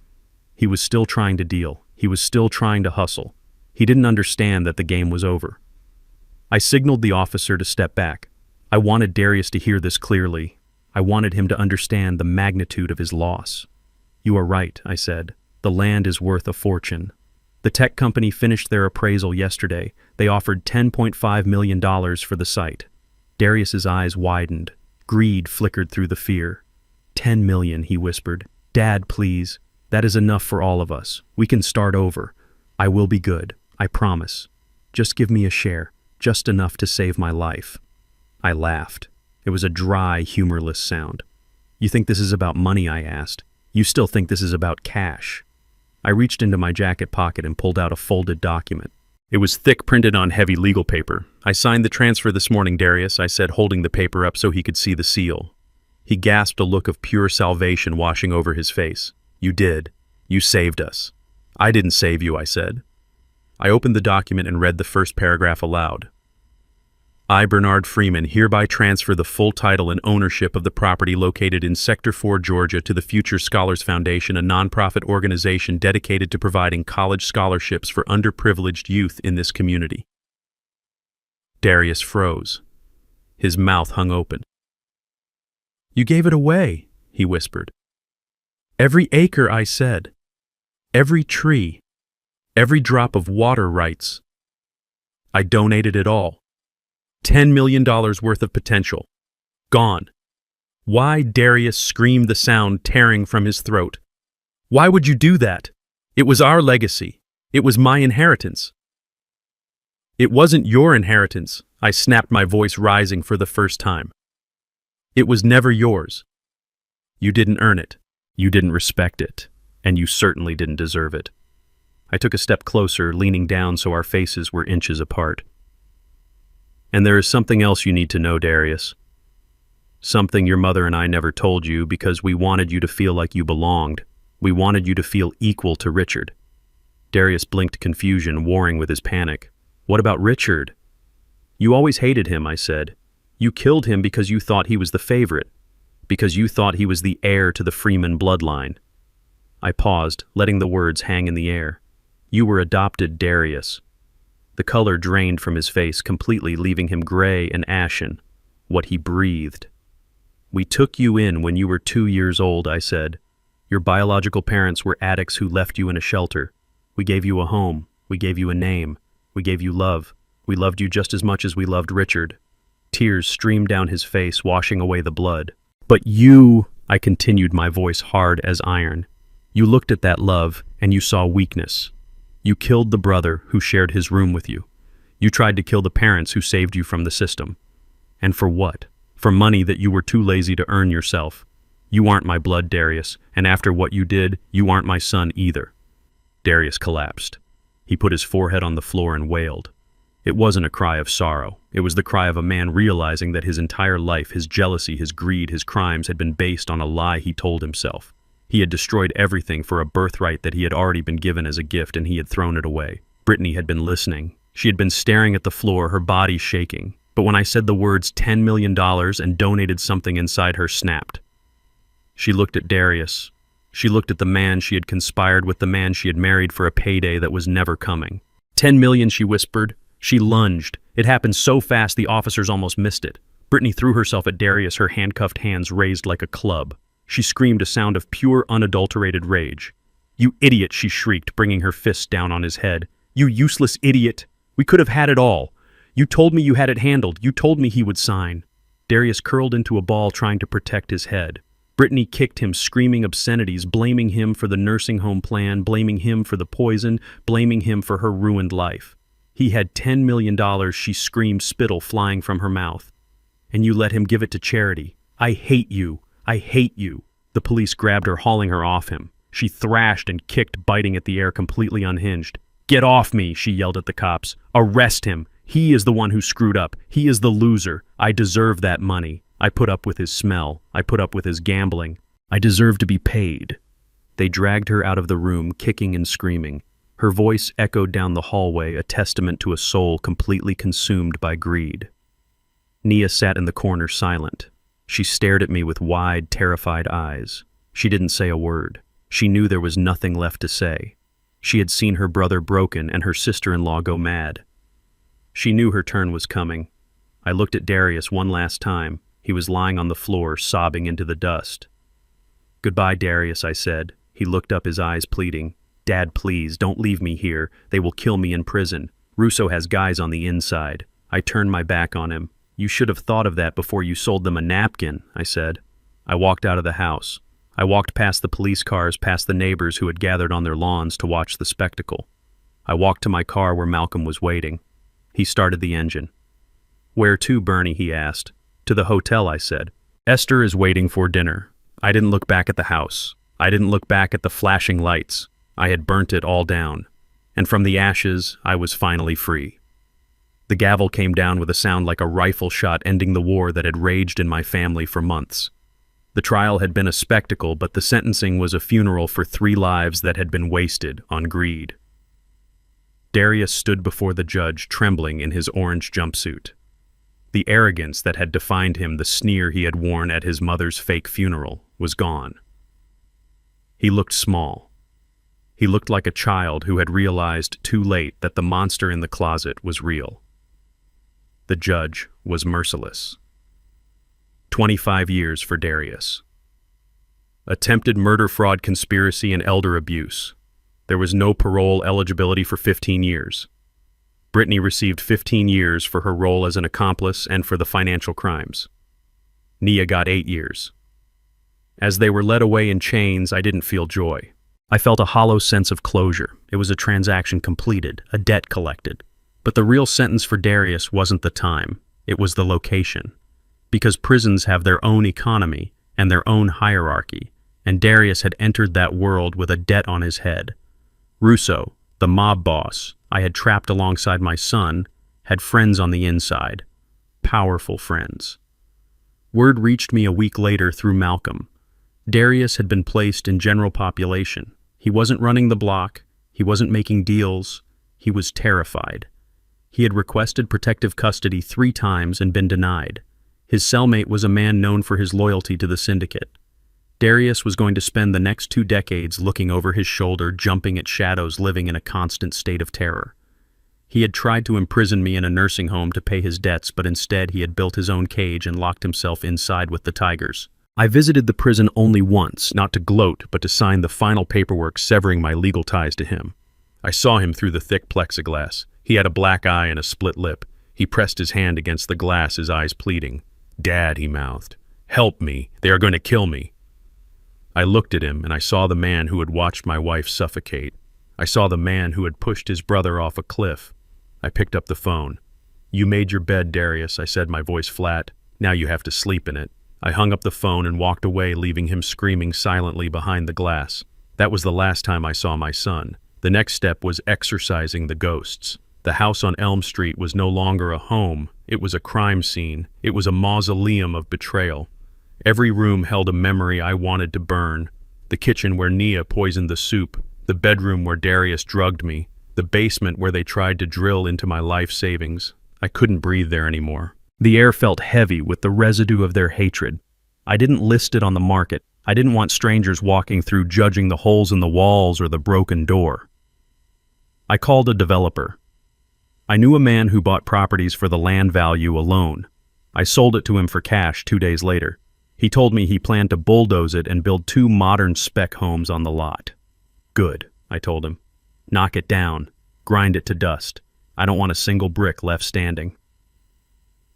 He was still trying to deal. He was still trying to hustle. He didn't understand that the game was over. I signaled the officer to step back. I wanted Darius to hear this clearly. I wanted him to understand the magnitude of his loss. "You are right," I said. "The land is worth a fortune." The tech company finished their appraisal yesterday. They offered $10.5 million for the site. Darius's eyes widened. Greed flickered through the fear. "10 million," he whispered. "Dad, please. That is enough for all of us. We can start over. I will be good. I promise. Just give me a share. Just enough to save my life." I laughed. It was a dry, humorless sound. "You think this is about money?" I asked. "You still think this is about cash?" I reached into my jacket pocket and pulled out a folded document. It was thick, printed on heavy legal paper. "I signed the transfer this morning, Darius," I said, holding the paper up so he could see the seal. He gasped, a look of pure salvation washing over his face. "You did. You saved us." "I didn't save you," I said. I opened the document and read the first paragraph aloud. "I, Bernard Freeman, hereby transfer the full title and ownership of the property located in Sector 4, Georgia, to the Future Scholars Foundation, a nonprofit organization dedicated to providing college scholarships for underprivileged youth in this community." Darius froze. His mouth hung open. "You gave it away," he whispered. "Every acre," I said. "Every tree. Every drop of water rights. I donated it all. $10 million worth of potential. Gone." "Why?" Darius screamed, the sound tearing from his throat. "Why would you do that? It was our legacy. It was my inheritance." "It wasn't your inheritance," I snapped, my voice rising for the first time. "It was never yours. You didn't earn it. You didn't respect it. And you certainly didn't deserve it." I took a step closer, leaning down so our faces were inches apart. "And there is something else you need to know, Darius. Something your mother and I never told you because we wanted you to feel like you belonged. We wanted you to feel equal to Richard." Darius blinked, confusion warring with his panic. "What about Richard?" "You always hated him," I said. "You killed him because you thought he was the favorite, because you thought he was the heir to the Freeman bloodline." I paused, letting the words hang in the air. "You were adopted, Darius." The color drained from his face completely, leaving him gray and ashen. What he breathed. "We took you in when you were 2 years old," I said. "Your biological parents were addicts who left you in a shelter. We gave you a home. We gave you a name. We gave you love. We loved you just as much as we loved Richard." Tears streamed down his face, washing away the blood. "But you," I continued, my voice hard as iron, "you looked at that love and you saw weakness. You killed the brother who shared his room with you. You tried to kill the parents who saved you from the system. And for what? For money that you were too lazy to earn yourself. You aren't my blood, Darius, and after what you did, you aren't my son either." Darius collapsed. He put his forehead on the floor and wailed. It wasn't a cry of sorrow. It was the cry of a man realizing that his entire life, his jealousy, his greed, his crimes had been based on a lie he told himself. He had destroyed everything for a birthright that he had already been given as a gift, and he had thrown it away. Brittany had been listening. She had been staring at the floor, her body shaking. But when I said the words $10 million and donated, something inside her snapped. She looked at Darius. She looked at the man she had conspired with, the man she had married for a payday that was never coming. $10 million, she whispered. She lunged. It happened so fast the officers almost missed it. Brittany threw herself at Darius, her handcuffed hands raised like a club. She screamed a sound of pure, unadulterated rage. "You idiot," she shrieked, bringing her fists down on his head. "You useless idiot. We could have had it all. You told me you had it handled. You told me he would sign." Darius curled into a ball, trying to protect his head. Brittany kicked him, screaming obscenities, blaming him for the nursing home plan, blaming him for the poison, blaming him for her ruined life. He had $10 million, she screamed, spittle flying from her mouth. "And you let him give it to charity. I hate you. I hate you." The police grabbed her, hauling her off him. She thrashed and kicked, biting at the air, completely unhinged. "Get off me," she yelled at the cops. "Arrest him. He is the one who screwed up. He is the loser. I deserve that money. I put up with his smell. I put up with his gambling. I deserve to be paid." They dragged her out of the room, kicking and screaming. Her voice echoed down the hallway, a testament to a soul completely consumed by greed. Nia sat in the corner, silent. She stared at me with wide, terrified eyes. She didn't say a word. She knew there was nothing left to say. She had seen her brother broken and her sister-in-law go mad. She knew her turn was coming. I looked at Darius one last time. He was lying on the floor, sobbing into the dust. "Goodbye, Darius," I said. He looked up, his eyes pleading. "Dad, please, don't leave me here. They will kill me in prison. Russo has guys on the inside." I turned my back on him. "You should have thought of that before you sold them a napkin," I said. I walked out of the house. I walked past the police cars, past the neighbors who had gathered on their lawns to watch the spectacle. I walked to my car where Malcolm was waiting. He started the engine. "Where to, Bernie?" he asked. "To the hotel," I said. "Esther is waiting for dinner." I didn't look back at the house. I didn't look back at the flashing lights. I had burnt it all down. And from the ashes, I was finally free. The gavel came down with a sound like a rifle shot, ending the war that had raged in my family for months. The trial had been a spectacle, but the sentencing was a funeral for 3 lives that had been wasted on greed. Darius stood before the judge, trembling in his orange jumpsuit. The arrogance that had defined him, the sneer he had worn at his mother's fake funeral, was gone. He looked small. He looked like a child who had realized too late that the monster in the closet was real. The judge was merciless. 25 years for Darius. Attempted murder, fraud, conspiracy, and elder abuse. There was no parole eligibility for 15 years. Brittany received 15 years for her role as an accomplice and for the financial crimes. Nia got 8 years. As they were led away in chains, I didn't feel joy. I felt a hollow sense of closure. It was a transaction completed, a debt collected. But the real sentence for Darius wasn't the time, it was the location. Because prisons have their own economy and their own hierarchy, and Darius had entered that world with a debt on his head. Russo, the mob boss I had trapped alongside my son, had friends on the inside. Powerful friends. Word reached me a week later through Malcolm. Darius had been placed in general population. He wasn't running the block. He wasn't making deals. He was terrified. He had requested protective custody 3 times and been denied. His cellmate was a man known for his loyalty to the syndicate. Darius was going to spend the next 2 decades looking over his shoulder, jumping at shadows, living in a constant state of terror. He had tried to imprison me in a nursing home to pay his debts, but instead he had built his own cage and locked himself inside with the tigers. I visited the prison only once, not to gloat, but to sign the final paperwork severing my legal ties to him. I saw him through the thick plexiglass. He had a black eye and a split lip. He pressed his hand against the glass, his eyes pleading. "Dad," he mouthed. "Help me. They are going to kill me." I looked at him, and I saw the man who had watched my wife suffocate. I saw the man who had pushed his brother off a cliff. I picked up the phone. "You made your bed, Darius," I said, my voice flat. "Now you have to sleep in it." I hung up the phone and walked away, leaving him screaming silently behind the glass. That was the last time I saw my son. The next step was exorcising the ghosts. The house on Elm Street was no longer a home. It was a crime scene. It was a mausoleum of betrayal. Every room held a memory I wanted to burn. The kitchen where Nia poisoned the soup. The bedroom where Darius drugged me. The basement where they tried to drill into my life savings. I couldn't breathe there anymore. The air felt heavy with the residue of their hatred. I didn't list it on the market. I didn't want strangers walking through judging the holes in the walls or the broken door. I called a developer. I knew a man who bought properties for the land value alone. I sold it to him for cash 2 days later. He told me he planned to bulldoze it and build 2 modern spec homes on the lot. "Good," I told him. "Knock it down. Grind it to dust. I don't want a single brick left standing."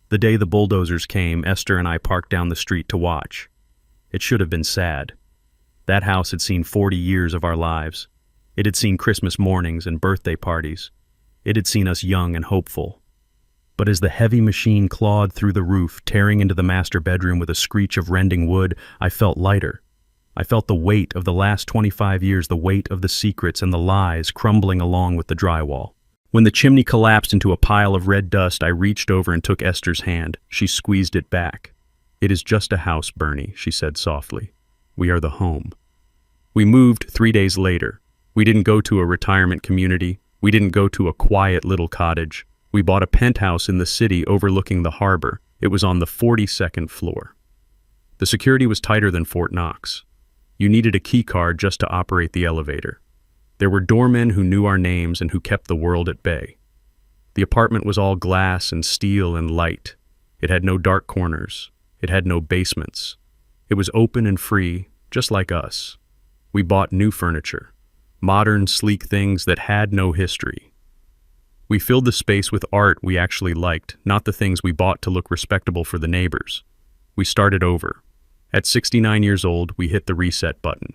The day the bulldozers came, Esther and I parked down the street to watch. It should have been sad. That house had seen 40 years of our lives. It had seen Christmas mornings and birthday parties. It had seen us young and hopeful. But as the heavy machine clawed through the roof, tearing into the master bedroom with a screech of rending wood, I felt lighter. I felt the weight of the last 25 years, the weight of the secrets and the lies crumbling along with the drywall. When the chimney collapsed into a pile of red dust, I reached over and took Esther's hand. She squeezed it back. "It is just a house, Bernie," she said softly. "We are the home." We moved 3 days later. We didn't go to a retirement community. We didn't go to a quiet little cottage. We bought a penthouse in the city overlooking the harbor. It was on the 42nd floor. The security was tighter than Fort Knox. You needed a key card just to operate the elevator. There were doormen who knew our names and who kept the world at bay. The apartment was all glass and steel and light. It had no dark corners. It had no basements. It was open and free, just like us. We bought new furniture, modern, sleek things that had no history. We filled the space with art we actually liked, not the things we bought to look respectable for the neighbors. We started over. At 69 years old, we hit the reset button.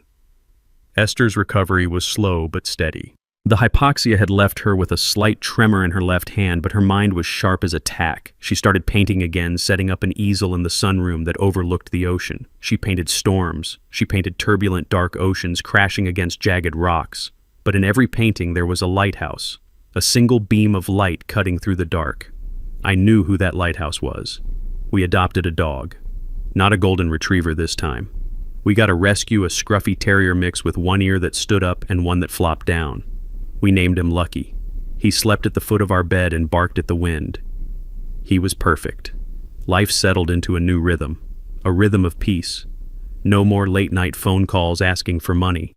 Esther's recovery was slow but steady. The hypoxia had left her with a slight tremor in her left hand, but her mind was sharp as a tack. She started painting again, setting up an easel in the sunroom that overlooked the ocean. She painted storms. She painted turbulent, dark oceans crashing against jagged rocks. But in every painting there was a lighthouse, a single beam of light cutting through the dark. I knew who that lighthouse was. We adopted a dog. Not a golden retriever this time. We got a rescue, a scruffy terrier mix with one ear that stood up and one that flopped down. We named him Lucky. He slept at the foot of our bed and barked at the wind. He was perfect. Life settled into a new rhythm, a rhythm of peace. No more late-night phone calls asking for money.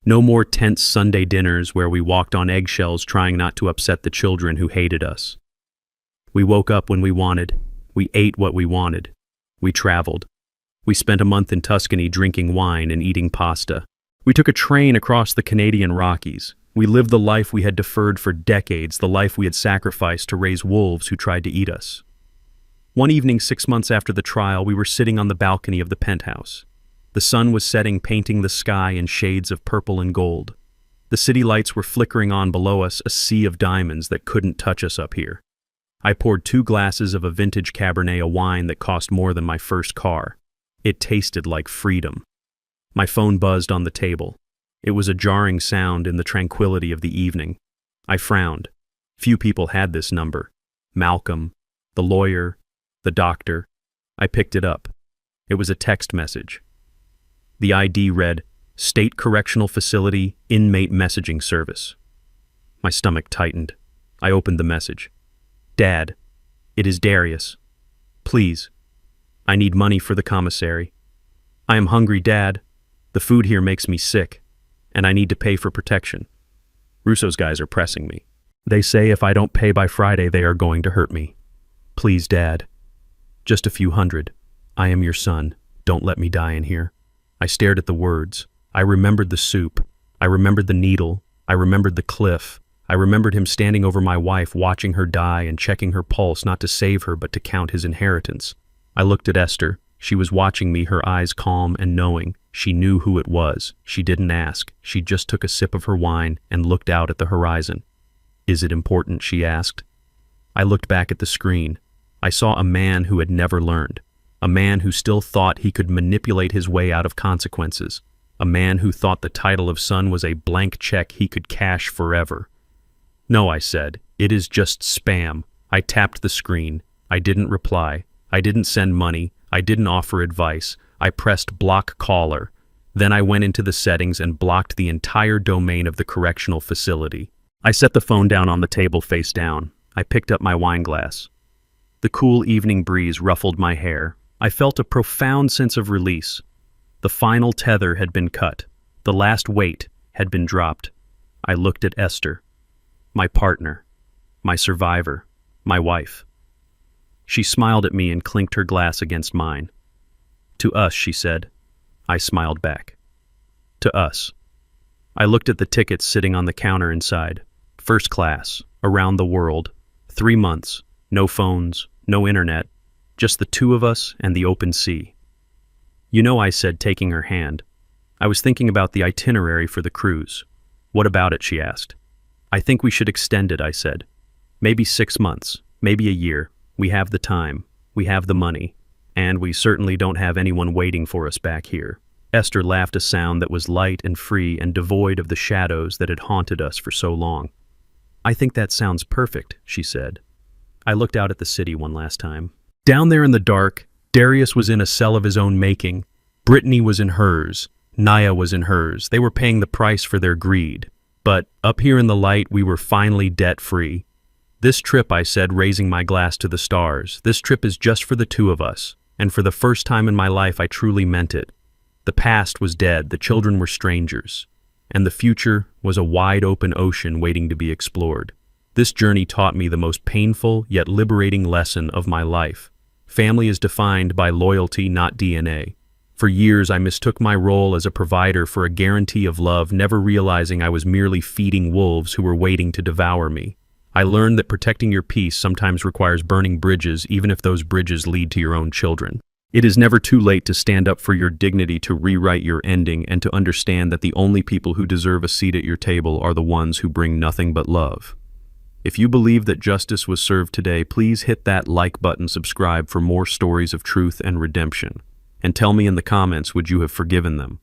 No more tense Sunday dinners where we walked on eggshells trying not to upset the children who hated us. We woke up when we wanted. We ate what we wanted. We traveled. We spent a month in Tuscany drinking wine and eating pasta. We took a train across the Canadian Rockies. We lived the life we had deferred for decades, the life we had sacrificed to raise wolves who tried to eat us. One evening 6 months after the trial, we were sitting on the balcony of the penthouse. The sun was setting, painting the sky in shades of purple and gold. The city lights were flickering on below us, a sea of diamonds that couldn't touch us up here. I poured 2 glasses of a vintage Cabernet, a wine that cost more than my first car. It tasted like freedom. My phone buzzed on the table. It was a jarring sound in the tranquility of the evening. I frowned. Few people had this number. Malcolm, the lawyer, the doctor. I picked it up. It was a text message. The ID read, State Correctional Facility Inmate Messaging Service. My stomach tightened. I opened the message. Dad, it is Darius. Please, I need money for the commissary. I am hungry, Dad. The food here makes me sick, and I need to pay for protection. Russo's guys are pressing me. They say if I don't pay by Friday, they are going to hurt me. Please, Dad. Just a few hundred. I am your son. Don't let me die in here. I stared at the words. I remembered the soup. I remembered the needle. I remembered the cliff. I remembered him standing over my wife, watching her die and checking her pulse, not to save her, but to count his inheritance. I looked at Esther. She was watching me, her eyes calm and knowing. She knew who it was. She didn't ask. She just took a sip of her wine and looked out at the horizon. Is it important? She asked. I looked back at the screen. I saw a man who had never learned. A man who still thought he could manipulate his way out of consequences. A man who thought the title of son was a blank check he could cash forever. No, I said. It is just spam. I tapped the screen. I didn't reply. I didn't send money. I didn't offer advice. I pressed block caller. Then I went into the settings and blocked the entire domain of the correctional facility. I set the phone down on the table face down. I picked up my wine glass. The cool evening breeze ruffled my hair. I felt a profound sense of release. The final tether had been cut. The last weight had been dropped. I looked at Esther, my partner, my survivor, my wife. She smiled at me and clinked her glass against mine. To us, she said. I smiled back. To us. I looked at the tickets sitting on the counter inside. First class, around the world, 3 months, no phones, no internet, just the two of us and the open sea. You know, I said, taking her hand. I was thinking about the itinerary for the cruise. What about it? She asked. I think we should extend it, I said. Maybe 6 months, maybe a year. We have the time, we have the money, and we certainly don't have anyone waiting for us back here. Esther laughed, a sound that was light and free and devoid of the shadows that had haunted us for so long. I think that sounds perfect, she said. I looked out at the city one last time. Down there in the dark, Darius was in a cell of his own making. Brittany was in hers. Naya was in hers. They were paying the price for their greed. But up here in the light, we were finally debt-free. This trip, I said, raising my glass to the stars, this trip is just for the two of us. And for the first time in my life, I truly meant it. The past was dead. The children were strangers. And the future was a wide-open ocean waiting to be explored. This journey taught me the most painful yet liberating lesson of my life. Family is defined by loyalty, not DNA. For years, I mistook my role as a provider for a guarantee of love, never realizing I was merely feeding wolves who were waiting to devour me. I learned that protecting your peace sometimes requires burning bridges, even if those bridges lead to your own children. It is never too late to stand up for your dignity, to rewrite your ending, and to understand that the only people who deserve a seat at your table are the ones who bring nothing but love. If you believe that justice was served today, please hit that like button, subscribe for more stories of truth and redemption. And tell me in the comments, would you have forgiven them?